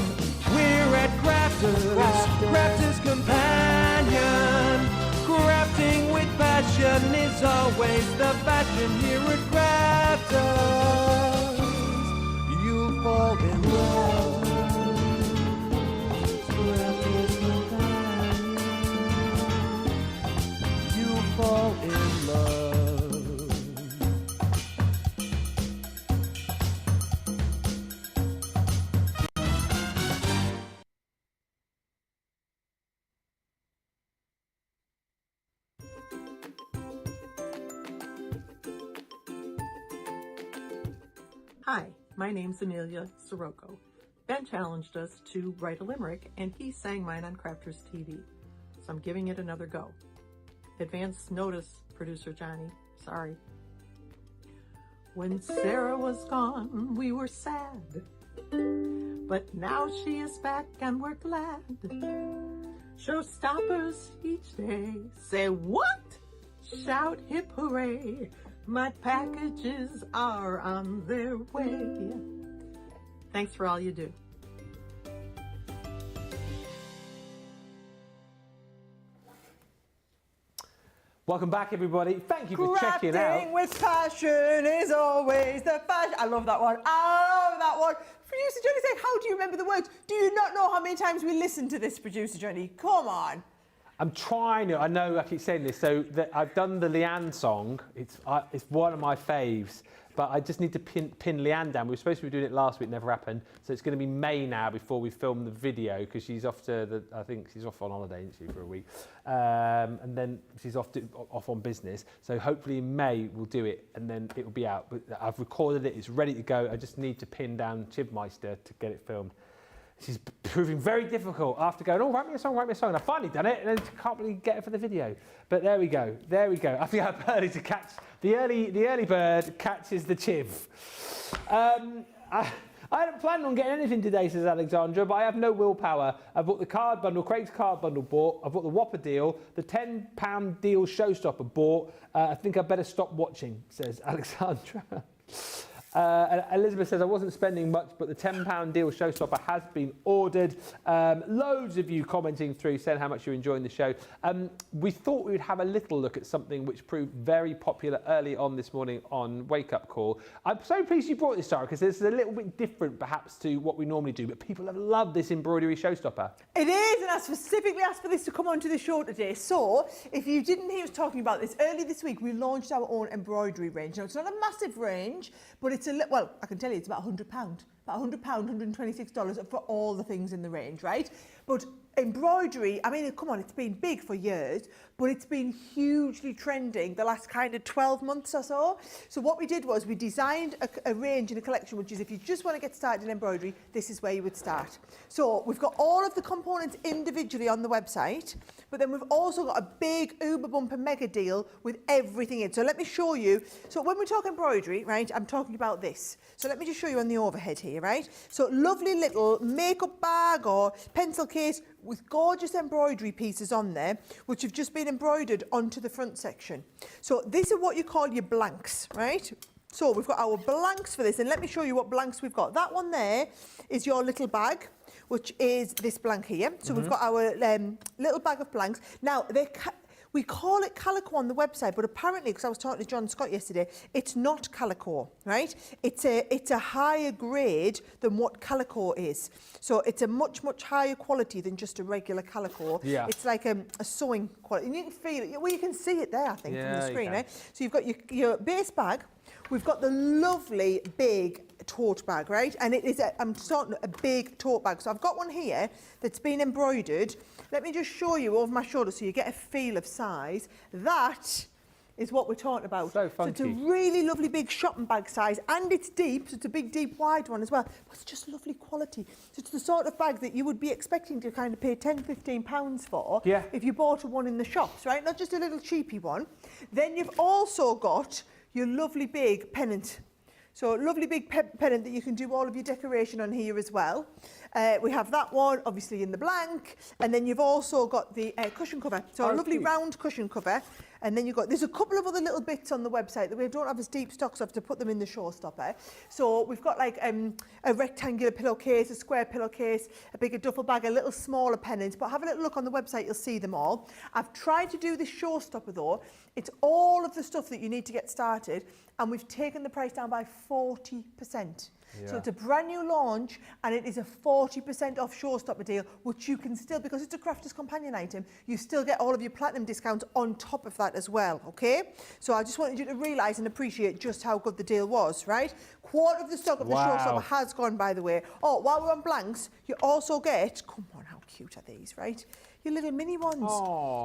We're at Crafters Companion. Crafting with passion is always the fashion here at Crafters. You'll fall in love. Crafters Companion. You'll fall in love. Hi, my name's Amelia Sirocco. Ben challenged us to write a limerick, and he sang mine on Crafters TV, so I'm giving it another go. Advance notice, producer Johnny, sorry. When Sara was gone, we were sad, but now she is back and we're glad. Showstoppers each day say what? Shout hip hooray. My packages are on their way. Thanks for all you do. Welcome back, everybody. Thank you for checking out. Crafting with passion is always the fashion. I love that one. I love that one. Producer Johnny said, how do you remember the words? Do you not know how many times we listened to this, Producer Johnny? Come on. I'm trying to, I know I keep saying this, so I've done the Leanne song. It's one of my faves, but I just need to pin Leanne down. We were supposed to be doing it last week, never happened. So it's going to be May now before we film the video, because she's off to I think she's off on holiday, isn't she, for a week. And then she's off on business. So hopefully in May we'll do it, and then it will be out. But I've recorded it, it's ready to go. I just need to pin down Chibmeister to get it filmed. She's proving very difficult after going, oh, write me a song. And I've finally done it, and then can't really get it for the video. But there we go. I think I'm early to catch. The early bird catches the chiv. I hadn't planned on getting anything today, says Alexandra, but I have no willpower. I bought the card bundle, Craig's card bundle bought. I bought the Whopper deal, the £10 deal showstopper bought. I think I better stop watching, says Alexandra. And Elizabeth says, I wasn't spending much, but the £10 deal showstopper has been ordered. Loads of you commenting through, saying how much you're enjoying the show. We thought we would have a little look at something which proved very popular early on this morning on Wake Up Call. I'm so pleased you brought this, Sara, because this is a little bit different perhaps to what we normally do, but people have loved this embroidery showstopper. It is, and I specifically asked for this to come onto the show today. So, if you didn't hear us talking about this, early this week we launched our own embroidery range. Now, it's not a massive range, but it's well, I can tell you it's about £100. About £100, $126 for all the things in the range, right? But embroidery, I mean, come on, it's been big for years, but it's been hugely trending the last kind of 12 months or so. So what we did was we designed a range in a collection, which is if you just want to get started in embroidery, this is where you would start. So we've got all of the components individually on the website, But then we've also got a big uber bumper mega deal with everything in. So let me show you. So when we talk embroidery, right, I'm talking about this. So let me just show you on the overhead here, right? So lovely little makeup bag or pencil case with gorgeous embroidery pieces on there, which have just been embroidered onto the front section. So these are what you call your blanks, right? So we've got our blanks for this, and let me show you what blanks we've got. That one there is your little bag, which is this blank here. So we've got our little bag of blanks. Now, we call it calico on the website, but apparently, because I was talking to John Scott yesterday, it's not calico, right? It's a higher grade than what calico is. So it's a much, much higher quality than just a regular calico. Yeah. It's like a sewing quality. And you can feel it. Well, you can see it there, I think, from the screen, right? So you've got your base bag. We've got the lovely big tote bag, right? And it is, I'm starting a big tote bag. So I've got one here that's been embroidered. Let me just show you over my shoulder so you get a feel of size. That is what we're talking about. So funky. So it's a really lovely big shopping bag size, and it's deep, so it's a big, deep, wide one as well. But it's just lovely quality. So it's the sort of bag that you would be expecting to kind of pay £10, £15 for if you bought one in the shops, right? Not just a little cheapy one. Then you've also got your lovely big pennant. So lovely big pennant that you can do all of your decoration on here as well. We have that one, obviously in the blank, and then you've also got the cushion cover. So a lovely round cushion cover. And then you've got, there's a couple of other little bits on the website that we don't have as deep stock, so I have to put them in the showstopper. So we've got like a rectangular pillowcase, a square pillowcase, a bigger duffel bag, a little smaller pennant. But have a little look on the website, you'll see them all. I've tried to do this showstopper though. It's all of the stuff that you need to get started, and we've taken the price down by 40%. So it's a brand new launch, and it is a 40% off showstopper deal, which you can still, because it's a crafter's companion item, you still get all of your platinum discounts on top of that as well, okay? So I just wanted you to realise and appreciate just how good the deal was, right? Quarter of the stock of the showstopper has gone, by the way. Oh, while we're on blanks, you also get, come on, how cute are these, right? Your little mini ones.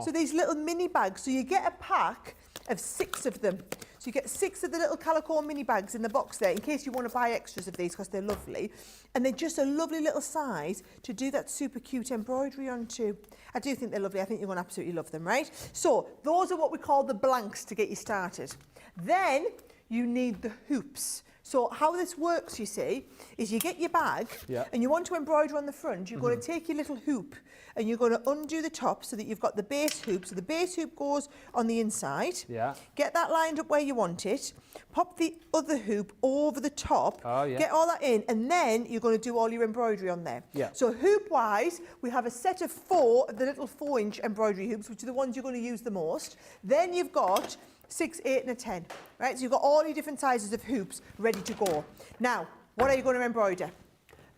So these little mini bags, so you get a pack of 6 of them. So you get 6 of the little calico mini bags in the box there, in case you want to buy extras of these, because they're lovely. And they're just a lovely little size to do that super cute embroidery onto. I do think they're lovely. I think you're going to absolutely love them, right? So those are what we call the blanks to get you started. Then you need the hoops. So how this works, you see, is you get your bag and you want to embroider on the front. You're going to take your little hoop and you're going to undo the top so that you've got the base hoop. So the base hoop goes on the inside. Get that lined up where you want it. Pop the other hoop over the top. Get all that in, and then you're going to do all your embroidery on there. So hoop-wise, we have a set of 4 of the little 4-inch embroidery hoops, which are the ones you're going to use the most. Then you've got 6, 8 and a 10, right? So you've got all your different sizes of hoops ready to go. Now, what are you going to embroider?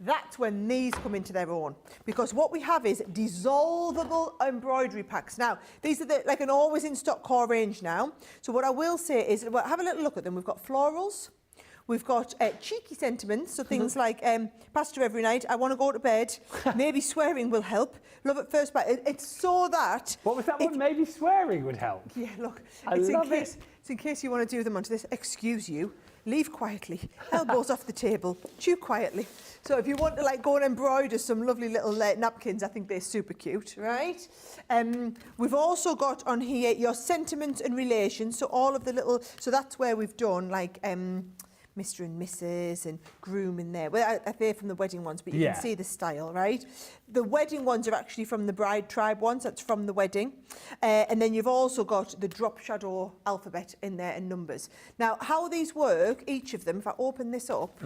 That's when these come into their own, because what we have is dissolvable embroidery packs. Now, these are like an always in stock core range now. So what I will say is, well, have a little look at them. We've got florals. We've got cheeky sentiments, so things like pasta every night, I want to go to bed, maybe swearing will help, love at first bite. It's so that... What was that one? Maybe swearing would help? Yeah, look, It's in case you want to do them onto this. Excuse you, leave quietly, elbows off the table, chew quietly. So if you want to like go and embroider some lovely little napkins, I think they're super cute, right? We've also got on here your sentiments and relations, so all of the little... So that's where we've done like... Mr. and Mrs. and groom in there. Well, they're from the wedding ones, but you can see the style, right? The wedding ones are actually from the bride tribe ones. That's from the wedding. And then you've also got the drop shadow alphabet in there and numbers. Now, how these work, each of them, if I open this up,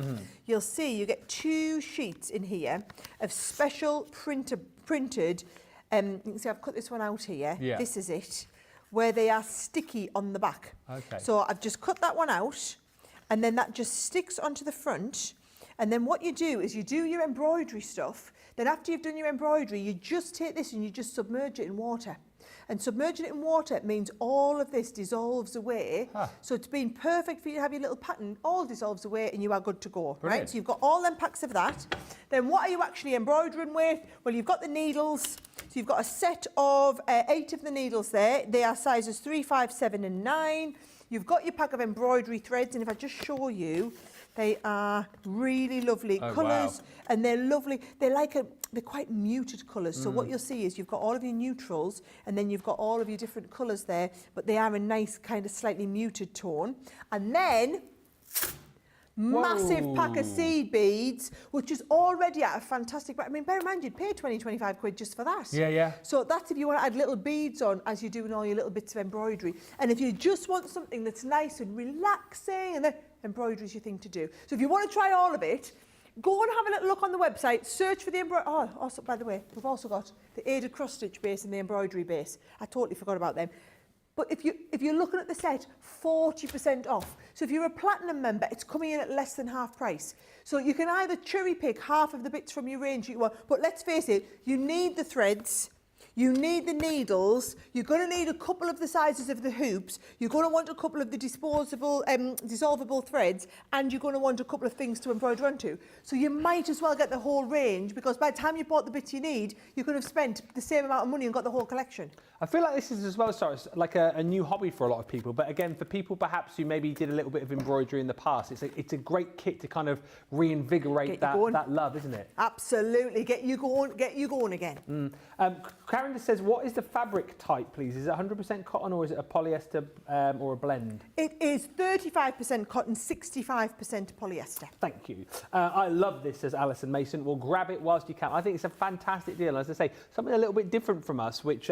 you'll see you get 2 sheets in here of special printed, you can see I've cut this one out here. This is it, where they are sticky on the back. So I've just cut that one out. And then that just sticks onto the front. And then what you do is you do your embroidery stuff. Then after you've done your embroidery, you just take this and you just submerge it in water. And submerging it in water means all of this dissolves away. So it's been perfect for you to have your little pattern, all dissolves away and you are good to go, right? So you've got all them packs of that. Then what are you actually embroidering with? Well, you've got the needles. So you've got a set of 8 of the needles there. They are sizes 3, 5, 7 and 9. You've got your pack of embroidery threads, and if I just show you, They are really lovely colours, and they're lovely. They're quite muted colours. So what you'll see is you've got all of your neutrals, and then you've got all of your different colours there, but they are a nice kind of slightly muted tone. And then massive pack of seed beads, which is already at a fantastic... I mean, bear in mind, you'd pay 20, 25 quid just for that. Yeah, yeah. So that's if you want to add little beads on as you're doing all your little bits of embroidery. And if you just want something that's nice and relaxing, and then embroidery is your thing to do. So if you want to try all of it, go and have a little look on the website, search for the embroidery... Oh, also, by the way, we've also got the aided cross-stitch base and the embroidery base. I totally forgot about them. But if you're looking at the set, 40% off. So if you're a platinum member, it's coming in at less than half price. So you can either cherry pick half of the bits from your range you want, but let's face it, you need the threads, you need the needles, you're going to need a couple of the sizes of the hoops, you're going to want a couple of the dissolvable threads, and you're going to want a couple of things to embroider onto. So you might as well get the whole range, because by the time you bought the bits you need, you could have spent the same amount of money and got the whole collection. I feel like this is as well, Sarah, like a new hobby for a lot of people. But again, for people perhaps who maybe did a little bit of embroidery in the past, it's a great kit to kind of reinvigorate that love, isn't it? Absolutely, get you going again. Karen just says, what is the fabric type, please? Is it 100% cotton, or is it a polyester or a blend? It is 35% cotton, 65% polyester. Thank you. I love this, says Alison Mason. Well, grab it whilst you can. I think it's a fantastic deal. As I say, something a little bit different from us, which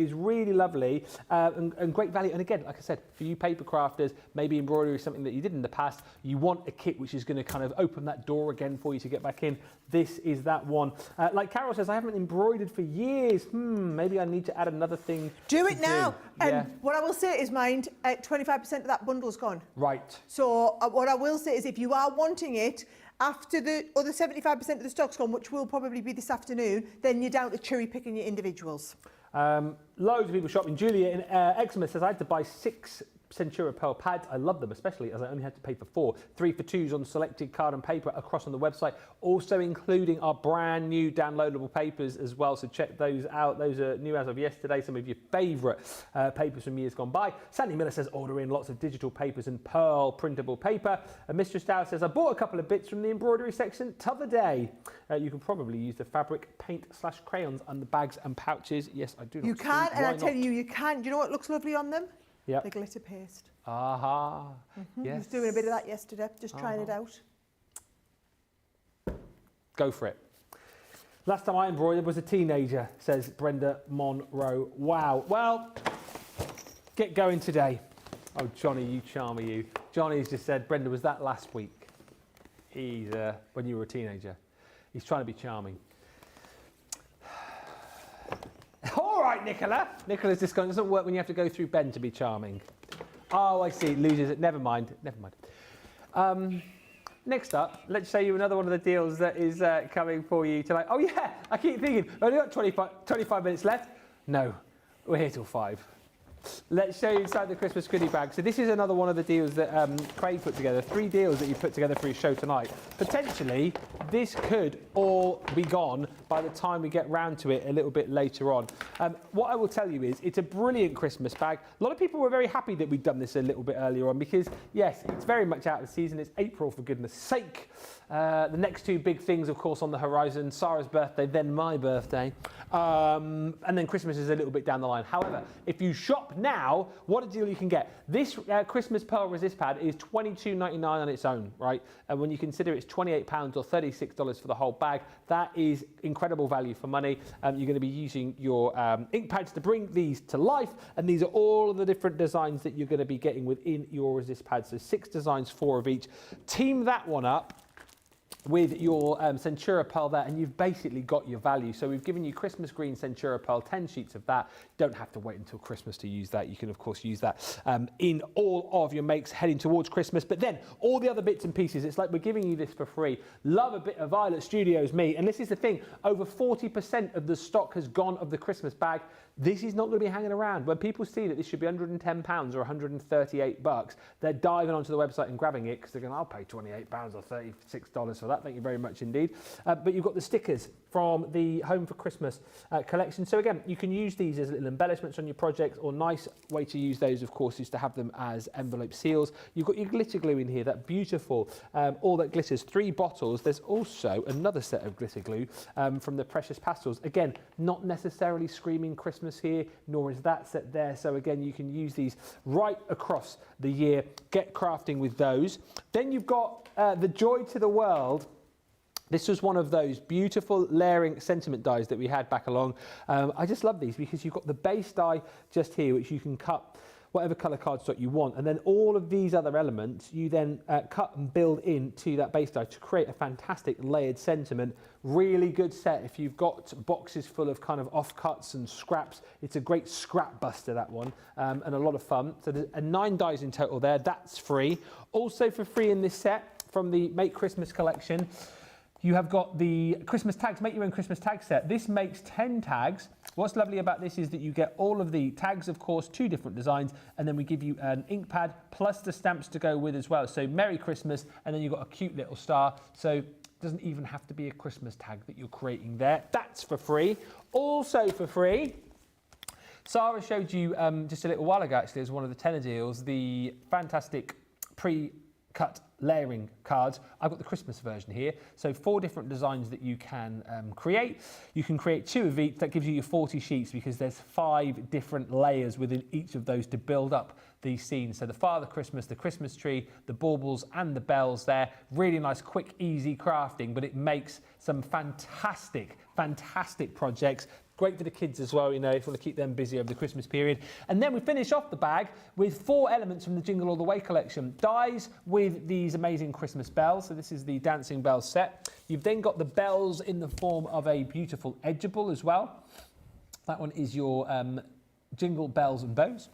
is really lovely and great value. And again, like I said, for you paper crafters, maybe embroidery is something that you did in the past, you want a kit which is going to kind of open that door again for you to get back in. This is that one. Like Carol says, I haven't embroidered for years. Maybe I need to add another thing. Do it now. Yeah. What I will say is, mind, 25% of that bundle's gone. Right. So what I will say is, if you are wanting it, after the other 75% of the stock's gone, which will probably be this afternoon, then you're down to cherry picking your individuals. Loads of people shopping. Julia in Eczema says, I had to buy 6 Centura Pearl pads. I love them, especially as I only had to pay for 4. 3 for 2s on selected card and paper across on the website, also including our brand new downloadable papers as well. So check those out. Those are new as of yesterday. Some of your favourite papers from years gone by. Sandy Miller says, order in lots of digital papers and Pearl printable paper. And Mistress Dow says, I bought a couple of bits from the embroidery section t'other day. You can probably use the fabric paint/crayons on the bags and pouches. Yes, I do. You can, and I tell you, you can. Do you know what looks lovely on them? Yep. The glitter paste. Aha. Yes. I was doing a bit of that yesterday, just trying it out. Go for it. Last time I embroidered was a teenager, says Brenda Monroe. Wow. Well, get going today. Oh, Johnny, you charmer, you. Johnny's just said, Brenda, was that last week? He's, when you were a teenager. He's trying to be charming. All right, Nicola. Nicola's just gone, it doesn't work when you have to go through Ben to be charming. Oh, I see, loses it. Never mind, never mind. Next up, let's show you another one of the deals that is coming for you tonight. Oh yeah, I keep thinking, we've only got 25 minutes left. No, we're here till 5. Let's show you inside the Christmas goodie bag. So this is another one of the deals that Craig put together. 3 deals that you put together for your show tonight. Potentially, this could all be gone by the time we get round to it a little bit later on. What I will tell you is it's a brilliant Christmas bag. A lot of people were very happy that we'd done this a little bit earlier on because, yes, it's very much out of season. It's April, for goodness sake. The next 2 big things, of course, on the horizon, Sara's birthday, then my birthday. And then Christmas is a little bit down the line. However, if you shop now, what a deal you can get. This Christmas Pearl Resist pad is $22.99 on its own, right? And when you consider it's £28 or $36 for the whole bag, that is incredible value for money. You're going to be using your ink pads to bring these to life, and these are all of the different designs that you're going to be getting within your Resist pads. So 6 designs, 4 of each. Team that one up with your Centura Pearl there, and you've basically got your value. So we've given you Christmas green Centura Pearl, 10 sheets of that. Don't have to wait until Christmas to use that. You can, of course, use that in all of your makes heading towards Christmas. But then all the other bits and pieces, it's like we're giving you this for free. Love a bit of Violet Studios me. And this is the thing, over 40% of the stock has gone of the Christmas bag. This is not going to be hanging around. When people see that this should be £110 or $138, they're diving onto the website and grabbing it because they're going, I'll pay £28 or $36 for that. Thank you very much indeed. But you've got the stickers from the Home for Christmas collection. So again, you can use these as little embellishments on your projects, or nice way to use those, of course, is to have them as envelope seals. You've got your glitter glue in here, that beautiful, all that glitters, 3 bottles. There's also another set of glitter glue from the Precious Pastels. Again, not necessarily screaming Christmas here, nor is that set there. So again, you can use these right across the year. Get crafting with those. Then you've got the Joy to the World. This was one of those beautiful layering sentiment dies that we had back along. I just love these because you've got the base die just here, which you can cut whatever colour cardstock you want, and then all of these other elements you then cut and build into that base die to create a fantastic layered sentiment. Really good set if you've got boxes full of kind of offcuts and scraps. It's a great scrap buster, that one, and a lot of fun. So there's 9 dies in total there. That's free. Also for free in this set from the Make Christmas collection, you have got the Christmas tags, make your own Christmas tag set. This makes 10 tags. What's lovely about this is that you get all of the tags, of course, 2 different designs, and then we give you an ink pad plus the stamps to go with as well. So Merry Christmas, and then you've got a cute little star. So it doesn't even have to be a Christmas tag that you're creating there. That's for free. Also for free, Sara showed you just a little while ago, actually, as one of the tenner deals, the fantastic pre-cut layering cards. I've got the Christmas version here. So 4 different designs that you can create. You can create 2 of each. That gives you your 40 sheets because there's 5 different layers within each of those to build up these scenes. So the Father Christmas, the Christmas tree, the baubles and the bells there. Really nice, quick, easy crafting, but it makes some fantastic, fantastic projects. Great for the kids as well, you know, if you want to keep them busy over the Christmas period. And then we finish off the bag with 4 elements from the Jingle All the Way collection. Dies with these amazing Christmas bells. So this is the Dancing Bells set. You've then got the bells in the form of a beautiful edgeable as well. That one is your Jingle Bells and Bows.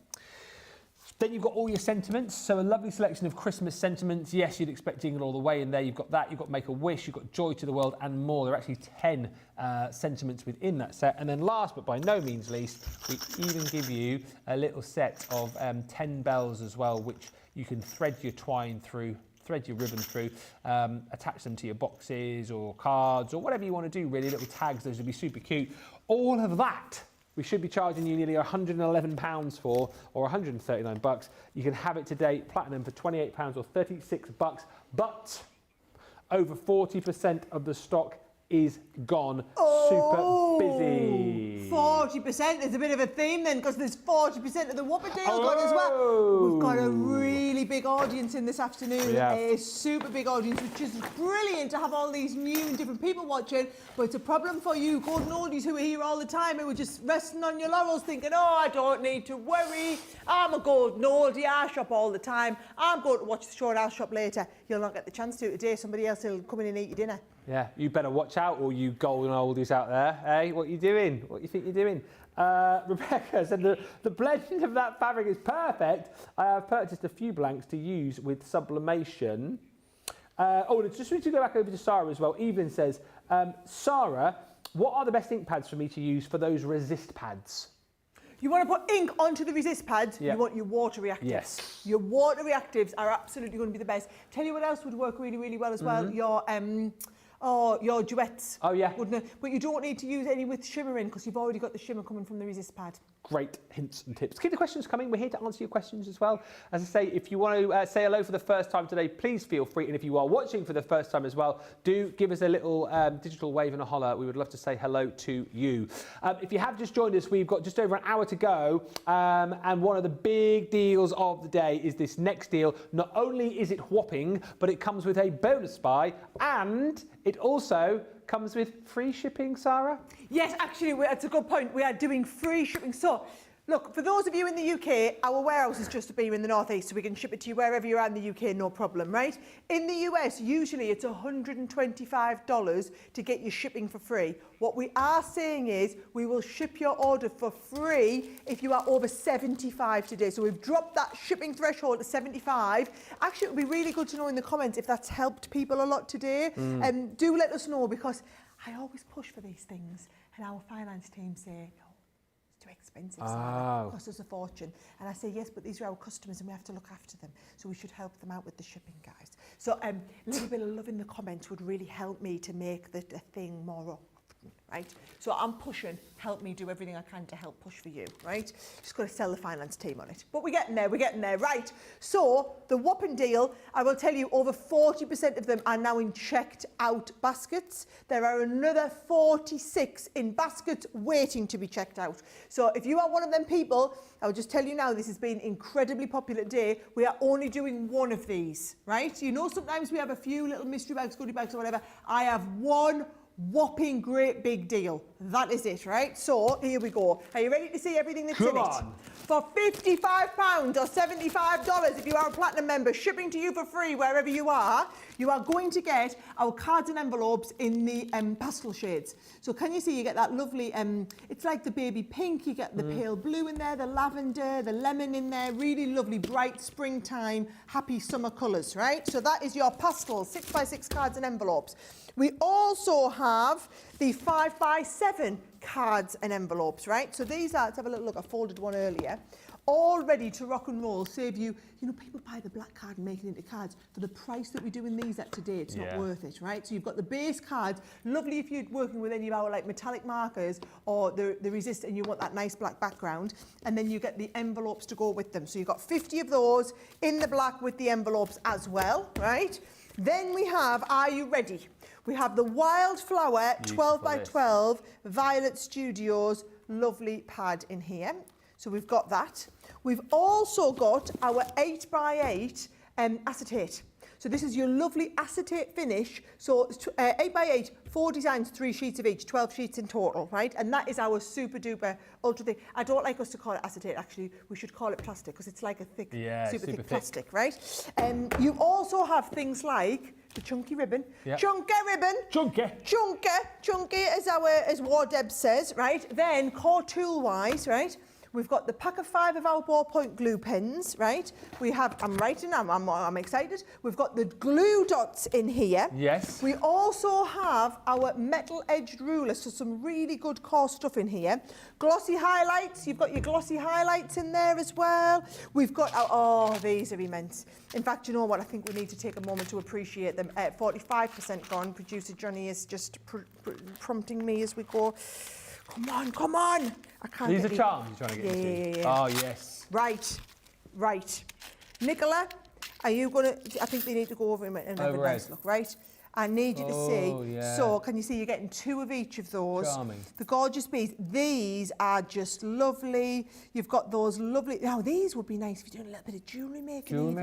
Then you've got all your sentiments, so a lovely selection of Christmas sentiments. Yes, you'd expect Jingle All the Way in there. You've got that, you've got Make a Wish, you've got Joy to the World and more. There are actually 10 sentiments within that set. And then last but by no means least, we even give you a little set of 10 bells as well, which you can thread your twine through, thread your ribbon through, attach them to your boxes or cards or whatever you want to do, really, little tags. Those would be super cute. All of that we should be charging you nearly £111 for, or $139. You can have it today, platinum, for £28 or $36, but over 40% of the stock is gone. Super busy. 40%. There's a bit of a theme then, because there's 40% of the Whopper deal gone as well. We've got a really big audience in this afternoon. A super big audience, which is brilliant to have all these new and different people watching. But it's a problem for you golden oldies who are here all the time, who are just resting on your laurels thinking, oh, I don't need to worry. I'm a golden oldie. I shop all the time. I'm going to watch the show and I'll shop later. You'll not get the chance to today. Somebody else will come in and eat your dinner. Yeah, you better watch out, all you golden oldies out there. Hey, what are you doing? What do you think you're doing? Rebecca said the blend of that fabric is perfect. I have purchased a few blanks to use with sublimation. Just need to go back over to Sara as well. Evelyn says, Sara, what are the best ink pads for me to use for those resist pads? You want to put ink onto the resist pads, Yep. you want your water reactives. Yes. Your water reactives are absolutely going to be the best. Tell you what else would work really, really well as well, your duets. Oh, yeah. Wouldn't it? But you don't need to use any with shimmer in because you've already got the shimmer coming from the resist pad. Great hints and tips. Keep the questions coming. We're here to answer your questions as well. As I say, if you want to say hello for the first time today, please feel free. And if you are watching for the first time as well, do give us a little digital wave and a holler. We would love to say hello to you. If you have just joined us, we've got just over an hour to go. And one of the big deals of the day is this next deal. Not only is it whopping, but it comes with a bonus buy, and it also comes with free shipping, Sara? Yes, actually, that's a good point. We are doing free shipping. So, look, for those of you in the UK, our warehouse is just up here in the northeast, so we can ship it to you wherever you are in the UK, no problem, right? In the US, usually it's $125 to get your shipping for free. What we are saying is we will ship your order for free if you are over 75 today. So we've dropped that shipping threshold to 75. Actually, it would be really good to know in the comments if that's helped people a lot today. Do let us know, because I always push for these things and our finance team say, no, it's too expensive, Sara. It costs us a fortune. And I say, yes, but these are our customers and we have to look after them. So we should help them out with the shipping, guys. So a little bit of love in the comments would really help me to make the thing more right? So I'm pushing, help me do everything I can to help push for you, right? Just got to sell the finance team on it. But we're getting there, right? So the whopping deal, I will tell you, over 40% of them are now in checked out baskets. There are another 46 in baskets waiting to be checked out. So if you are one of them people, I'll just tell you now, this has been incredibly popular today. We are only doing one of these, right? You know, sometimes we have a few little mystery bags, goodie bags or whatever. I have one whopping great big deal. That is it, right? So here we go. Are you ready to see everything that's in it? For £55 or $75, if you are a platinum member, shipping to you for free wherever you are going to get our cards and envelopes in the pastel shades. So can you see, you get that lovely, it's like the baby pink, you get the pale blue in there, the lavender, the lemon in there, really lovely, bright springtime, happy summer colours, right? So that is your pastel 6x6 cards and envelopes. We also have the 5x7 cards and envelopes, right? So these are, let's have a little look, I folded one earlier, all ready to rock and roll, save you, you know, people buy the black card and make it into cards. For the price that we're doing these at today, it's not worth it, right? So you've got the base cards, lovely if you're working with any of our like metallic markers or the resist and you want that nice black background, and then you get the envelopes to go with them. So you've got 50 of those in the black with the envelopes as well, right? Then we have, are you ready? We have the Wildflower 12x12 Violet Studios lovely pad in here. So we've got that. We've also got our 8x8 acetate. So this is your lovely acetate finish. So 8x8, 4 designs, 3 sheets of each, 12 sheets in total, right? And that is our super duper ultra thick. I don't like us to call it acetate, actually. We should call it plastic because it's like a thick, super thick plastic, right? You also have things like the chunky ribbon. Chunky ribbon. Chunky as Wardeb says, right? Then core tool wise, right? We've got the pack of 5 of our ballpoint glue pens, right? We have, I'm excited. We've got the glue dots in here. Yes. We also have our metal edged rulers, so some really good core stuff in here. Glossy highlights, you've got your glossy highlights in there as well. We've got, these are immense. In fact, you know what? I think we need to take a moment to appreciate them. 45% gone. Producer Johnny is just prompting me as we go. Come on. I can't. These are charms you're trying to get into. Yeah. Oh, yes. Right. Nicola, are you going to, I think they need to go over and have a nice look, right? I need you to see. So can you see you're getting 2 of each of those? Charming. The gorgeous beads. These are just lovely. You've got those lovely, now these would be nice if you're doing a little bit of jewellery making.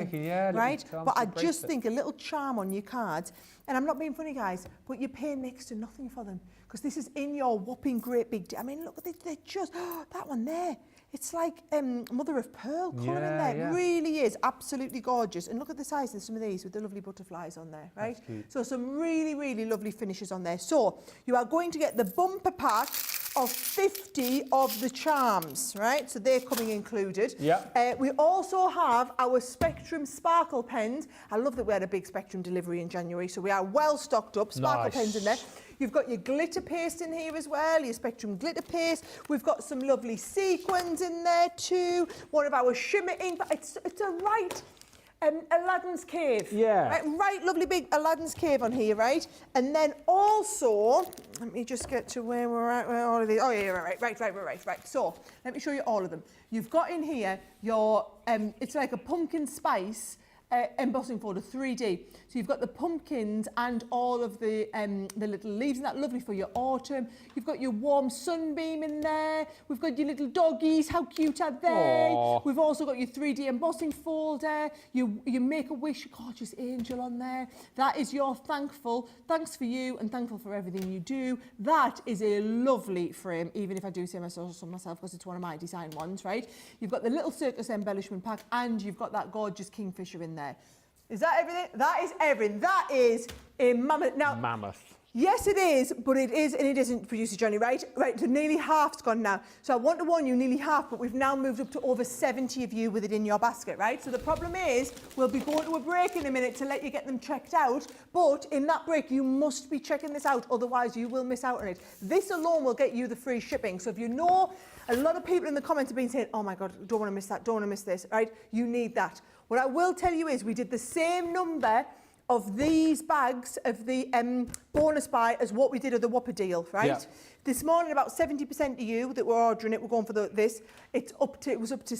Right? But I just think a little charm on your cards, and I'm not being funny guys, but you're paying next to nothing for them because this is in your whopping great big, I mean look at it, they're just, that one there. It's like mother of pearl colour in there. It really is absolutely gorgeous. And look at the size of some of these with the lovely butterflies on there, right? So some really, really lovely finishes on there. So you are going to get the bumper pack of 50 of the charms, right? So they're coming included. We also have our Spectrum Sparkle pens. I love that we had a big Spectrum delivery in January, so we are well stocked up. Sparkle pens in there. You've got your glitter paste in here as well, your Spectrum glitter paste. We've got some lovely sequins in there too. One of our shimmer ink, but it's a right Aladdin's Cave. Right, lovely big Aladdin's Cave on here, right? And then also, let me just get to where we're at, where all of these, right. So, let me show you all of them. You've got in here your, it's like a pumpkin spice embossing folder, 3D. So you've got the pumpkins and all of the little leaves, and that lovely for your autumn. You've got your warm sunbeam in there. We've got your little doggies, how cute are they? Aww. We've also got your 3D embossing folder, your Make-A-Wish gorgeous angel on there. That is your thanks for you and thankful for everything you do. That is a lovely frame, even if I do say myself because it's one of my design ones, right? You've got the little circus embellishment pack and you've got that gorgeous kingfisher in there. Is that everything? That is everything. That is a mammoth. Now, mammoth. Yes, it is, but it is and it isn't, Producer Johnny, right? Right, so nearly half's gone now. So I want to warn you, nearly half, but we've now moved up to over 70 of you with it in your basket, right? So the problem is, we'll be going to a break in a minute to let you get them checked out, but in that break, you must be checking this out, otherwise you will miss out on it. This alone will get you the free shipping. So if you know, a lot of people in the comments have been saying, oh my God, don't want to miss that, don't want to miss this, right? You need that. What I will tell you is we did the same number of these bags of the bonus buy as what we did of the Whopper deal, right? Yeah. This morning, about 70% of you that were ordering it were going for this. It was up to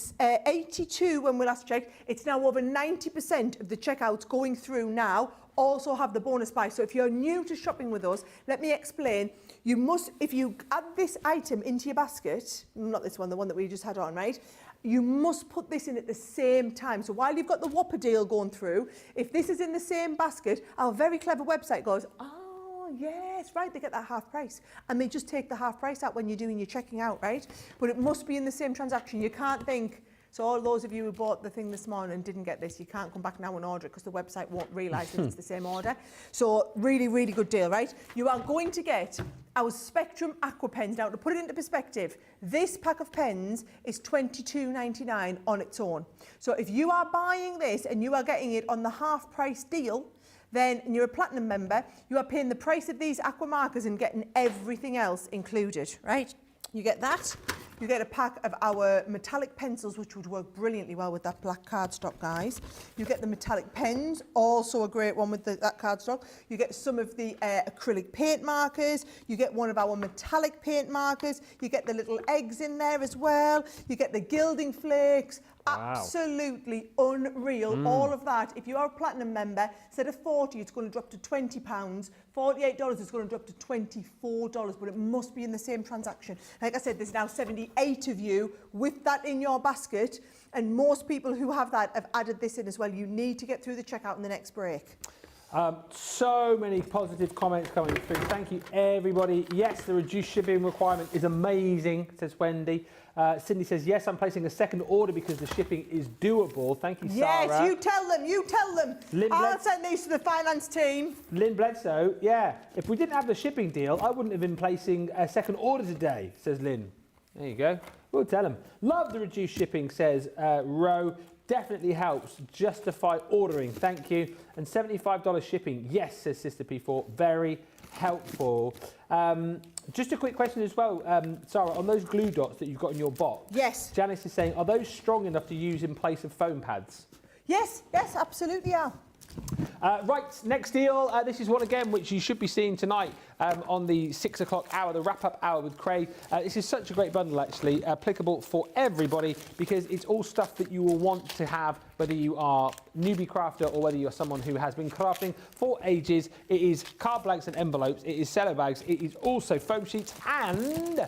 82 when we last checked. It's now over 90% of the checkouts going through now also have the bonus buy. So if you're new to shopping with us, let me explain. You must, if you add this item into your basket, not this one, the one that we just had on, right? You must put this in at the same time. So while you've got the Whopper deal going through, if this is in the same basket, our very clever website goes, oh, yes, right, they get that half price. And they just take the half price out when you're doing your checking out, right? But it must be in the same transaction. You can't think, so all those of you who bought the thing this morning and didn't get this, you can't come back now and order it because the website won't realise that it's the same order. So really, really good deal, right? You are going to get our Spectrum Aqua pens. Now, to put it into perspective, this pack of pens is $22.99 on its own. So if you are buying this and you are getting it on the half price deal, then and you're a platinum member, you are paying the price of these aqua markers and getting everything else included, right? You get that. You get a pack of our metallic pencils, which would work brilliantly well with that black cardstock, guys. You get the metallic pens, also a great one with that cardstock. You get some of the acrylic paint markers. You get one of our metallic paint markers. You get the little eggs in there as well. You get the gilding flakes. Wow. Absolutely unreal. All of that. If you are a platinum member, instead of $40, it's going to drop to £20. $48 is going to drop to $24, but it must be in the same transaction. Like I said, there's now 78 of you with that in your basket, and most people who have that have added this in as well. You need to get through the checkout in the next break. So many positive comments coming through. Thank you, everybody. Yes, the reduced shipping requirement is amazing, says Wendy. Cindy says, yes, I'm placing a second order because the shipping is doable. Thank you, Sara. Yes, you tell them, you tell them. I'll send these to the finance team. Lynn Bledsoe, yeah. If we didn't have the shipping deal, I wouldn't have been placing a second order today, says Lynn. There you go. We'll tell them. Love the reduced shipping, says Ro. Definitely helps justify ordering. Thank you. And $75 shipping. Yes, says Sister P4. Very helpful. Just a quick question as well, Sara, on those glue dots that you've got in your box. Yes. Janice is saying, are those strong enough to use in place of foam pads? Yes, yes, absolutely are. Right, next deal. This is one again which you should be seeing tonight on the 6 o'clock hour, the wrap-up hour with Craig. This is such a great bundle, actually, applicable for everybody because it's all stuff that you will want to have, whether you are newbie crafter or whether you're someone who has been crafting for ages. It is card blanks and envelopes. It is cello bags. It is also foam sheets and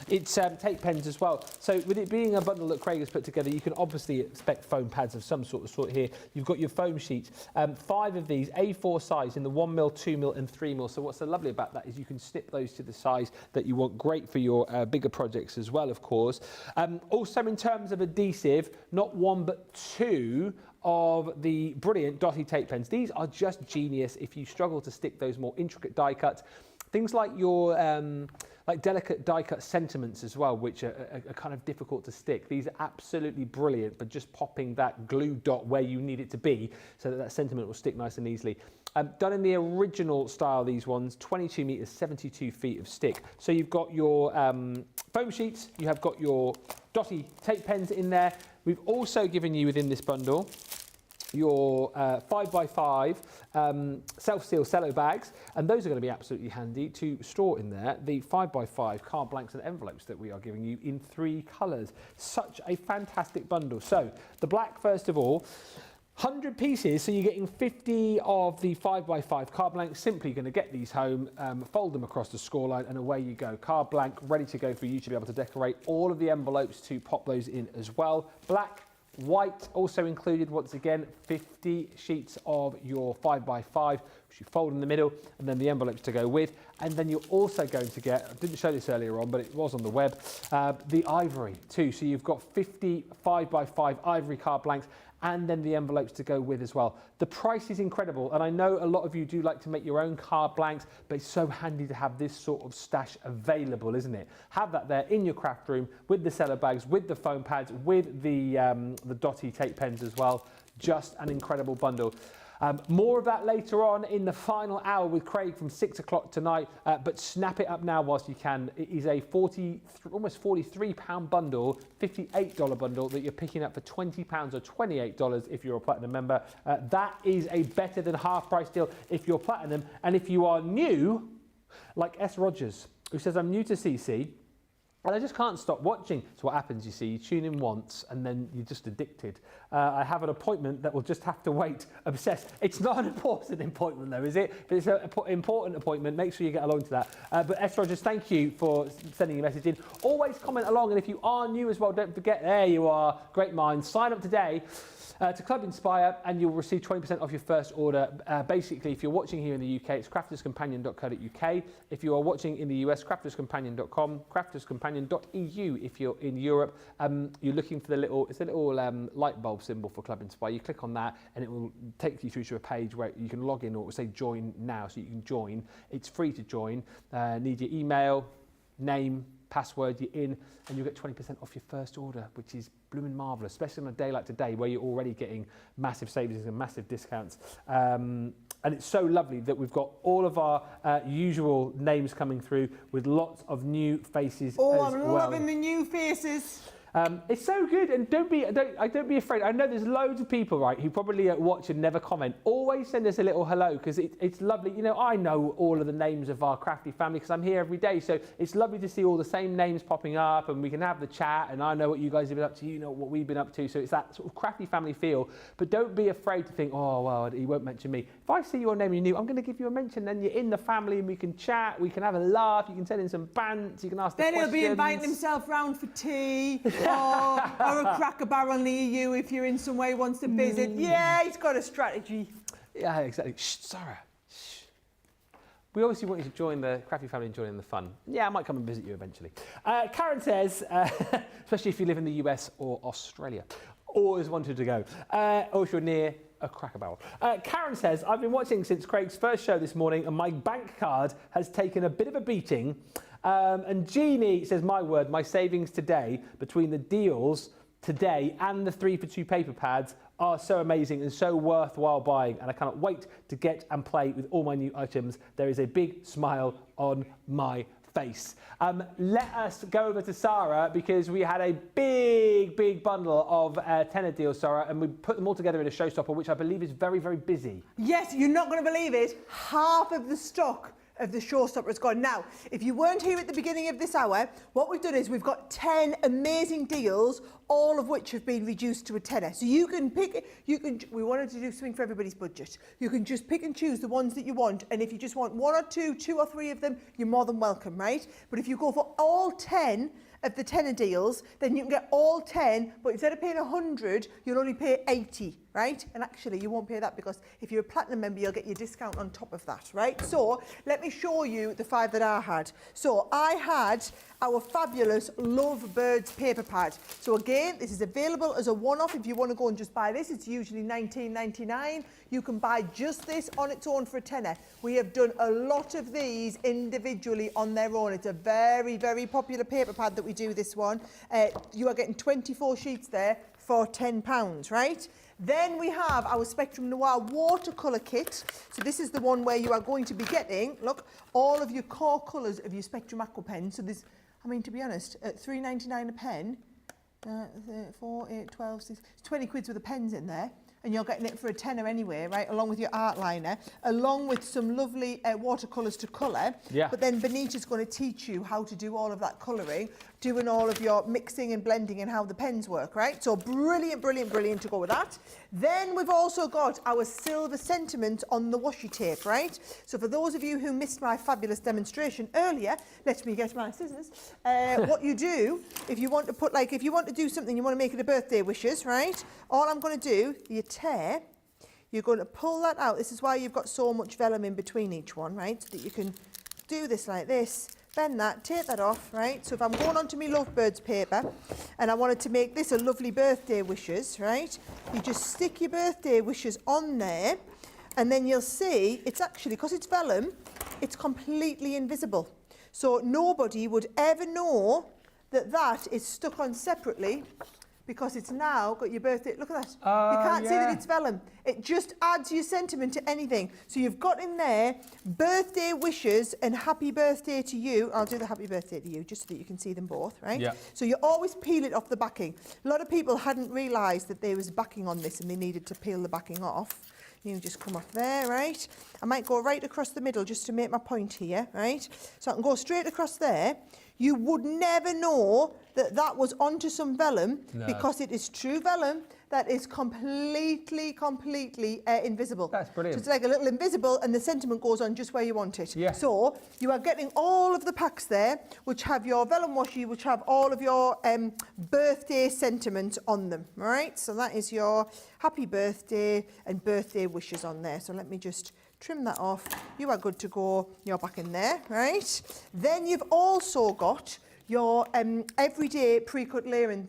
it's tape pens as well. So with it being a bundle that Craig has put together, you can obviously expect foam pads of some sort here. You've got your foam sheets. 5 of these, A4 size in the 1mm, 2mm and 3mm. So what's so lovely about that is you can snip those to the size that you want. Great for your bigger projects as well, of course. Also in terms of adhesive, not 1 but 2 of the brilliant Dotty tape pens. These are just genius if you struggle to stick those more intricate die cuts. Things like your like delicate die cut sentiments as well, which are kind of difficult to stick. These are absolutely brilliant for just popping that glue dot where you need it to be so that that sentiment will stick nice and easily. Done in the original style, these ones, 22 meters, 72 feet of stick. So you've got your foam sheets, you have got your Dotty tape pens in there. We've also given you within this bundle your 5x5 self-seal cello bags, and those are going to be absolutely handy to store in there. The 5x5 card blanks and envelopes that we are giving you in 3 colours. Such a fantastic bundle. So the black, first of all, 100 pieces, so you're getting 50 of the 5x5 card blanks. Simply going to get these home, fold them across the score line, and away you go. Card blank ready to go for you to be able to decorate. All of the envelopes to pop those in as well. Black, white also included. Once again, 50 sheets of your 5x5, which you fold in the middle, and then the envelopes to go with. And then you're also going to get, I didn't show this earlier on, but it was on the web, the ivory too. So you've got 50 5x5 ivory card blanks, and then the envelopes to go with as well. The price is incredible, and I know a lot of you do like to make your own card blanks, but it's so handy to have this sort of stash available, isn't it? Have that there in your craft room with the cello bags, with the foam pads, with the Dotty tape pens as well. Just an incredible bundle. More of that later on in the final hour with Craig from 6 o'clock tonight, but snap it up now whilst you can. It is a almost £43 bundle, $58 bundle that you're picking up for £20 or $28 if you're a Platinum member. That is a better than half price deal if you're Platinum. And if you are new, like S. Rogers, who says, I'm new to CC, and I just can't stop watching. So what happens, you see, you tune in once and then you're just addicted. I have an appointment that will just have to wait, obsessed. It's not an important appointment though, is it? But it's an important appointment. Make sure you get along to that. But S. Rogers, thank you for sending your message in. Always comment along, and if you are new as well, don't forget, there you are, great minds. Sign up today to Club Inspire and you'll receive 20% off your first order. Basically, if you're watching here in the UK, it's crafterscompanion.co.uk. If you are watching in the US, crafterscompanion.com, crafterscompanion.eu. If you're in Europe, you're looking for it's a little light bulb symbol for Club Inspire. You click on that and it will take you through to a page where you can log in, or it will say join now, so you can join. It's free to join. Need your email, name, password, you're in, and you'll get 20% off your first order, which is blooming marvellous, especially on a day like today where you're already getting massive savings and massive discounts. And it's so lovely that we've got all of our usual names coming through with lots of new faces as well. I'm loving the new faces. It's so good, and don't be afraid. I know there's loads of people, right, who probably watch and never comment. Always send us a little hello, because it's lovely. You know, I know all of the names of our crafty family because I'm here every day, so it's lovely to see all the same names popping up, and we can have the chat, and I know what you guys have been up to, you know what we've been up to, so it's that sort of crafty family feel. But don't be afraid to think, oh, well, he won't mention me. If I see your name and you're new, I'm going to give you a mention, then you're in the family, and we can chat, we can have a laugh, you can send in some bants, you can ask the questions. Then he'll be inviting himself round for tea. or a Cracker Barrel near you if you're in some way wants to visit. Yeah, he's got a strategy. Yeah, exactly. Shh, Sara. Shh. We obviously want you to join the Crafty family and join in the fun. Yeah, I might come and visit you eventually. Karen says, especially if you live in the US or Australia, always wanted to go, or if you're near a Cracker Barrel. Karen says, I've been watching since Craig's first show this morning and my bank card has taken a bit of a beating. And Jeannie says, my word, my savings today between the deals today and the 3 for 2 paper pads are so amazing and so worthwhile buying, and I cannot wait to get and play with all my new items. There is a big smile on my face. Let us go over to Sara, because we had a big bundle of tenner deals, Sara, and we put them all together in a showstopper, which I believe is very, very busy. Yes, you're not going to believe it. Half of the stock of the showstopper is gone. Now, if you weren't here at the beginning of this hour, what we've done is we've got 10 amazing deals, all of which have been reduced to a tenner. So you can pick, we wanted to do something for everybody's budget. You can just pick and choose the ones that you want, and if you just want 1 or 2, 2 or 3 of them, you're more than welcome, right? But if you go for all 10 of the tenner deals, then you can get all 10, but instead of paying 100, you'll only pay 80, right? And actually, you won't pay that, because if you're a platinum member, you'll get your discount on top of that, right? So let me show you the 5 that I had. So I had our fabulous Love Birds paper pad. So again, this is available as a one-off. If you want to go and just buy this, it's usually $19.99. You can buy just this on its own for a tenner. We have done a lot of these individually on their own. It's a very, very popular paper pad that we do this one. You are getting 24 sheets there for £10, right? Then we have our Spectrum Noir watercolour kit. So this is the one where you are going to be getting, look, all of your core colours of your Spectrum Aqua pen. So there's, I mean, to be honest, at $3.99 a pen, 4, 8, 12, 6, 20 quid's worth of pens in there. And you're getting it for a tenner anyway, right, along with your art liner, along with some lovely watercolours to colour. Yeah. But then Benita's going to teach you how to do all of that colouring, doing all of your mixing and blending and how the pens work, right? So brilliant to go with that. Then we've also got our silver sentiment on the washi tape, right? So for those of you who missed my fabulous demonstration earlier, let me get my scissors. What you do, if you want to put, like, if you want to do something, you want to make it a birthday wishes, right? All I'm going to do, you tear, you're going to pull that out. This is why you've got so much vellum in between each one, right? So that you can do this like this, bend that, take that off, right? So if I'm going onto my Lovebirds paper and I wanted to make this a lovely birthday wishes, right? You just stick your birthday wishes on there, and then you'll see it's actually, because it's vellum, it's completely invisible. So nobody would ever know that that is stuck on separately because it's now got your birthday. Look at that. Oh, You can't see yeah. that it's vellum. It just adds your sentiment to anything. So you've got in there birthday wishes and happy birthday to you. I'll do the happy birthday to you just so that you can see them both, right? Yeah. So you always peel it off the backing. A lot of people hadn't realised that there was backing on this and they needed to peel the backing off. You just come off there, right? I might go right across the middle just to make my point here, right? So I can go straight across there. You would never know that that was onto some vellum because it is true vellum that is completely invisible. That's brilliant. So it's like a little invisible and the sentiment goes on just where you want it. Yeah. So you are getting all of the packs there which have your vellum washi, which have all of your birthday sentiment on them, all right? So that is your happy birthday and birthday wishes on there. So let me just trim that off. You are good to go. You're back in there, right? Then you've also got your everyday pre-cut layering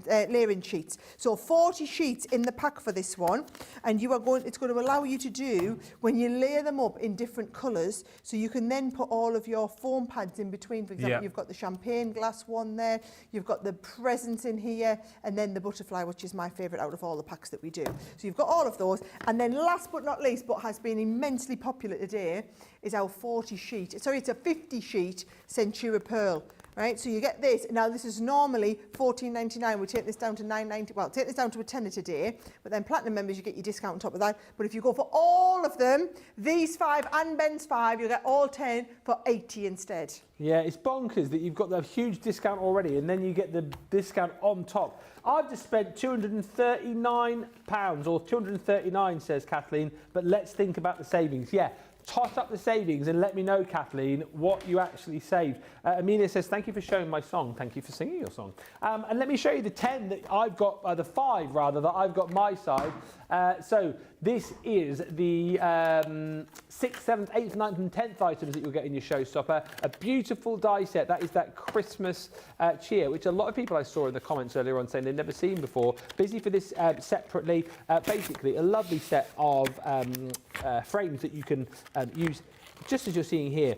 layering sheets. So 40 sheets in the pack for this one, and it's going to allow you to do when you layer them up in different colours, so you can then put all of your foam pads in between. For example, you've got the champagne glass one there, you've got the presents in here, and then the butterfly, which is my favourite out of all the packs that we do. So you've got all of those, and then last but not least, but has been immensely popular today, is our 40 sheet. Sorry, it's a 50 sheet Centura Pearl. Right, so you get this. Now this is normally $14.99. We take this down to $9.90. Well, take this down to a tenner today. But then platinum members, you get your discount on top of that. But if you go for all of them, these 5 and Ben's 5, you get all 10 for 80 instead. Yeah, it's bonkers that you've got the huge discount already, and then you get the discount on top. I've just spent £239, or 239, says Kathleen. But let's think about the savings. Yeah. Tot up the savings and let me know, Kathleen, what you actually saved. Amelia says, thank you for showing my song. Thank you for singing your song. And let me show you the 10 that I've got, the 5 rather, that I've got my side. So this is the 6th, 7th, 8th, 9th and 10th items that you'll get in your showstopper. A beautiful die set. That is that Christmas cheer, which a lot of people I saw in the comments earlier on saying they'd never seen before. Busy for this separately. Basically, a lovely set of frames that you can use, just as you're seeing here,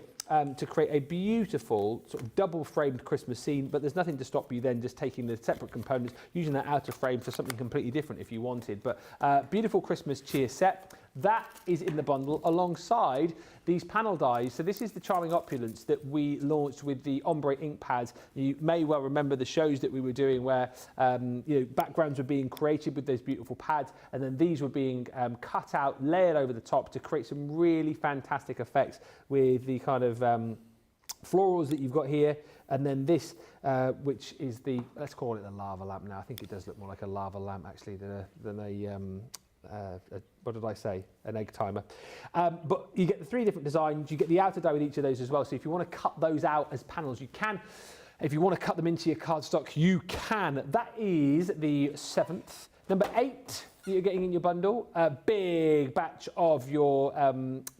to create a beautiful sort of double framed Christmas scene, but there's nothing to stop you then just taking the separate components, using that outer frame for something completely different if you wanted. But beautiful Christmas cheer set. That is in the bundle alongside these panel dies. So this is the Charming Opulence that we launched with the ombre ink pads. You may well remember the shows that we were doing where backgrounds were being created with those beautiful pads, and then these were being cut out, layered over the top to create some really fantastic effects with the kind of florals that you've got here. And then this, which is the, let's call it the lava lamp now. I think it does look more like a lava lamp actually than a what did I say? An egg timer. But you get the 3 different designs. You get the outer die with each of those as well. So if you want to cut those out as panels, you can. If you want to cut them into your cardstock, you can. That is the 7th. Number 8 that you're getting in your bundle, a big batch of your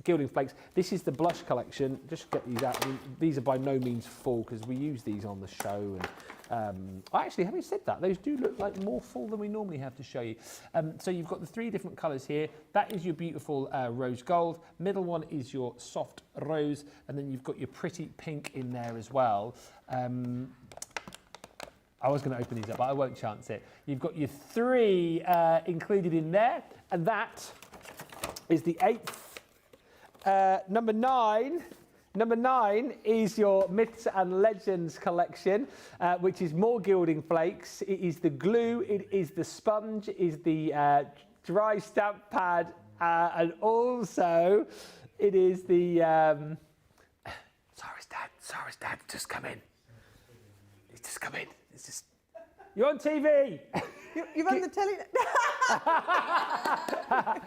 gilding flakes. This is the blush collection. Just get these out. I mean, these are by no means full because we use these on the show. And actually, having said that, those do look like more full than we normally have to show you. So you've got the 3 different colours here. That is your beautiful rose gold. Middle one is your soft rose, and then you've got your pretty pink in there as well. I was going to open these up, but I won't chance it. You've got your 3 included in there, and that is the 8th. Number 9. Number 9 is your Myths and Legends collection, which is more gilding flakes. It is the glue, it is the sponge, it is the dry stamp pad, and also it is the... Sorry, Dad, just come in. He's just come in. It's just... You're on TV! You're on the telly.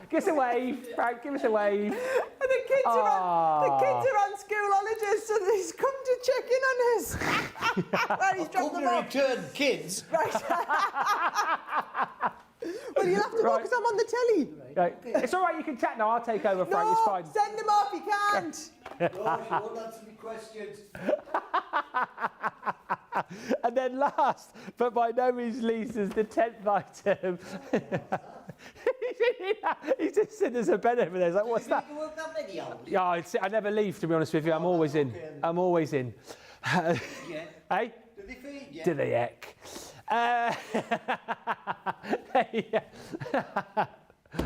Give us a wave, Frank, give us a wave. And the kids are on school holidays, so he's come to check in on us. Right, he's dropped them off. Return kids. Right. Well, you'll have to go because I'm on the telly. Right. It's all right, you can chat now. I'll take over, Frank. It's fine. Send them off, you can't. No, she won't answer me questions. And then last, but by no means least, is the 10th item. He's just sitting as a bed over there. He's like, what's that? You work that many hours? Yeah, I never leave, to be honest with you. I'm always in. I'm always in. Yeah. Hey? Do they feed you? Do they heck? Yeah.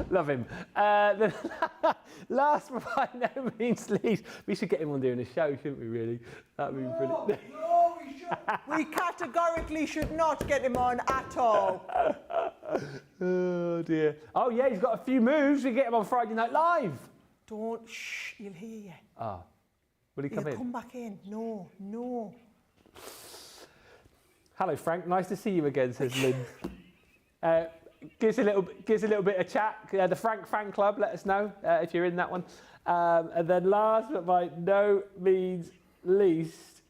Love him. The last but by no means least, we should get him on doing a show, shouldn't we, really? That would be brilliant. No, we should. We categorically should not get him on at all. Oh, dear. Oh, yeah, he's got a few moves. We get him on Friday Night Live. Don't, shh, he'll hear you. Ah. Will he come He'll in? come back in. No, no. Hello, Frank. Nice to see you again, says Lynn. Gives a little bit of chat. The Frank fan club, let us know if you're in that one. And then last but by no means least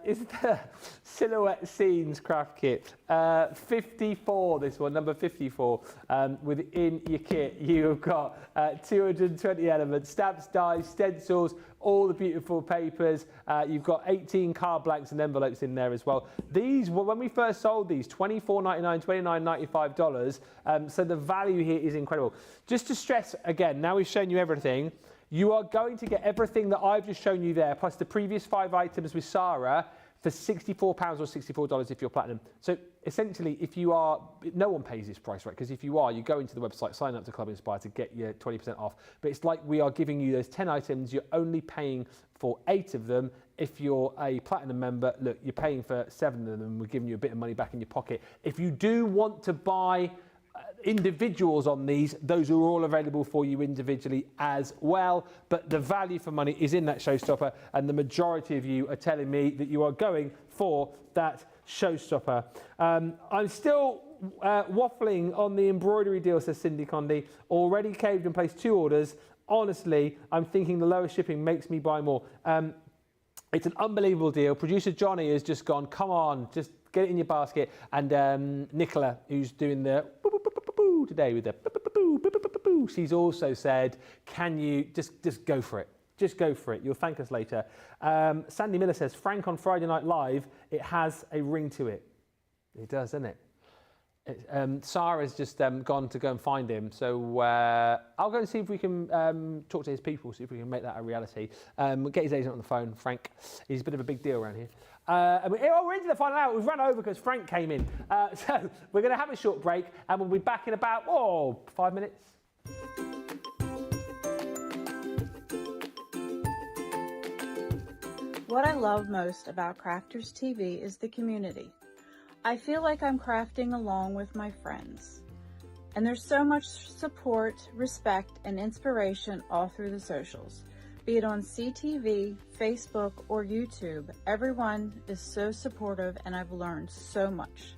is the Silhouette Scenes craft kit. 54, this one, number 54. Within your kit, you've got 220 elements, stamps, dies, stencils, all the beautiful papers. You've got 18 card blanks and envelopes in there as well. These were, when we first sold these, $24.99, $29.95. So the value here is incredible. Just to stress again, now we've shown you everything, you are going to get everything that I've just shown you there, plus the previous 5 items with Sara, for £64 or $64 if you're platinum. So essentially, if you are, no one pays this price, right? Because if you are, you go into the website, sign up to Club Inspire to get your 20% off. But it's like we are giving you those 10 items, you're only paying for 8 of them. If you're a platinum member, look, you're paying for 7 of them, we're giving you a bit of money back in your pocket. If you do want to buy individuals on these, those are all available for you individually as well, but the value for money is in that showstopper, and the majority of you are telling me that you are going for that showstopper. I'm still waffling on the embroidery deal, says Cindy Condy. Already caved and placed 2 orders. Honestly, I'm thinking the lower shipping makes me buy more. It's an unbelievable deal. Producer Johnny has just gone, come on, just get it in your basket. And Nicola, who's doing the today with the she's also said, can you just go for it? Just go for it. You'll thank us later. Sandy Miller says, Frank on Friday Night Live, it has a ring to it. It does, doesn't it? Sara's just gone to go and find him. So I'll go and see if we can talk to his people, see if we can make that a reality. We'll get his agent on the phone, Frank. He's a bit of a big deal around here. We're into the final hour. We've run over because Frank came in. So we're going to have a short break and we'll be back in about 5 minutes. What I love most about Crafters TV is the community. I feel like I'm crafting along with my friends. And there's so much support, respect, and inspiration all through the socials. Be it on CTV, Facebook, or YouTube, everyone is so supportive and I've learned so much.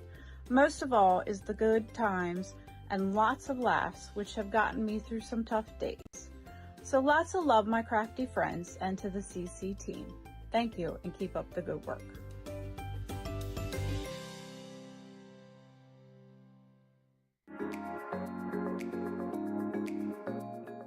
Most of all is the good times and lots of laughs, which have gotten me through some tough days. So lots of love, my crafty friends, and to the CC team. Thank you and keep up the good work.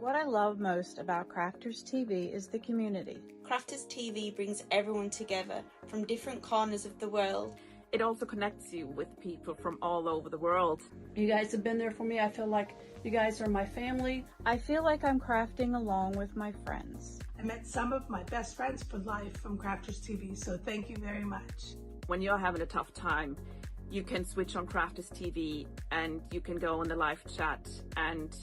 What I love most about Crafters TV is the community. Crafters TV brings everyone together from different corners of the world. It also connects you with people from all over the world. You guys have been there for me. I feel like you guys are my family. I feel like I'm crafting along with my friends. I met some of my best friends for life from Crafters TV, so thank you very much. When you're having a tough time, you can switch on Crafters TV and you can go on the live chat and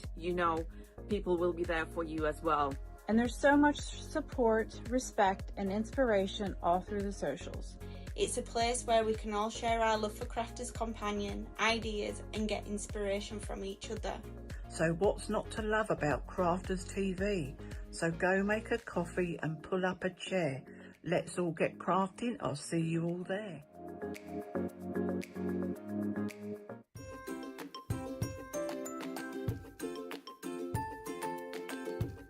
people will be there for you as well. And there's so much support, respect, and inspiration all through the socials. It's a place where we can all share our love for Crafters Companion, ideas, and get inspiration from each other. So what's not to love about Crafters TV? So go make a coffee and pull up a chair. Let's all get crafting. I'll see you all there.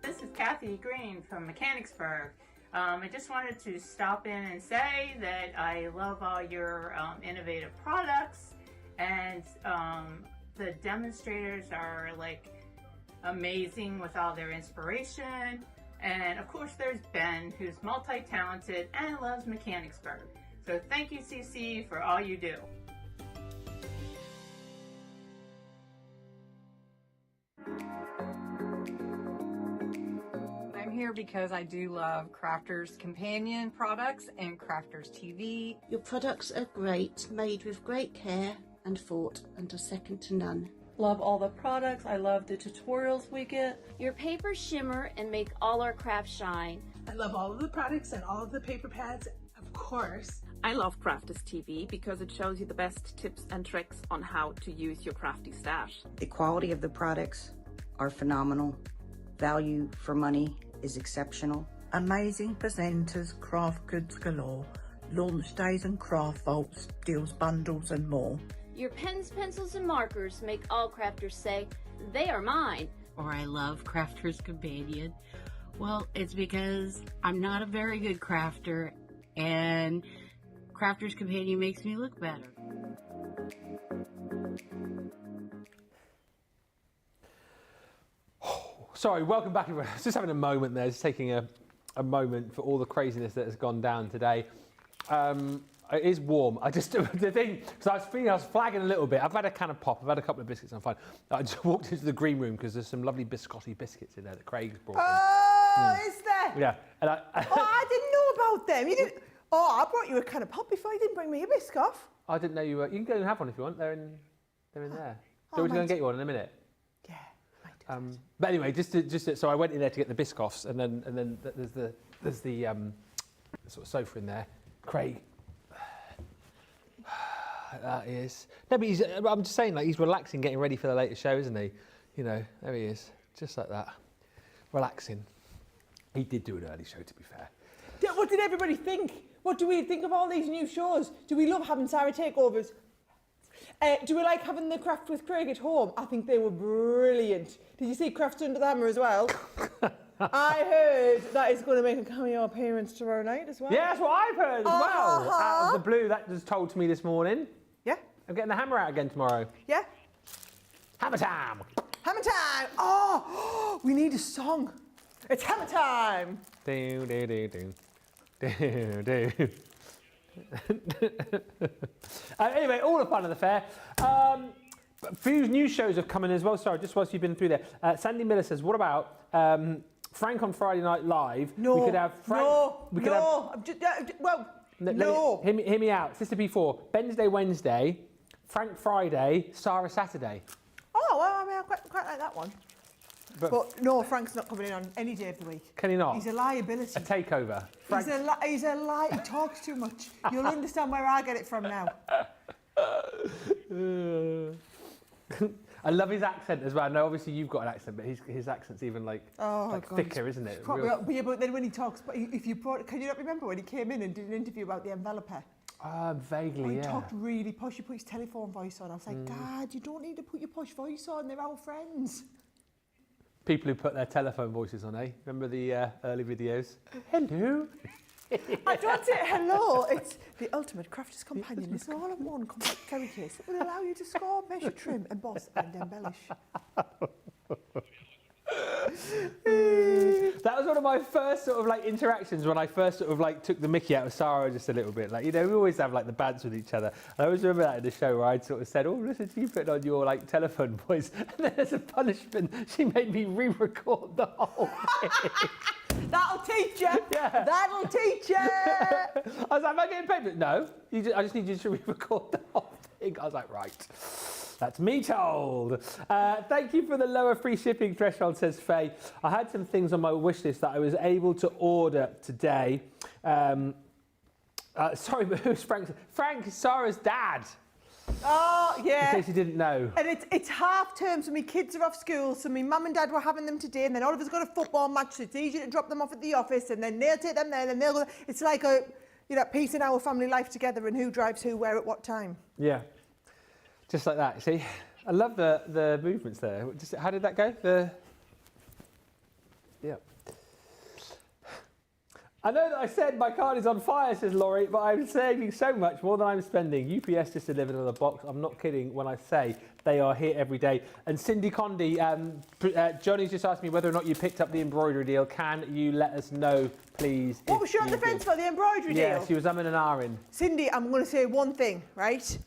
This is Kathy Green from Mechanicsburg. I just wanted to stop in and say that I love all your innovative products, and the demonstrators are like amazing with all their inspiration. And of course there's Ben, who's multi-talented and loves Mechanicsburg. So thank you, CC, for all you do. I'm here because I do love Crafters Companion products and Crafters TV. Your products are great, made with great care and thought, and are second to none. Love all the products. I love the tutorials we get. Your papers shimmer and make all our crafts shine. I love all of the products and all of the paper pads, of course. I love Crafters TV because it shows you the best tips and tricks on how to use your crafty stash. The quality of the products are phenomenal. Value for money is exceptional. Amazing presenters, craft goods galore, launch days and craft vaults, deals bundles and more. Your pens, pencils, and markers make all crafters say, they are mine. Or I love Crafters Companion. Well, it's because I'm not a very good crafter, and Crafters Companion makes me look better. Sorry, welcome back everyone. Just having a moment there, just taking a moment for all the craziness that has gone down today. It is warm. I just, the thing, because I was flagging a little bit. I've had a can of pop, I've had a couple of biscuits, I'm fine. I just walked into the green room because there's some lovely biscotti biscuits in there that Craig's brought in. Oh, is there? Yeah. And oh, I didn't know about them. You didn't. Oh, I brought you a can of pop before. You didn't bring me a biscoff. I didn't know you were. You can go and have one if you want. They're in there. Oh, So we're going to get you one in a minute. Yeah. But anyway, so I went in there to get the biscoffs, and then there's the sort of sofa in there. Craig. That is. No, but I'm just saying, like, he's relaxing, getting ready for the later show, isn't he? You know, there he is, just like that, relaxing. He did do an early show, to be fair. What did everybody think? What do we think of all these new shows? Do we love having Sara takeovers? Do we like having the Craft with Craig at home? I think they were brilliant. Did you see Crafts Under the Hammer as well? I heard that is going to make a cameo appearance tomorrow night as well. Yeah, that's what I've heard as well. Out of the blue, that was told to me this morning. Yeah. I'm getting the hammer out again tomorrow. Yeah. Hammer time. Hammer time. Oh, we need a song. It's hammer time. Do, do, do, do. Do, do. Anyway, all the fun of the fair. A few new shows have come in as well. Sorry, just whilst you've been through there. Sandy Miller says, what about Frank on Friday Night Live? No, we could have Frank, no. Hear me out. Sister B4, Wednesday, Wednesday, Frank Friday, Sara Saturday. Oh, well, I mean, I quite like that one. But no, Frank's not coming in on any day of the week. Can he not? He's a liability. A takeover. He's a lie. He talks too much. You'll understand where I get it from now. I love his accent as well. No, obviously you've got an accent, but his accent's even like thicker, isn't it? Yeah, but then when he talks, if you can you not remember when he came in and did an interview about the enveloper? Vaguely, He talked really posh. He put his telephone voice on. I was like, God, you don't need to put your posh voice on. They're our friends. People who put their telephone voices on, eh? Remember the early videos? Hello. I don't say hello. It's the ultimate crafter's companion. It's an all-in-one compact carry case that will allow you to score, measure, trim, emboss, and embellish. That was one of my first sort of like interactions when I first sort of like took the mickey out of Sara just a little bit. Like, you know, we always have like the bands with each other. I always remember that in the show where I'd sort of said, oh, listen to you putting on your like telephone voice. And then as a punishment, she made me re-record the whole thing. That'll teach you. Yeah. That'll teach you. I was like, am I getting paid? No, I just need you to re-record the whole thing. I was like, right. That's me told. Thank you for the lower free shipping threshold, says Faye. I had some things on my wish list that I was able to order today. Sorry, but who's Frank? Frank is Sara's dad. Oh, yeah. In case you didn't know. And it's half term, so my kids are off school, so my mum and dad were having them today, and then all of us got a football match, so it's easy to drop them off at the office, and then they'll take them there, and they'll go. It's like a, piece in our family life together, and who drives who, where, at what time. Yeah. Just like that. See, I love the movements there. How did that go? Yeah. I know that I said my card is on fire, says Laurie, but I'm saving so much more than I'm spending. UPS just delivered another box. I'm not kidding when I say they are here every day. And Cindy Condi, Johnny's just asked me whether or not you picked up the embroidery deal. Can you let us know, please? What was she on the fence for, the embroidery deal? Yeah, she was umming and ahhing. Cindy, I'm going to say one thing, right?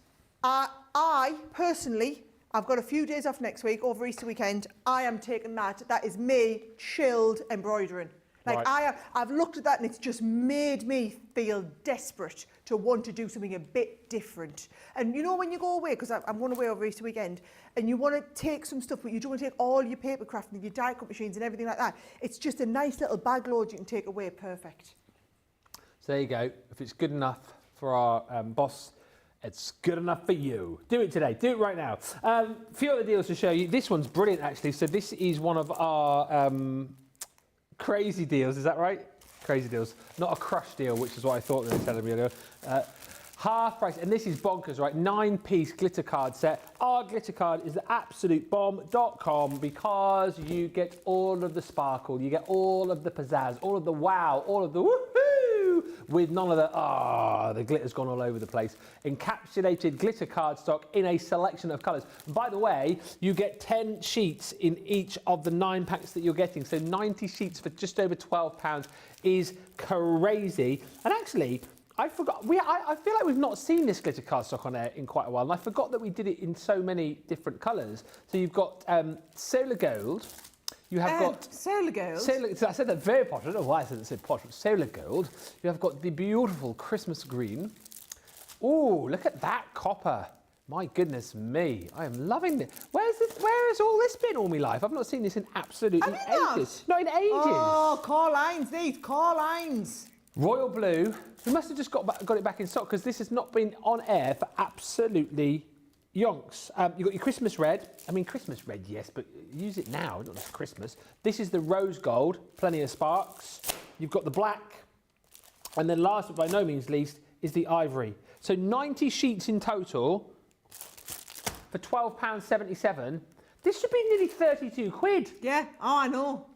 I personally, I've got a few days off next week over Easter weekend. I am taking that. That is me chilled embroidering. Like I've looked at that and it's just made me feel desperate to want to do something a bit different. And you know when you go away, because I'm going away over Easter weekend, and you want to take some stuff, but you don't want to take all your paper craft and your die cut machines and everything like that. It's just a nice little bag load you can take away. Perfect. So there you go. If it's good enough for our boss, it's good enough for you. Do it today. Do it right now. A few other deals to show you. This one's brilliant, actually. So this is one of our crazy deals. Is that right? Crazy deals. Not a crush deal, which is what I thought they were telling me earlier. Half price, and this is bonkers, right? 9-piece glitter card set. Our glitter card is the absolute bomb.com because you get all of the sparkle, you get all of the pizzazz, all of the wow, all of the woohoo, with none of the glitter's gone all over the place. Encapsulated glitter cardstock in a selection of colours. And by the way, you get 10 sheets in each of the 9 packs that you're getting. So 90 sheets for just over £12 is crazy. And actually, I forgot. I feel like we've not seen this glitter cardstock on air in quite a while, and I forgot that we did it in so many different colours. So you've got solar gold. You have got solar gold. I said that very posh. I don't know why I said posh. Solar gold. You have got the beautiful Christmas green. Oh, look at that copper. My goodness me, I am loving this. Where has all this been all my life? I've not seen this in absolutely ages. Not in ages. Oh, core lines, these core lines. Royal blue. We must have just got it back in stock because this has not been on air for absolutely yonks. You've got your Christmas red. I mean, Christmas red, yes, but use it now, not just Christmas. This is the rose gold, plenty of sparks. You've got the black. And then last but by no means least is the ivory. So 90 sheets in total for £12.77. This should be nearly 32 quid. Yeah, oh, I know.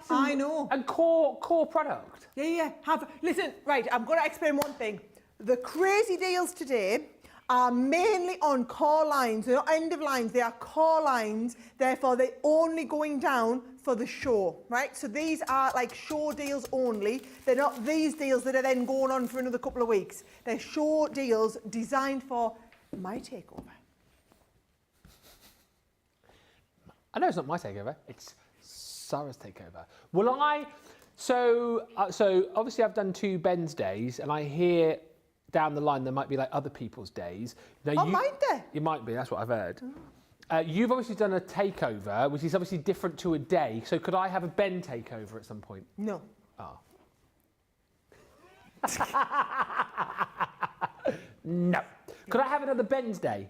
I know. And core product. Yeah. Listen, right, I'm going to explain one thing. The crazy deals today are mainly on core lines. They're not end of lines, they are core lines. Therefore, they're only going down for the show, right? So these are like show deals only. They're not these deals that are then going on for another couple of weeks. They're show deals designed for my takeover. I know it's not my takeover. It's Sara's takeover. Will I? So obviously I've done 2 Ben's days, and I hear down the line there might be like other people's days. Now, might there? You might be. That's what I've heard. You've obviously done a takeover, which is obviously different to a day. So could I have a Ben takeover at some point? No. Oh. No. Could I have another Ben's day?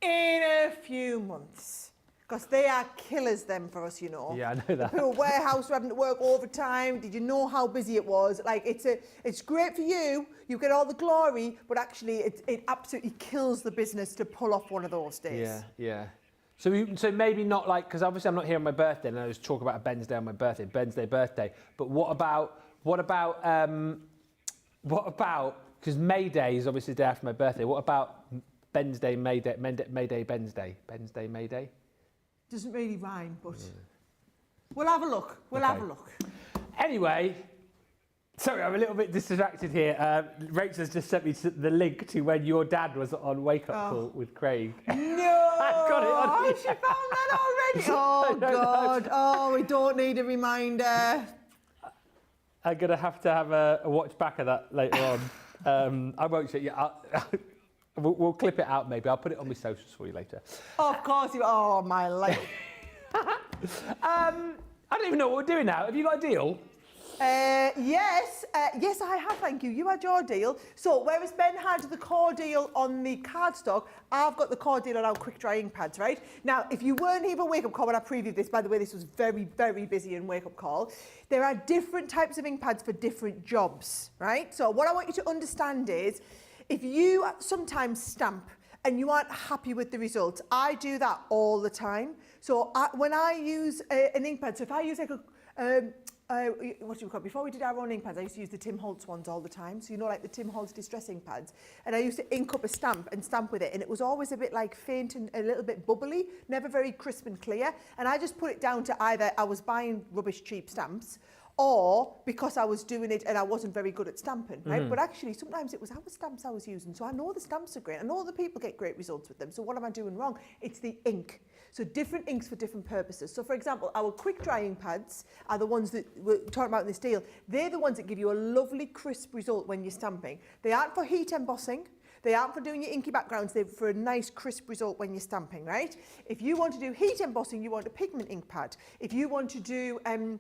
In a few months. Because they are killers, them, for us, you know. Yeah, I know that. The poor warehouse were having to work overtime. Did you know how busy it was? Like, it's great for you. You get all the glory, but actually, it absolutely kills the business to pull off one of those days. Yeah. So maybe not like, because obviously I'm not here on my birthday, and I was talk about a Ben's day on my birthday, Ben's day birthday. But what about, because May Day is obviously the day after my birthday. What about Ben's day, May Day, Ben's day, Ben's day, May Day? Doesn't really rhyme, but we'll have a look. We'll have a look. Anyway, sorry, I'm a little bit distracted here. Rachel's just sent me the link to when your dad was on Wake Up Call with Craig. No! I've got it on she found that already? Oh, God. Oh, we don't need a reminder. I'm going to have a watch back of that later on. I won't show you. We'll clip it out maybe. I'll put it on my socials for you later. Of course you... Oh, my life. I don't even know what we're doing now. Have you got a deal? Yes, I have, thank you. You had your deal. So, whereas Ben had the core deal on the cardstock, I've got the core deal on our quick dry ink pads, right? Now, if you weren't here for Wake Up Call when I previewed this, by the way, this was very, very busy in Wake Up Call, there are different types of ink pads for different jobs, right? So, what I want you to understand is, if you sometimes stamp and you aren't happy with the results, I do that all the time. So when I use an ink pad, so if I use like what do we call it? Before we did our own ink pads, I used to use the Tim Holtz ones all the time. So you know, like the Tim Holtz distress ink pads. And I used to ink up a stamp and stamp with it. And it was always a bit like faint and a little bit bubbly, never very crisp and clear. And I just put it down to either I was buying rubbish cheap stamps, or because I was doing it and I wasn't very good at stamping, right? But actually, sometimes it was our stamps I was using. So I know the stamps are great. I know the people get great results with them. So what am I doing wrong? It's the ink. So different inks for different purposes. So for example, our quick drying pads are the ones that we're talking about in this deal. They're the ones that give you a lovely crisp result when you're stamping. They aren't for heat embossing. They aren't for doing your inky backgrounds, they're for a nice crisp result when you're stamping, right? If you want to do heat embossing, you want a pigment ink pad. If you want to do an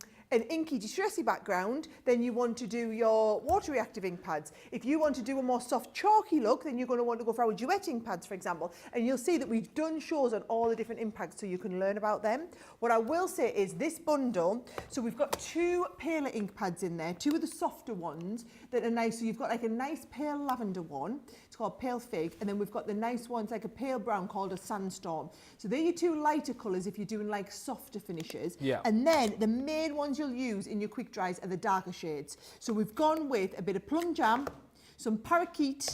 inky distressy background, then you want to do your water reactive ink pads. If you want to do a more soft chalky look, then you're going to want to go for our duet ink pads, for example. And you'll see that we've done shows on all the different ink pads so you can learn about them. What I will say is this bundle, so we've got 2 paler ink pads in there, 2 of the softer ones that are nice. So you've got like a nice pale lavender one, it's called Pale Fig, and then we've got the nice ones like a pale brown called a Sandstorm. So they're your 2 lighter colours if you're doing like softer finishes. Yeah. And then the main ones you'll use in your quick dries are the darker shades. So we've gone with a bit of plum jam, some parakeet,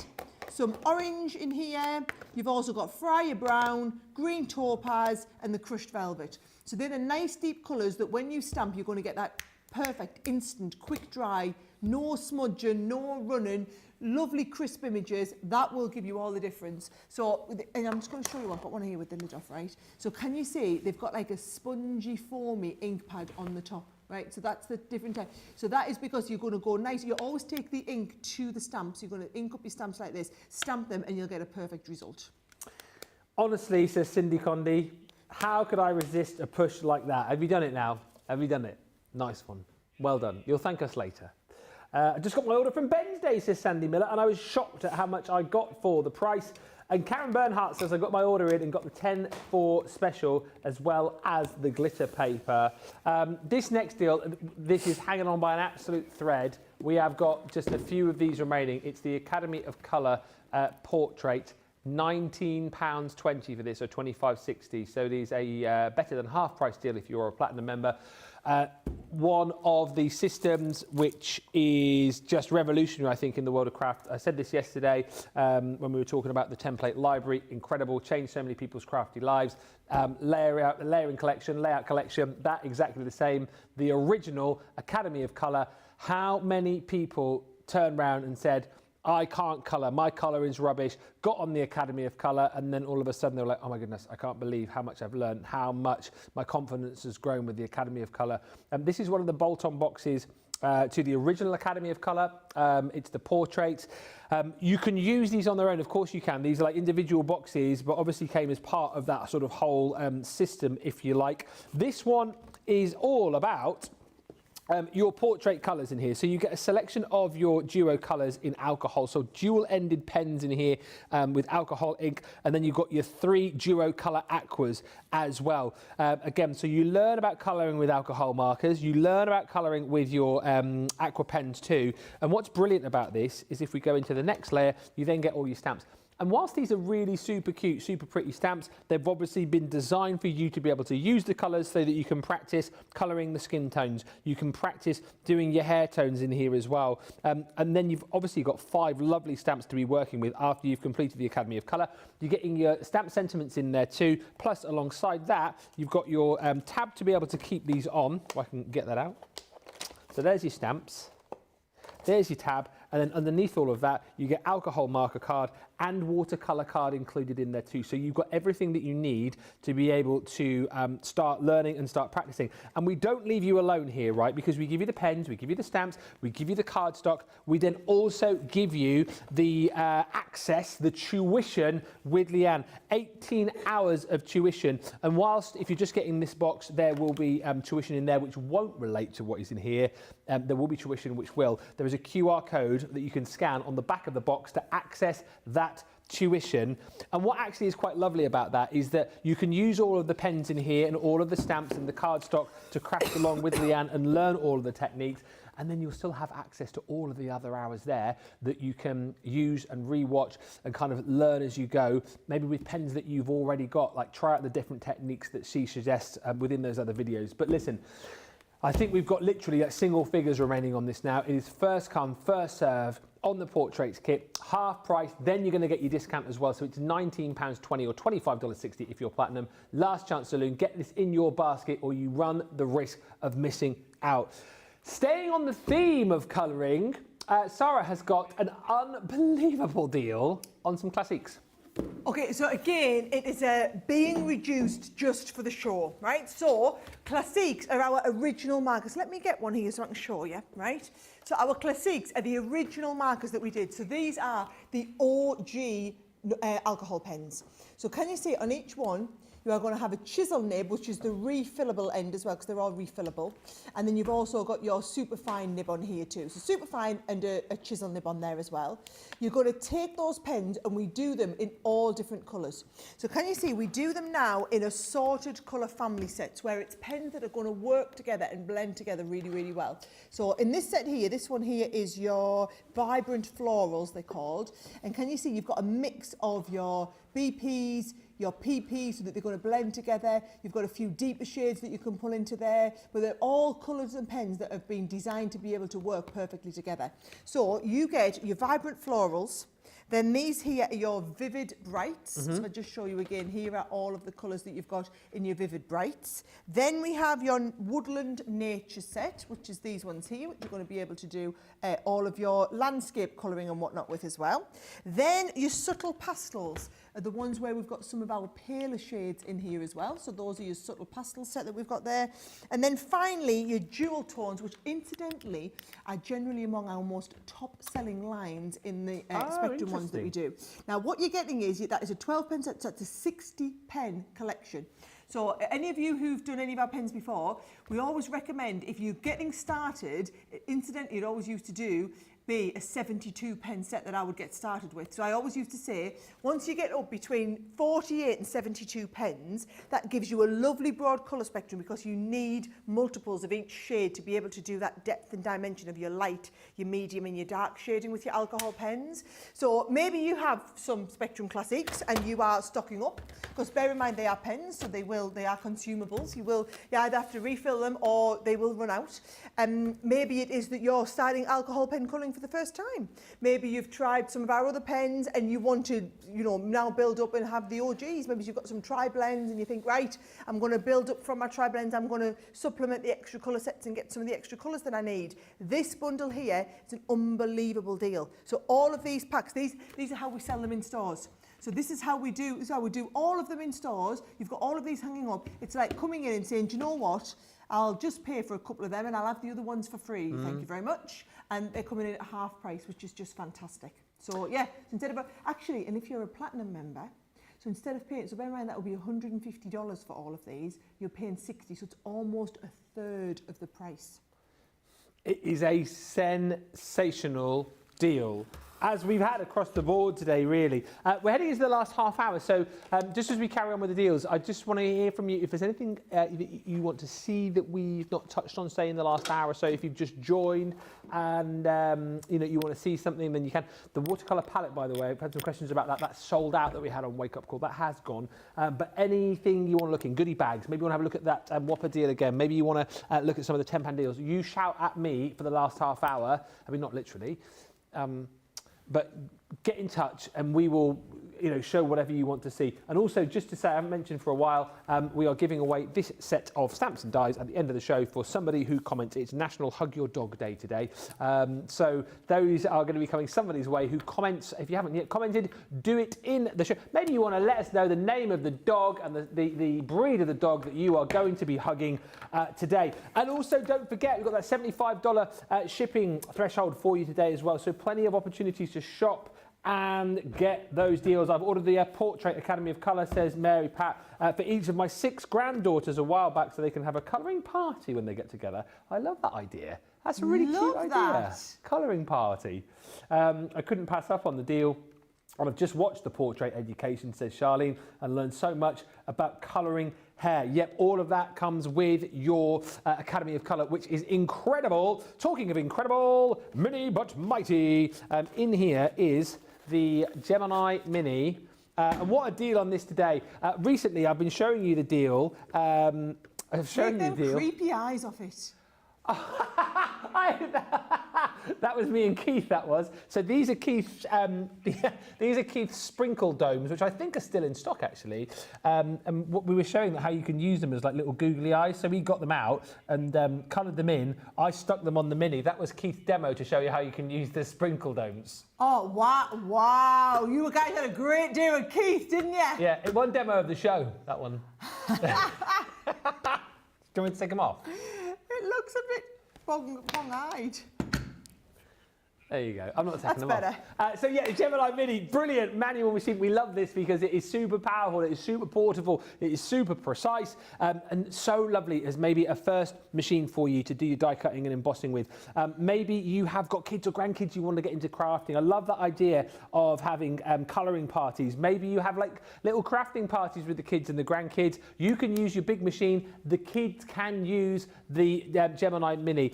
some orange in here. You've also got Friar Brown, green topaz, and the crushed velvet. So they're the nice deep colours that when you stamp, you're going to get that perfect, instant, quick dry, no smudging, no running, lovely crisp images. That will give you all the difference. So, and I'm just going to show you, I've got one here with the lid off, right? So can you see they've got like a spongy, foamy ink pad on the top, right? So that's the different type. So that is because you're going to go nice. You always take the ink to the stamps. You're going to ink up your stamps like this, stamp them, and you'll get a perfect result. Honestly, says Cindy Condi, how could I resist a push like that? Have you done it now? Have you done it? Nice one. Well done. You'll thank us later. I just got my order from Ben's Day, says Sandy Miller, and I was shocked at how much I got for the price. And Karen Bernhardt says I got my order in and got the 10 for special as well as the glitter paper. This next deal, this is hanging on by an absolute thread. We have got just a few of these remaining. It's the Academy of Colour portrait. £19.20 for this, or $25.60. So it is a better than half price deal if you're a platinum member. One of the systems which is just revolutionary, I think, in the world of craft. I said this yesterday when we were talking about the template library. Incredible, changed so many people's crafty lives. Layering collection, layout collection, that exactly the same. The original Academy of Colour. How many people turned around and said, I can't colour, my colour is rubbish, got on the Academy of Colour, and then all of a sudden they were like, oh my goodness, I can't believe how much I've learned, how much my confidence has grown with the Academy of Colour. This is one of the bolt-on boxes to the original Academy of Colour. It's the portraits. You can use these on their own, of course you can. These are like individual boxes, but obviously came as part of that sort of whole system, if you like. This one is all about your portrait colours in here. So you get a selection of your duo colours in alcohol. So dual-ended pens in here with alcohol ink. And then you've got your 3 duo colour aquas as well. Again, so you learn about colouring with alcohol markers. You learn about colouring with your aqua pens too. And what's brilliant about this is if we go into the next layer, you then get all your stamps. And whilst these are really super cute, super pretty stamps, they've obviously been designed for you to be able to use the colours so that you can practice colouring the skin tones. You can practice doing your hair tones in here as well. And then you've obviously got 5 lovely stamps to be working with after you've completed the Academy of Colour. You're getting your stamp sentiments in there too. Plus, alongside that, you've got your tab to be able to keep these on. If I can get that out. So there's your stamps. There's your tab. And then underneath all of that, you get alcohol marker card and watercolor card included in there too. So you've got everything that you need to be able to start learning and start practicing. And we don't leave you alone here, right? Because we give you the pens, we give you the stamps, we give you the cardstock. We then also give you the access, the tuition with Leanne. 18 hours of tuition. And whilst, if you're just getting this box, there will be tuition in there which won't relate to what is in here. There will be tuition which will. There is a QR code that you can scan on the back of the box to access that tuition. And what actually is quite lovely about that is that you can use all of the pens in here and all of the stamps and the cardstock to craft along with Leanne and learn all of the techniques. And then you'll still have access to all of the other hours there that you can use and re-watch and kind of learn as you go, maybe with pens that you've already got, like try out the different techniques that she suggests within those other videos. But listen, I think we've got literally single figures remaining on this now. It is first come, first serve on the portraits kit, half price. Then you're going to get your discount as well. So it's £19.20 or $25.60 if you're platinum. Last chance saloon. Get this in your basket or you run the risk of missing out. Staying on the theme of colouring, Sara has got an unbelievable deal on some classiques. Okay, so again, it is being reduced just for the show, right? So, classiques are our original markers. Let me get one here so I can show you, right? So, our classiques are the original markers that we did. So, these are the OG alcohol pens. So, can you see on each one, you are going to have a chisel nib, which is the refillable end as well, because they're all refillable. And then you've also got your super fine nib on here too. So super fine and a chisel nib on there as well. You're going to take those pens and we do them in all different colours. So can you see, we do them now in assorted colour family sets, where it's pens that are going to work together and blend together really, really well. So in this set here, this one here is your vibrant florals, they're called. And can you see, you've got a mix of your BPs, your PP, so that they're going to blend together. You've got a few deeper shades that you can pull into there, but they're all colours and pens that have been designed to be able to work perfectly together. So you get your vibrant florals, then these here are your vivid brights. So I'll just show you again, here are all of the colours that you've got in your vivid brights. Then we have your woodland nature set, which is these ones here, which you're going to be able to do all of your landscape colouring and whatnot with as well. Then your subtle pastels are the ones where we've got some of our paler shades in here as well. So those are your subtle pastel set that we've got there. And then finally, your jewel tones, which incidentally are generally among our most top selling lines in the Spectrum ones that we do. Now, what you're getting is, that is a 12 pen set, so it's a 60 pen collection. So any of you who've done any of our pens before, we always recommend, if you're getting started, incidentally, it always used to do be a 72 pen set that I would get started with. So I always used to say, once you get up between 48 and 72 pens, that gives you a lovely broad colour spectrum, because you need multiples of each shade to be able to do that depth and dimension of your light, your medium and your dark shading with your alcohol pens. So maybe you have some Spectrum Classics and you are stocking up, because bear in mind they are pens, so they are consumables. You either have to refill them or they will run out. Maybe it is that you're starting alcohol pen colouring for the first time. Maybe you've tried some of our other pens and you want to, now build up and have the OGs. Maybe you've got some tri-blends and you think, right, I'm going to build up from my tri-blends, I'm going to supplement the extra colour sets and get some of the extra colours that I need. This bundle here is an unbelievable deal. So all of these packs, these are how we sell them in stores. So this is how we do all of them in stores. You've got all of these hanging up. It's like coming in and saying, do you know what? I'll just pay for a couple of them and I'll have the other ones for free. Thank you very much. And they're coming in at half price, which is just fantastic. So yeah, instead of actually, and if you're a platinum member, so instead of paying, so bear in mind that will be $150 for all of these, you're paying $60, so it's almost a third of the price. It is a sensational deal, as we've had across the board today, really. We're heading into the last half hour, so just as we carry on with the deals, I just want to hear from you if there's anything that you want to see that we've not touched on, say, in the last hour or so. If you've just joined and you want to see something, then you can. The watercolour palette, by the way, I've had some questions about that. That's sold out that we had on Wake Up Call. That has gone. But anything you want to look in, goodie bags, maybe you want to have a look at that Whopper deal again. Maybe you want to look at some of the £10 deals. You shout at me for the last half hour. I mean, not literally. But get in touch and we will show whatever you want to see. And also, just to say, I haven't mentioned for a while, we are giving away this set of stamps and dies at the end of the show for somebody who comments. It's National Hug Your Dog Day today. So those are going to be coming somebody's way who comments. If you haven't yet commented, do it in the show. Maybe you want to let us know the name of the dog and the breed of the dog that you are going to be hugging today. And also, don't forget, we've got that $75 shipping threshold for you today as well. So plenty of opportunities to shop and get those deals. I've ordered the Portrait Academy of Colour, says Mary Pat, for each of my 6 granddaughters a while back, so they can have a colouring party when they get together. I love that idea. That's a really cute idea. Colouring party. I couldn't pass up on the deal. And I've just watched the Portrait Education, says Charlene, and learned so much about colouring hair. Yep, all of that comes with your Academy of Colour, which is incredible. Talking of incredible, mini but mighty. In here is the Gemini Mini. And what a deal on this today. Recently, I've been showing you the deal. I've shown you the deal. Creepy eyes off it. That was me and Keith. That was. So these are Keith's. These are Keith's sprinkle domes, which I think are still in stock actually. And what we were showing that how you can use them as like little googly eyes. So we got them out and coloured them in. I stuck them on the Mini. That was Keith's demo to show you how you can use the sprinkle domes. Oh wow! Wow! You guys had a great day with Keith, didn't you? Yeah, it won demo of the show. That one. Do you want me to take them off? It looks a bit wrong-eyed. There you go. I'm not taking them better. off. So yeah, Gemini Mini, brilliant manual machine. We love this because it is super powerful, it is super portable, it is super precise, and so lovely as maybe a first machine for you to do your die cutting and embossing with. Maybe you have got kids or grandkids you want to get into crafting. I love that idea of having colouring parties. Maybe you have like little crafting parties with the kids and the grandkids. You can use your big machine. The kids can use the Gemini Mini.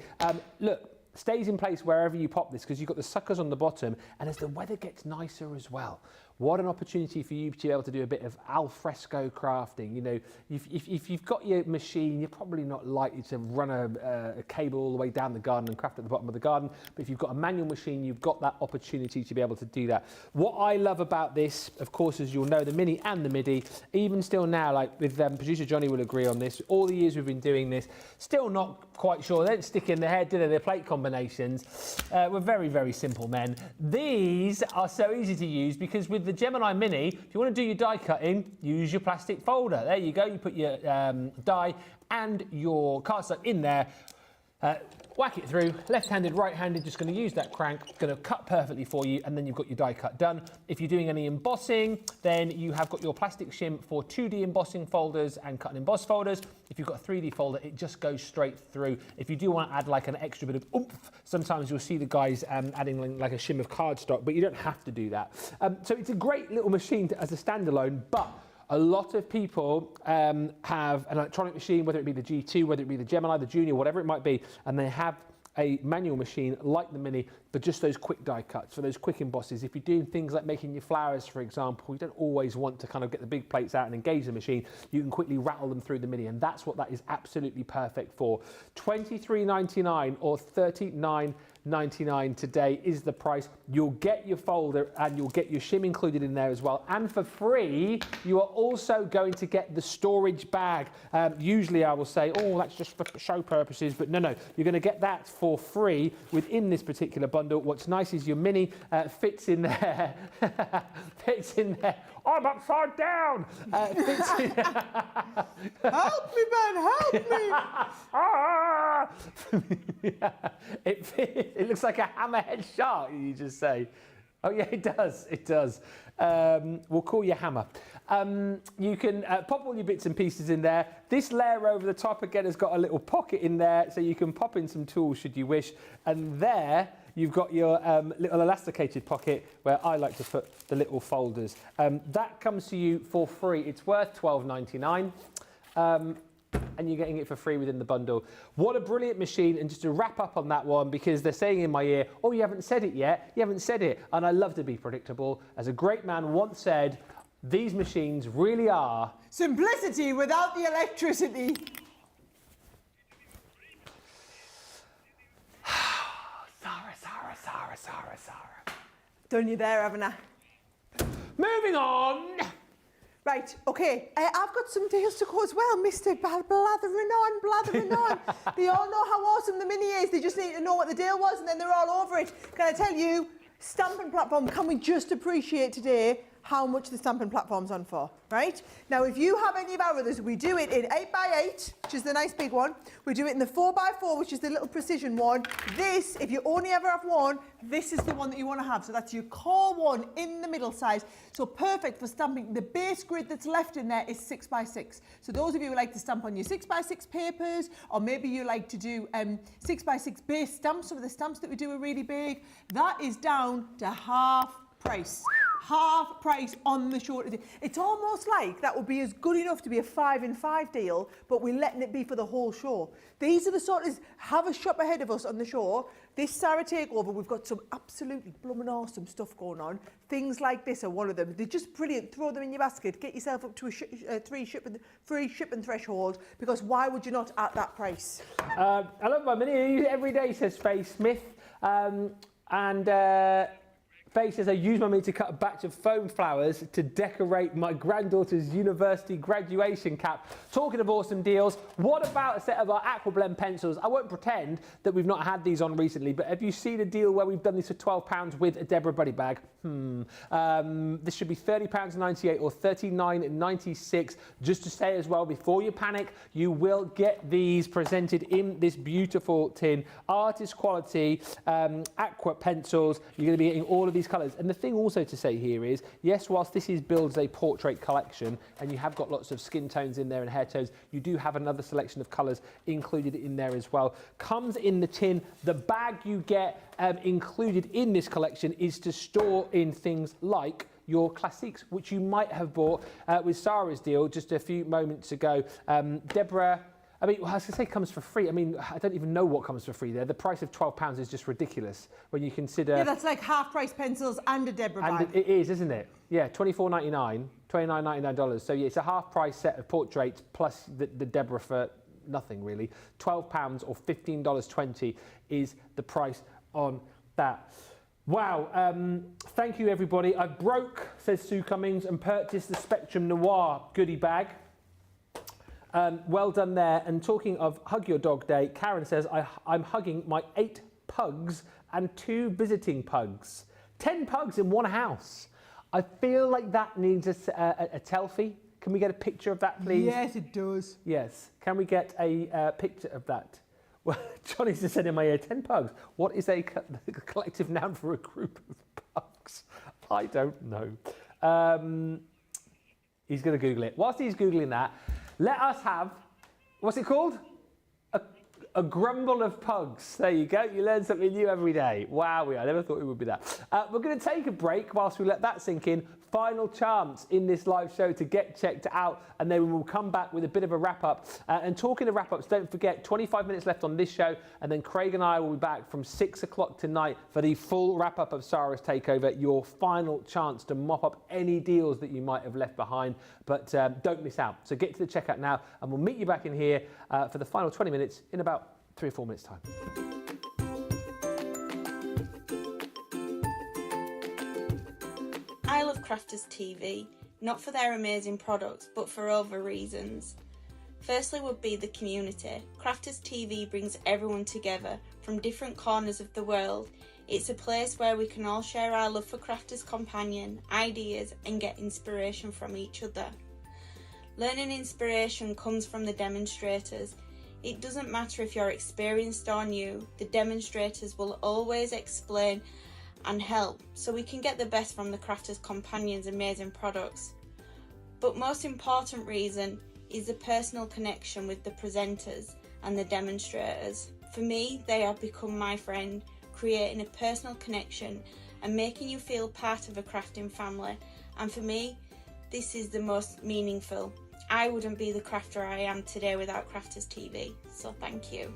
Look, stays in place wherever you pop this because you've got the suckers on the bottom, and as the weather gets nicer as well, what an opportunity for you to be able to do a bit of al fresco crafting. You know, if you've got your machine, you're probably not likely to run a cable all the way down the garden and craft at the bottom of the garden, but if you've got a manual machine, you've got that opportunity to be able to do that. What I love about this, of course, as you'll know, the Mini and the Midi, even still now, like with producer Johnny will agree on this, all the years we've been doing this, still not quite sure. They don't stick in the head, do they? They're plate combinations. We're very, very simple men. These are so easy to use because with the Gemini Mini, if you want to do your die cutting, use your plastic folder. There you go. You put your die and your cardstock in there. Whack it through, left-handed, right-handed, just going to use that crank, going to cut perfectly for you, and then you've got your die cut done. If you're doing any embossing, then you have got your plastic shim for 2D embossing folders and cut and emboss folders. If you've got a 3D folder, it just goes straight through. If you do want to add like an extra bit of oomph, sometimes you'll see the guys adding like a shim of cardstock, but you don't have to do that. So it's a great little machine as a standalone, but a lot of people have an electronic machine, whether it be the G2, whether it be the Gemini, the Junior, whatever it might be, and they have a manual machine like the Mini, but just those quick die cuts, for those quick embosses. If you're doing things like making your flowers, for example, you don't always want to kind of get the big plates out and engage the machine. You can quickly rattle them through the Mini, and that's what that is absolutely perfect for. $23.99 or $39.99 today is the price. You'll get your folder and you'll get your shim included in there as well. And for free, you are also going to get the storage bag. Usually I will say, oh, that's just for show purposes, but no, you're going to get that for free within this particular bundle. What's nice is your Mini fits in there. Fits in there. Oh, I'm upside down. Fits in Help me, Ben, help me. It looks like a hammerhead shark, you just say. Oh yeah, it does, it does. We'll call you Hammer. You can pop all your bits and pieces in there. This layer over the top again has got a little pocket in there, so you can pop in some tools should you wish. And there you've got your little elasticated pocket where I like to put the little folders. That comes to you for free. It's worth $12.99. And you're getting it for free within the bundle. What a brilliant machine. And just to wrap up on that one, because they're saying in my ear, oh, you haven't said it yet. You haven't said it. And I love to be predictable. As a great man once said, these machines really are simplicity without the electricity. Sara. Done you there, haven't I? Moving on. Right, okay, I've got some deals to go as well, Mr. Blathering on. They all know how awesome the Mini is. They just need to know what the deal was and then they're all over it. Can I tell you, stamping platform, can we just appreciate today how much the stamping platform's on for, right? Now, if you have any of our others, we do it in 8x8, which is the nice big one. We do it in the 4x4, which is the little precision one. This, if you only ever have one, this is the one that you want to have. So that's your core one in the middle size. So perfect for stamping. The base grid that's left in there is 6x6. So those of you who like to stamp on your 6x6 papers, or maybe you like to do 6x6 base stamps, some of the stamps that we do are really big, that is down to half price. half price on the show. It's almost like that would be as good enough to be a 5 in 5 deal, but we're letting it be for the whole show. These are the sort of, have a shop ahead of us on the show. This Sara Takeover, we've got some absolutely blooming awesome stuff going on. Things like this are one of them. They're just brilliant. Throw them in your basket. Get yourself up to a free shipping threshold, because why would you not at that price? I love my mini. I use it every day, says Faye Smith. Faye says, I use my mini to cut a batch of foam flowers to decorate my granddaughter's university graduation cap. Talking of awesome deals, what about a set of our Aqua Blend pencils? I won't pretend that we've not had these on recently, but have you seen a deal where we've done these for £12 with a Deborah Buddy bag? This should be £30.98 or $39.96. Just to say as well, before you panic, you will get these presented in this beautiful tin. Artist quality Aqua pencils. You're going to be getting all of these colours. And the thing also to say here is, yes, whilst this is builds a portrait collection and you have got lots of skin tones in there and hair tones, you do have another selection of colours included in there as well. Comes in the tin. The bag you get included in this collection is to store in things like your classiques, which you might have bought with Sara's deal just a few moments ago. Deborah, I mean, I was going to say comes for free. I mean, I don't even know what comes for free there. The price of £12 is just ridiculous when you consider... Yeah, that's like half price pencils and a Deborah bag. And it is, isn't it? Yeah, $24.99, $29.99. So yeah, it's a half price set of portraits plus the Deborah for nothing really. £12 or $15.20 is the price on that. Wow, thank you everybody. I broke, says Sue Cummings, and purchased the Spectrum Noir goodie bag. Well done there. And talking of Hug Your Dog Day, Karen says, I'm hugging my 8 pugs and 2 visiting pugs. 10 pugs in one house. I feel like that needs a selfie. Can we get a picture of that, please? Yes, it does. Yes. Can we get a picture of that? Well, Johnny's just said in my ear, 10 pugs. What is a collective noun for a group of pugs? I don't know. He's going to Google it. Whilst he's Googling that, let us have, what's it called? A grumble of pugs. There you go. You learn something new every day. Wow, I never thought it would be that. We're going to take a break whilst we let that sink in. Final chance in this live show to get checked out, and then we'll come back with a bit of a wrap-up. And talking of wrap-ups, don't forget, 25 minutes left on this show, and then Craig and I will be back from 6 o'clock tonight for the full wrap-up of Sara's Takeover, your final chance to mop up any deals that you might have left behind. But don't miss out. So get to the checkout now, and we'll meet you back in here for the final 20 minutes in about 3 or 4 minutes' time. I love Crafters TV, not for their amazing products, but for other reasons. Firstly would be the community. Crafters TV brings everyone together from different corners of the world. It's a place where we can all share our love for Crafters Companion, ideas, and get inspiration from each other. Learning inspiration comes from the demonstrators. It doesn't matter if you're experienced or new, the demonstrators will always explain and help, so we can get the best from the Crafters Companion's amazing products. But most important reason is the personal connection with the presenters and the demonstrators. For me, they have become my friend, creating a personal connection and making you feel part of a crafting family. And for me, this is the most meaningful. I wouldn't be the crafter I am today without Crafters TV, so thank you.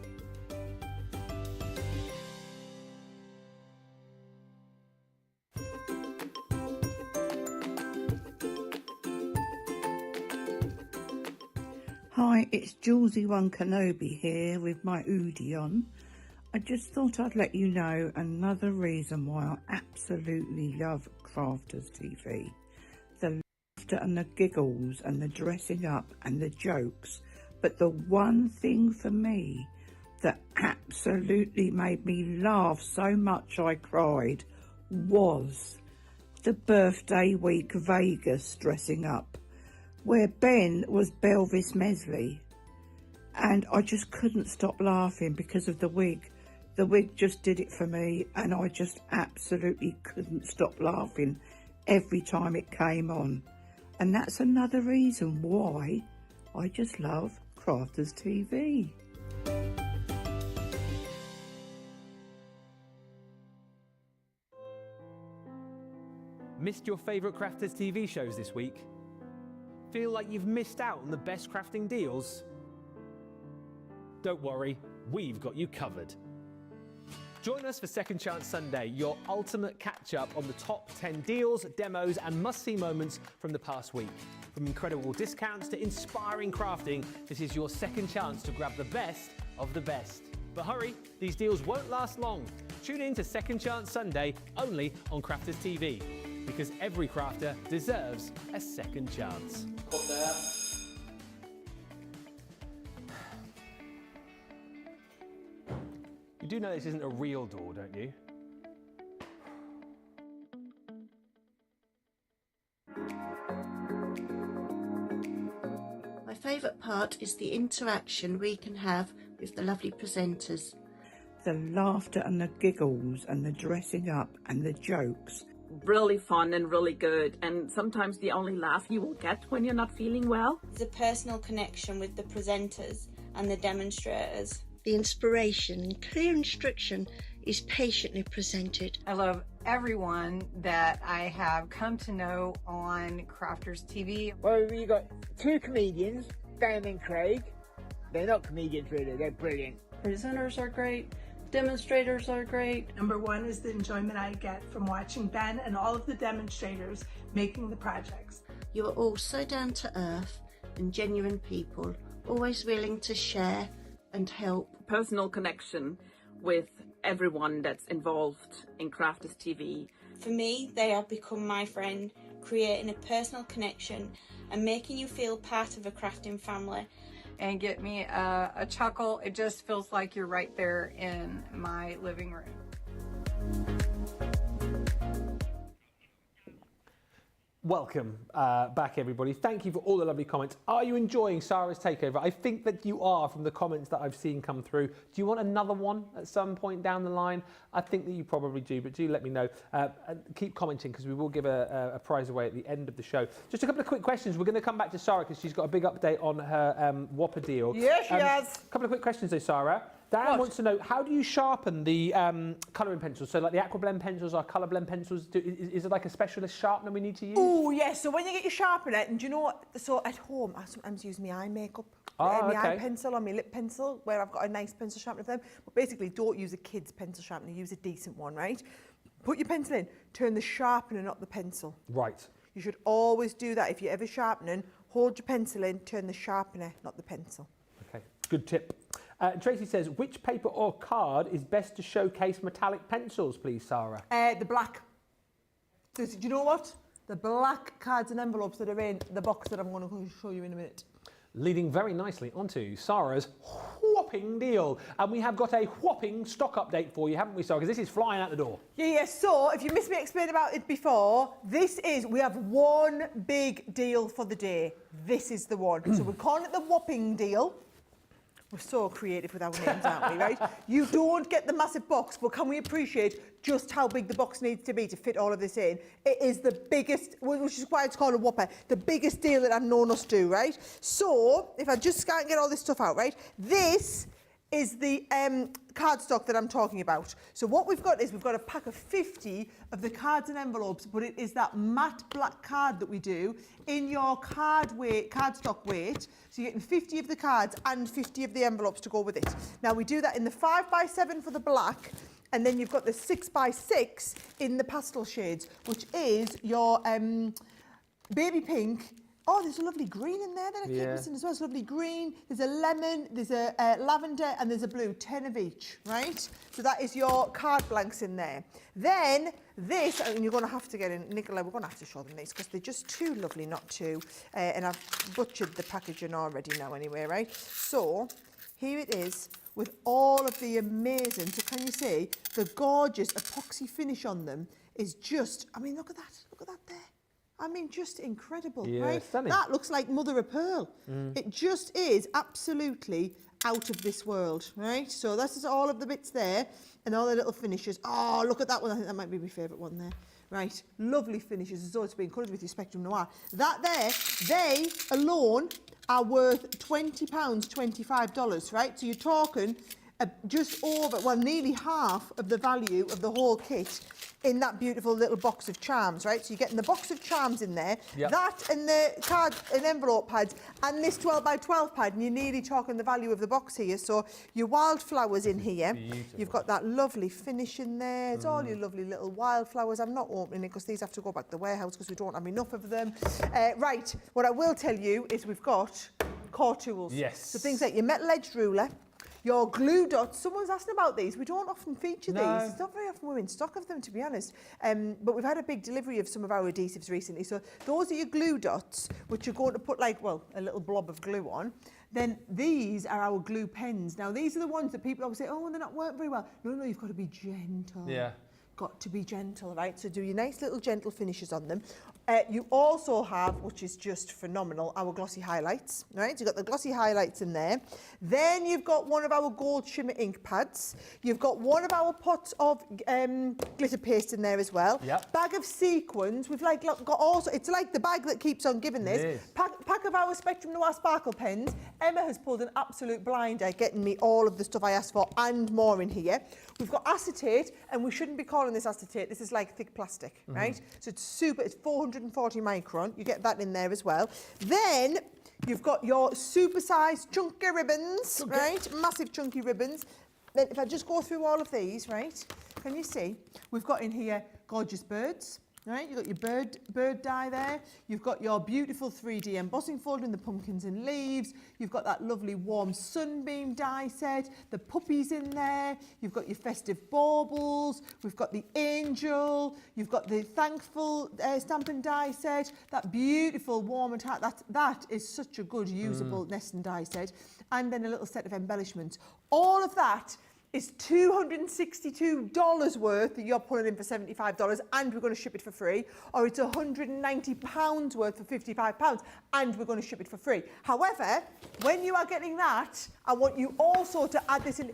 Hi, it's Julesy One Kenobi here with my hoodie on. I just thought I'd let you know another reason why I absolutely love Crafters TV. The laughter and the giggles and the dressing up and the jokes. But the one thing for me that absolutely made me laugh so much I cried was the birthday week Vegas dressing up, where Ben was Belvis Mesley, and I just couldn't stop laughing because of the wig. The wig just did it for me, and I just absolutely couldn't stop laughing every time it came on. And that's another reason why I just love Crafters TV. Missed your favourite Crafters TV shows this week? Feel like you've missed out on the best crafting deals? Don't worry, we've got you covered. Join us for Second Chance Sunday, your ultimate catch-up on the top 10 deals, demos and must-see moments from the past week. From incredible discounts to inspiring crafting, this is your second chance to grab the best of the best. But hurry, these deals won't last long. Tune in to Second Chance Sunday, only on Crafters TV. Because every crafter deserves a second chance. Put there. You do know this isn't a real door, don't you? My favourite part is the interaction we can have with the lovely presenters. The laughter and the giggles and the dressing up and the jokes. Really fun and really good, and sometimes the only laugh you will get when you're not feeling well. There's a personal connection with the presenters and the demonstrators. The inspiration and clear instruction is patiently presented. I love everyone that I have come to know on Crafters TV. Well, you got two comedians, Dan and Craig. They're not comedians really, they're brilliant. Presenters are great. Demonstrators are great. Number one is the enjoyment I get from watching Ben and all of the demonstrators making the projects. You are all so down to earth and genuine people, always willing to share and help. Personal connection with everyone that's involved in Crafters TV. For me, they have become my friend, creating a personal connection and making you feel part of a crafting family. And get me a chuckle. It just feels like you're right there in my living room. Welcome back, everybody. Thank you for all the lovely comments. Are you enjoying Sara's takeover? I think that you are from the comments that I've seen come through. Do you want another one at some point down the line? I think that you probably do, but do let me know. And keep commenting because we will give a prize away at the end of the show. Just a couple of quick questions. We're going to come back to Sara because she's got a big update on her Whopper deal. Yes, she has. A couple of quick questions though, Sara. Dan wants to know, how do you sharpen the colouring pencils? So like the aqua blend pencils or colour blend pencils, is it like a specialist sharpener we need to use? Oh, yes. So when you get your sharpener, and do you know what? So at home, I sometimes use my eye makeup. My eye pencil or my lip pencil, where I've got a nice pencil sharpener for them. But basically, don't use a kid's pencil sharpener. Use a decent one, right? Put your pencil in, turn the sharpener, not the pencil. Right. You should always do that. If you're ever sharpening, hold your pencil in, turn the sharpener, not the pencil. Okay, good tip. Tracy says, which paper or card is best to showcase metallic pencils, please, Sara? The black. Do you know what? The black cards and envelopes that are in the box that I'm going to show you in a minute. Leading very nicely onto Sara's whopping deal. And we have got a whopping stock update for you, haven't we, Sara? Because this is flying out the door. Yeah. So, if you missed me explain about it before, we have one big deal for the day. This is the one. So, we're calling it the whopping deal. We're so creative with our names, aren't we, right? You don't get the massive box, but can we appreciate just how big the box needs to be to fit all of this in? It is the biggest, which is why it's called a Whopper, the biggest deal that I've known us do, right? So, if I just can't get all this stuff out, right? This is the cardstock that I'm talking about. So what we've got is we've got a pack of 50 of the cards and envelopes, but it is that matte black card that we do in your cardstock weight. So you're getting 50 of the cards and 50 of the envelopes to go with it. Now we do that in the 5x7 for the black, and then you've got the 6x6 in the pastel shades, which is your baby pink. Oh, there's a lovely green in there that I keep missing as well. There's a lovely green, there's a lemon, there's a lavender, and there's a blue, 10 of each, right? So that is your card blanks in there. Then this, and you're going to have to get in, Nicola, we're going to have to show them these because they're just too lovely not to. And I've butchered the packaging already now anyway, right? So here it is with all of the amazing, so can you see, the gorgeous epoxy finish on them is just, I mean, look at that there. I mean, just incredible, right? Stunning. That looks like mother of pearl. It just is absolutely out of this world, right? So this is all of the bits there and all the little finishes. Oh, look at that one. I think that might be my favourite one there. Right, lovely finishes as though it's been coloured with your Spectrum Noir. That there, they alone are worth £20, $25, right? So you're talking just over, well, nearly half of the value of the whole kit in that beautiful little box of charms, right? So you're getting the box of charms in there, Yep. that and the card and envelope pads, and this 12 by 12 pad, and you're nearly talking the value of the box here. So your wildflowers in here, you've got that lovely finish in there. It's all your lovely little wildflowers. I'm not opening it because these have to go back to the warehouse because we don't have enough of them. Right, what I will tell you is we've got core tools. Yes. So things like your metal edged ruler, your glue dots. Someone's asking about these. We don't often feature these. It's not very often we're in stock of them, to be honest. But we've had a big delivery of some of our adhesives recently. So those are your glue dots, which you're going to put like, well, a little blob of glue on. Then these are our glue pens. Now, these are the ones that people always say, oh, they're not working very well. No, you've got to be gentle. Yeah. Got to be gentle, right? So do your nice little gentle finishes on them. You also have, which is just phenomenal, our glossy highlights, right? You've got the glossy highlights in there. Then you've got one of our gold shimmer ink pads. You've got one of our pots of glitter paste in there as well. Yep. Bag of sequins. We've like got also, it's like the bag that keeps on giving this. It is. Pack of our Spectrum Noir sparkle pens. Emma has pulled an absolute blinder getting me all of the stuff I asked for and more in here. We've got acetate, and we shouldn't be calling this acetate. This is like thick plastic, right? So it's super, it's 440 micron. You get that in there as well. Then you've got your super-sized chunky ribbons, right? Massive chunky ribbons. Then if I just go through all of these, right? Can you see? We've got in here gorgeous birds. Right, you've got your bird die there. You've got your beautiful 3D embossing folder in the pumpkins and leaves. You've got that lovely warm sunbeam die set. The puppies in there. You've got your festive baubles. We've got the angel. You've got the thankful stamp and die set. That beautiful warm and hat. That is such a good usable nest and die set. And then a little set of embellishments. All of that is $262 worth that you're pulling in for $75 and we're going to ship it for free, or it's £190 worth for £55 and we're going to ship it for free. However, when you are getting that, I want you also to add this in.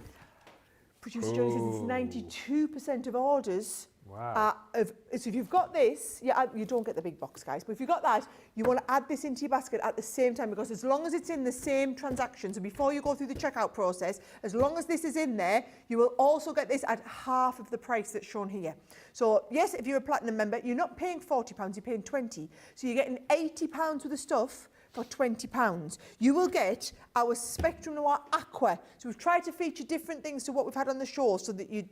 Producer Johnny says it's 92% of orders. Wow. So if you've got this, you don't get the big box, guys, but if you've got that, you want to add this into your basket at the same time, because as long as it's in the same transaction, so before you go through the checkout process, as long as this is in there, you will also get this at half of the price that's shown here. So yes, if you're a platinum member, you're not paying £40, you're paying £20. So you're getting £80 worth of stuff for £20. You will get our Spectrum Noir Aqua. So we've tried to feature different things to what we've had on the show so that you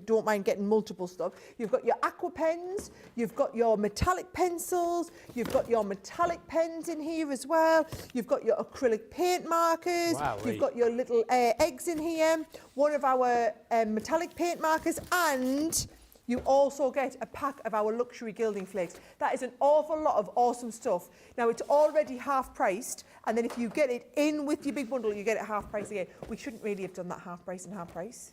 don't mind getting multiple stuff. You've got your aqua pens, you've got your metallic pencils, you've got your metallic pens in here as well. You've got your acrylic paint markers. You've got your little eggs in here, one of our metallic paint markers, and you also get a pack of our luxury gilding flakes. That is an awful lot of awesome stuff. Now, it's already half priced, and then if you get it in with your big bundle, you get it half price again. We shouldn't really have done that half price and half price.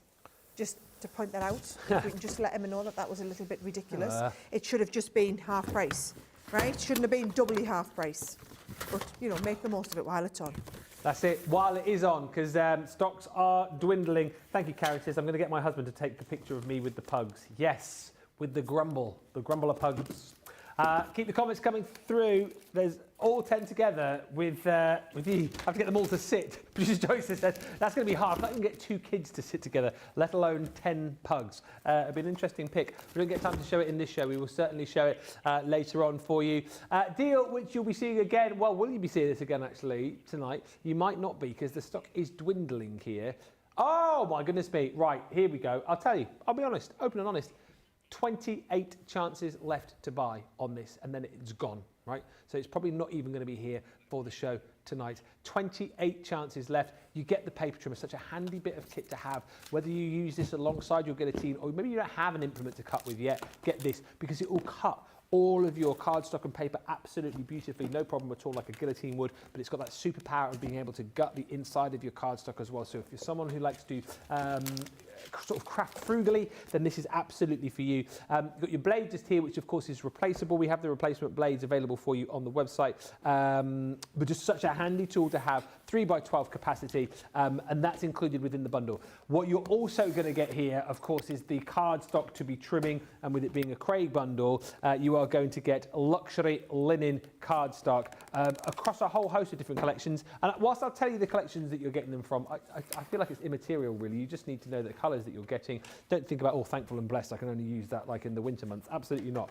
Just to point that out, if we can just let Emma know that that was a little bit ridiculous. It should have just been half price, right? Shouldn't have been doubly half price. But, make the most of it while it's on. That's it, while it is on, because stocks are dwindling. Thank you, Caritas. I'm going to get my husband to take the picture of me with the pugs. Yes, with the grumble of pugs. Keep the comments coming through. There's all 10 together with you. I have to get them all to sit. Producer Joyce says that's going to be hard. I can get 2 kids to sit together, let alone 10 pugs. It'll be an interesting pick. We don't get time to show it in this show. We will certainly show it later on for you. Deal which you'll be seeing again. Well, will you be seeing this again actually tonight? You might not be, because the stock is dwindling here. Oh my goodness me. Right, here we go. I'll tell you. I'll be honest, open and honest. 28 chances left to buy on this, and then it's gone, right? So it's probably not even going to be here for the show tonight. 28 chances left. You get the paper trimmer, such a handy bit of kit to have. Whether you use this alongside your guillotine, or maybe you don't have an implement to cut with yet, get this, because it will cut all of your cardstock and paper absolutely beautifully, no problem at all, like a guillotine would, but it's got that superpower of being able to gut the inside of your cardstock as well. So if you're someone who likes to sort of craft frugally, then this is absolutely for you. You've got your blade just here, which of course is replaceable. We have the replacement blades available for you on the website, but just such a handy tool to have, 3x12 capacity, and that's included within the bundle. What you're also going to get here, of course, is the cardstock to be trimming, and with it being a Craig bundle, you are going to get luxury linen cardstock across a whole host of different collections. And whilst I'll tell you the collections that you're getting them from, I feel like it's immaterial, really. You just need to know the colours that you're getting. Don't think about, oh, thankful and blessed, I can only use that like in the winter months. Absolutely not.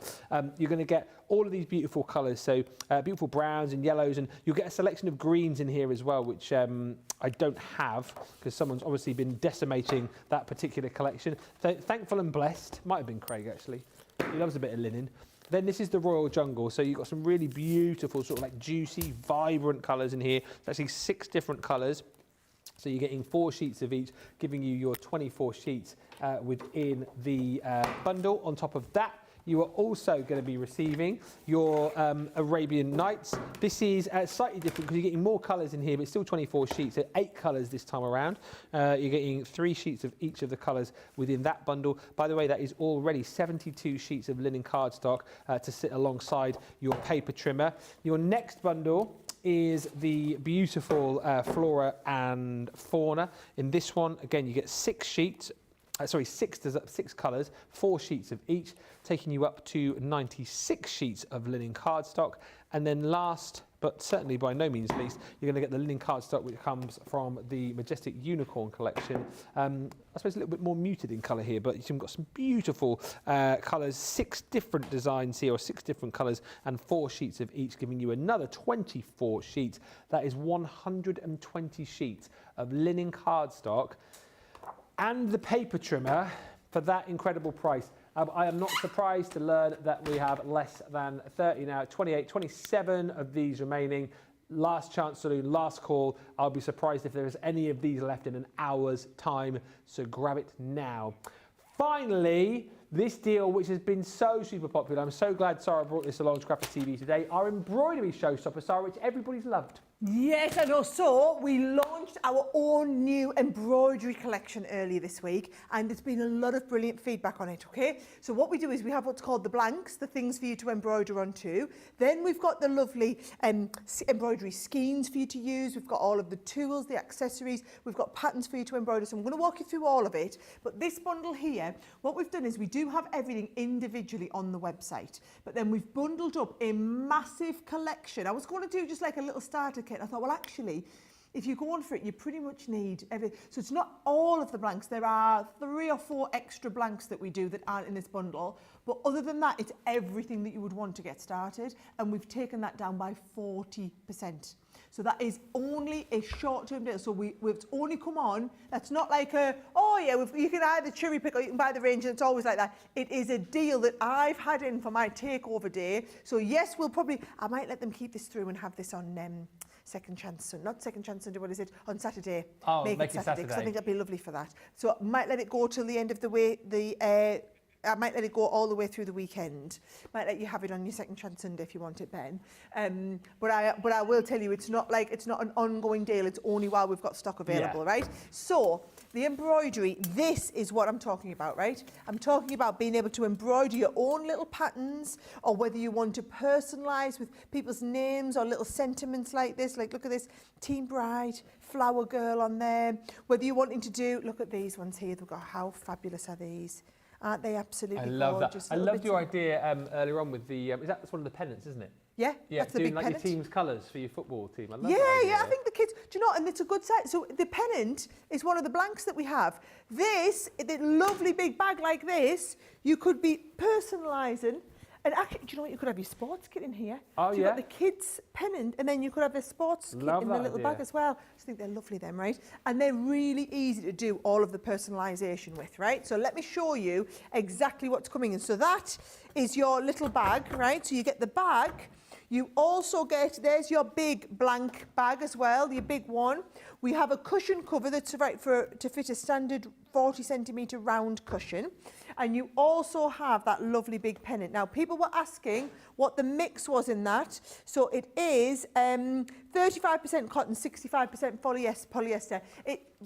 You're going to get all of these beautiful colours, so beautiful browns and yellows, and you'll get a selection of greens in here as well, which I don't have because someone's obviously been decimating that particular collection. So thankful and blessed, might have been Craig actually. He loves a bit of linen. Then this is the Royal Jungle, so you've got some really beautiful sort of like juicy, vibrant colours in here. It's actually 6 different colours. So you're getting 4 sheets of each, giving you your 24 sheets within the bundle. On top of that, you are also going to be receiving your Arabian Nights. This is slightly different because you're getting more colours in here, but still 24 sheets, so 8 colours this time around. You're getting 3 sheets of each of the colours within that bundle. By the way, that is already 72 sheets of linen cardstock to sit alongside your paper trimmer. Your next bundle is the beautiful Flora and Fauna. In this one, again, you get 6 sheets. Six colours, 4 sheets of each, taking you up to 96 sheets of linen cardstock. And then last, but certainly by no means least, you're going to get the linen cardstock which comes from the Majestic Unicorn collection. I suppose a little bit more muted in colour here, but you've got some beautiful colours, 6 different designs here, or 6 different colours, and 4 sheets of each, giving you another 24 sheets. That is 120 sheets of linen cardstock and the paper trimmer for that incredible price. I am not surprised to learn that we have less than 30 now, 28, 27 of these remaining. Last chance saloon, last call. I'll be surprised if there's any of these left in an hour's time, so grab it now. Finally, this deal, which has been so super popular, I'm so glad Sara brought this along to Crafters TV today, our embroidery showstopper, Sara, which everybody's loved. Yes, I know. So we launched our own new embroidery collection earlier this week, and there's been a lot of brilliant feedback on it, okay? So what we do is we have what's called the blanks, the things for you to embroider onto. Then we've got the lovely embroidery skeins for you to use. We've got all of the tools, the accessories. We've got patterns for you to embroider. So I'm going to walk you through all of it. But this bundle here, what we've done is we do have everything individually on the website, but then we've bundled up a massive collection. I was going to do just like a little starter kit. I thought, well, actually, if you go on for it, you pretty much need everything. So it's not all of the blanks. There are 3 or 4 extra blanks that we do that aren't in this bundle. But other than that, it's everything that you would want to get started. And we've taken that down by 40%. So that is only a short-term deal. So we've only come on. That's not like a, oh yeah, you can either cherry pick or you can buy the range, and it's always like that. It is a deal that I've had in for my takeover day. So yes, I might let them keep this through and have this on Second Chance, not Second Chance Sunday, what is it? On Saturday. Oh, make it Saturday, because I think that'd be lovely for that. So I might let it go till the end of the way, I might let it go all the way through the weekend. Might let you have it on your Second Chance Sunday if you want it, Ben. But I will tell you, it's not an ongoing deal. It's only while we've got stock available, right? So the embroidery, this is what I'm talking about, right? I'm talking about being able to embroider your own little patterns, or whether you want to personalise with people's names or little sentiments like this. Like, look at this, Team Bride, Flower Girl on there. Whether you're wanting to do, look at these ones here. They've got, how fabulous are these? Aren't they absolutely gorgeous? I love that. I loved your idea earlier on with the, that's one of the pennants, isn't it? Yeah, that's the big like pennant. Your team's colours for your football team. I love Yeah, that idea. I think the kids, do you know, and it's a good size. So the pennant is one of the blanks that we have. This, the lovely big bag like this, you could be personalising. And actually, do you know what? You could have your sports kit in here. Oh, so you've got the kids' pennant, and then you could have a sports kit in the little bag as well. I just think they're lovely, them, right? And they're really easy to do all of the personalisation with, right? So let me show you exactly what's coming in. So that is your little bag, right? So you get the bag. You also get, there's your big blank bag as well, your big one. We have a cushion cover that's right to fit a standard 40 centimetre round cushion. And you also have that lovely big pennant. Now, people were asking what the mix was in that. So it is 35% cotton, 65% polyester.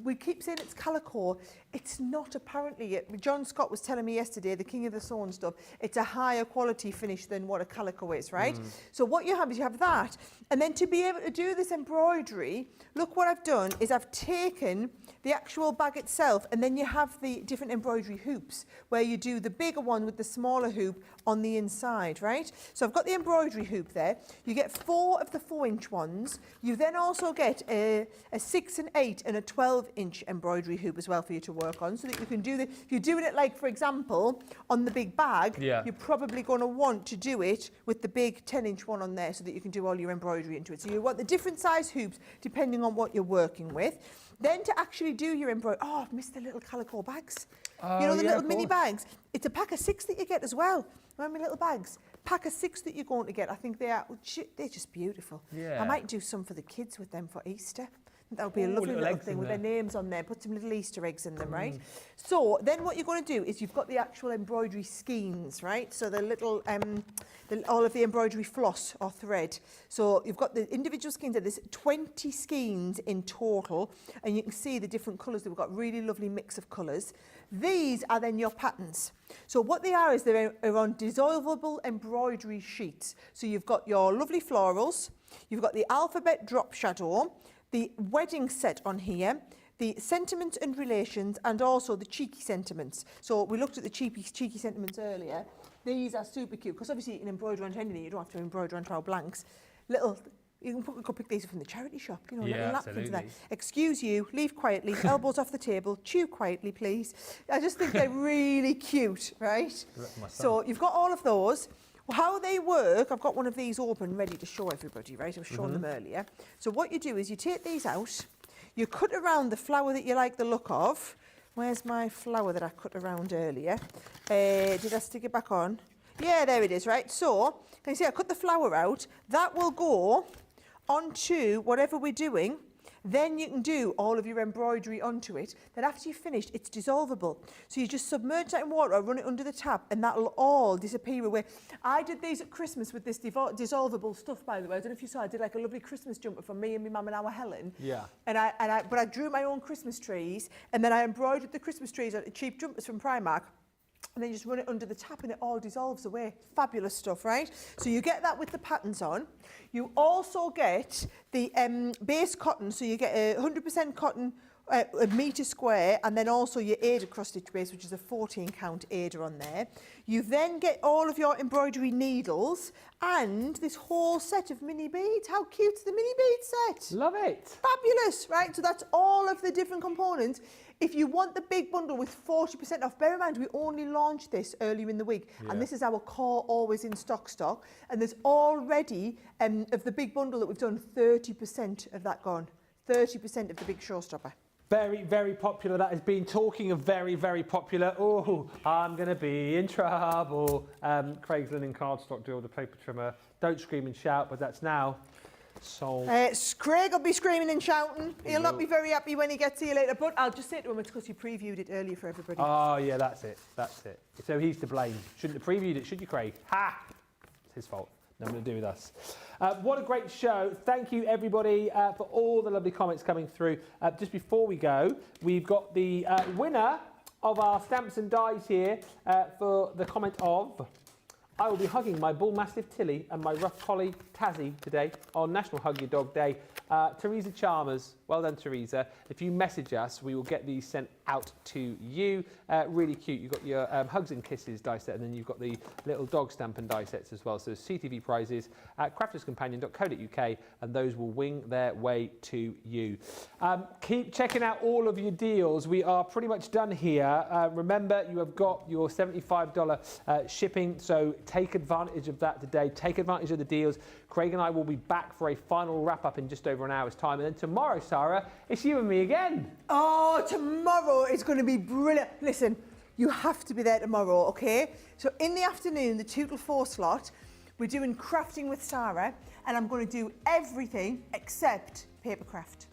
We keep saying it's calico. It's not apparently. John Scott was telling me yesterday, the king of the sewn stuff, it's a higher quality finish than what a calico is, right? So what you have is you have that. And then to be able to do this embroidery, look what I've done is I've taken the actual bag itself, and then you have the different embroidery hoops where you do the bigger one with the smaller hoop on the inside, right? So I've got the embroidery hoop there. You get 4 of the 4-inch ones. You then also get a 6 and 8 and a 12-inch embroidery hoop as well for you to work on, so that you can do the, if you're doing it like, for example, on the big bag, you're probably going to want to do it with the big 10-inch one on there so that you can do all your embroidery into it. So you want the different size hoops depending on what you're working with. Then to actually do your embroidery, oh, I've missed the little calico bags. You know, the little mini bags. It's a pack of 6 that you get as well. Remember my little bags? Pack of 6 that you're going to get. I think they're just beautiful. Yeah. I might do some for the kids with them for Easter. That would be a lovely little thing with their names on there. Put some little Easter eggs in them, right? So then what you're going to do is you've got the actual embroidery skeins, right? So the little, all of the embroidery floss or thread. So you've got the individual skeins. There's 20 skeins in total, and you can see the different colours. We've got really lovely mix of colours. These are then your patterns. So what they are is they're on dissolvable embroidery sheets. So you've got your lovely florals, you've got the alphabet drop shadow, the wedding set on here, the sentiments and relations, and also the cheeky sentiments. So we looked at the cheeky sentiments earlier. These are super cute, because obviously you can embroider onto anything. You don't have to embroider onto our blanks. You can go pick these up from the charity shop, you know, little napkins there. Excuse you, leave quietly, elbows off the table, chew quietly, please. I just think they're really cute, right? So you've got all of those. How they work, I've got one of these open, ready to show everybody, right? I was showing them earlier. So what you do is you take these out, you cut around the flower that you like the look of. Where's my flower that I cut around earlier? Did I stick it back on? Yeah, there it is, right? So, can you see I cut the flower out? That will go onto whatever we're doing. Then you can do all of your embroidery onto it. Then after you've finished, it's dissolvable. So you just submerge that in water, run it under the tap, and that'll all disappear away. I did these at Christmas with this dissolvable stuff, by the way. I don't know if you saw, I did like a lovely Christmas jumper for me and my mum and our Helen. Yeah. But I drew my own Christmas trees, and then I embroidered the Christmas trees on cheap jumpers from Primark. And then you just run it under the tap and it all dissolves away. Fabulous stuff, right? So you get that with the patterns on. You also get the base cotton. So you get 100% cotton, a metre square, and then also your Aida cross-stitch base, which is a 14-count Aida on there. You then get all of your embroidery needles and this whole set of mini beads. How cute's the mini bead set? Love it. Fabulous, right? So that's all of the different components. If you want the big bundle with 40% off, bear in mind we only launched this earlier in the week, and this is our core always in stock, and there's already, of the big bundle that we've done, 30% of that gone. 30% of the big showstopper. Very, very popular. That has been. Talking of very, very popular. Oh, I'm going to be in trouble. Craig's linen cardstock drill, the paper trimmer. Don't scream and shout, but that's now sold. Craig will be screaming and shouting. He'll not be very happy when he gets here later, but I'll just say to him it's because you previewed it earlier for everybody. Oh, yeah, that's it. That's it. So he's to blame. Shouldn't have previewed it, should you, Craig? Ha! It's his fault. Nothing to do with us. What a great show. Thank you, everybody, for all the lovely comments coming through. Just before we go, we've got the winner of our stamps and dies here for the comment of... I will be hugging my bull mastiff Tilly and my rough collie Tazzy today on National Hug Your Dog Day. Teresa Chalmers, well done, Teresa. If you message us, we will get these sent out to you. Really cute. You've got your Hugs and Kisses die set, and then you've got the little dog stamp and die sets as well. So CTV prizes at crafterscompanion.co.uk, and those will wing their way to you. Keep checking out all of your deals. We are pretty much done here. Remember, you have got your $75 shipping, so take advantage of that today. Take advantage of the deals. Craig and I will be back for a final wrap-up in just over an hour's time. And then tomorrow, Sara, it's you and me again. Oh, tomorrow is going to be brilliant. Listen, you have to be there tomorrow, OK? So in the afternoon, the 2 till 4 slot, we're doing crafting with Sara, and I'm going to do everything except paper craft.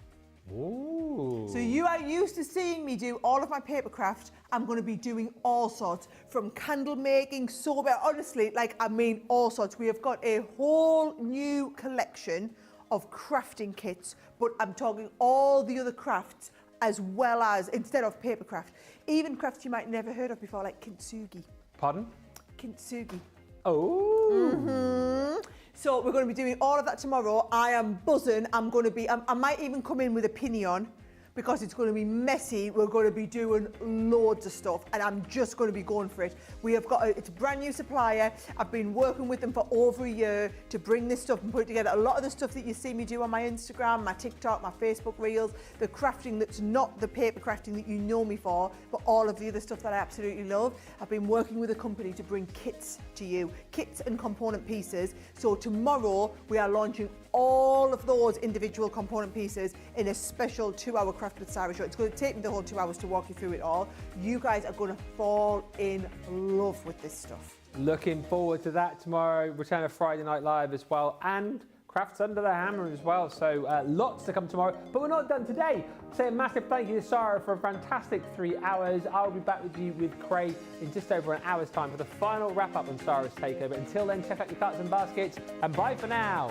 Ooh. So you are used to seeing me do all of my paper craft. I'm going to be doing all sorts, from candle making, sorbet, honestly, like, I mean, all sorts. We have got a whole new collection of crafting kits, but I'm talking all the other crafts as well as, instead of paper craft, even crafts you might never heard of before, like kintsugi. Pardon? Kintsugi. Oh. So we're going to be doing all of that tomorrow. I am buzzing. I'm going to be, I might even come in with a pinny on, because it's going to be messy. We're going to be doing loads of stuff, and I'm just going to be going for it. We have got it's a brand new supplier. I've been working with them for over a year to bring this stuff and put it together. A lot of the stuff that you see me do on my Instagram, my TikTok, my Facebook Reels, the crafting that's not the paper crafting that you know me for, but all of the other stuff that I absolutely love. I've been working with a company to bring kits to you, kits and component pieces. So tomorrow we are launching all of those individual component pieces in a special 2-hour Craft with Sara show. It's going to take me the whole 2 hours to walk you through it all. You guys are going to fall in love with this stuff. Looking forward to that tomorrow. Return of Friday Night Live as well, and Crafts Under the Hammer as well. So lots to come tomorrow, but we're not done today. Say a massive thank you to Sara for a fantastic 3 hours. I'll be back with you with Craig in just over an hour's time for the final wrap up on Sara's Takeover. Until then, check out your carts and baskets, and bye for now.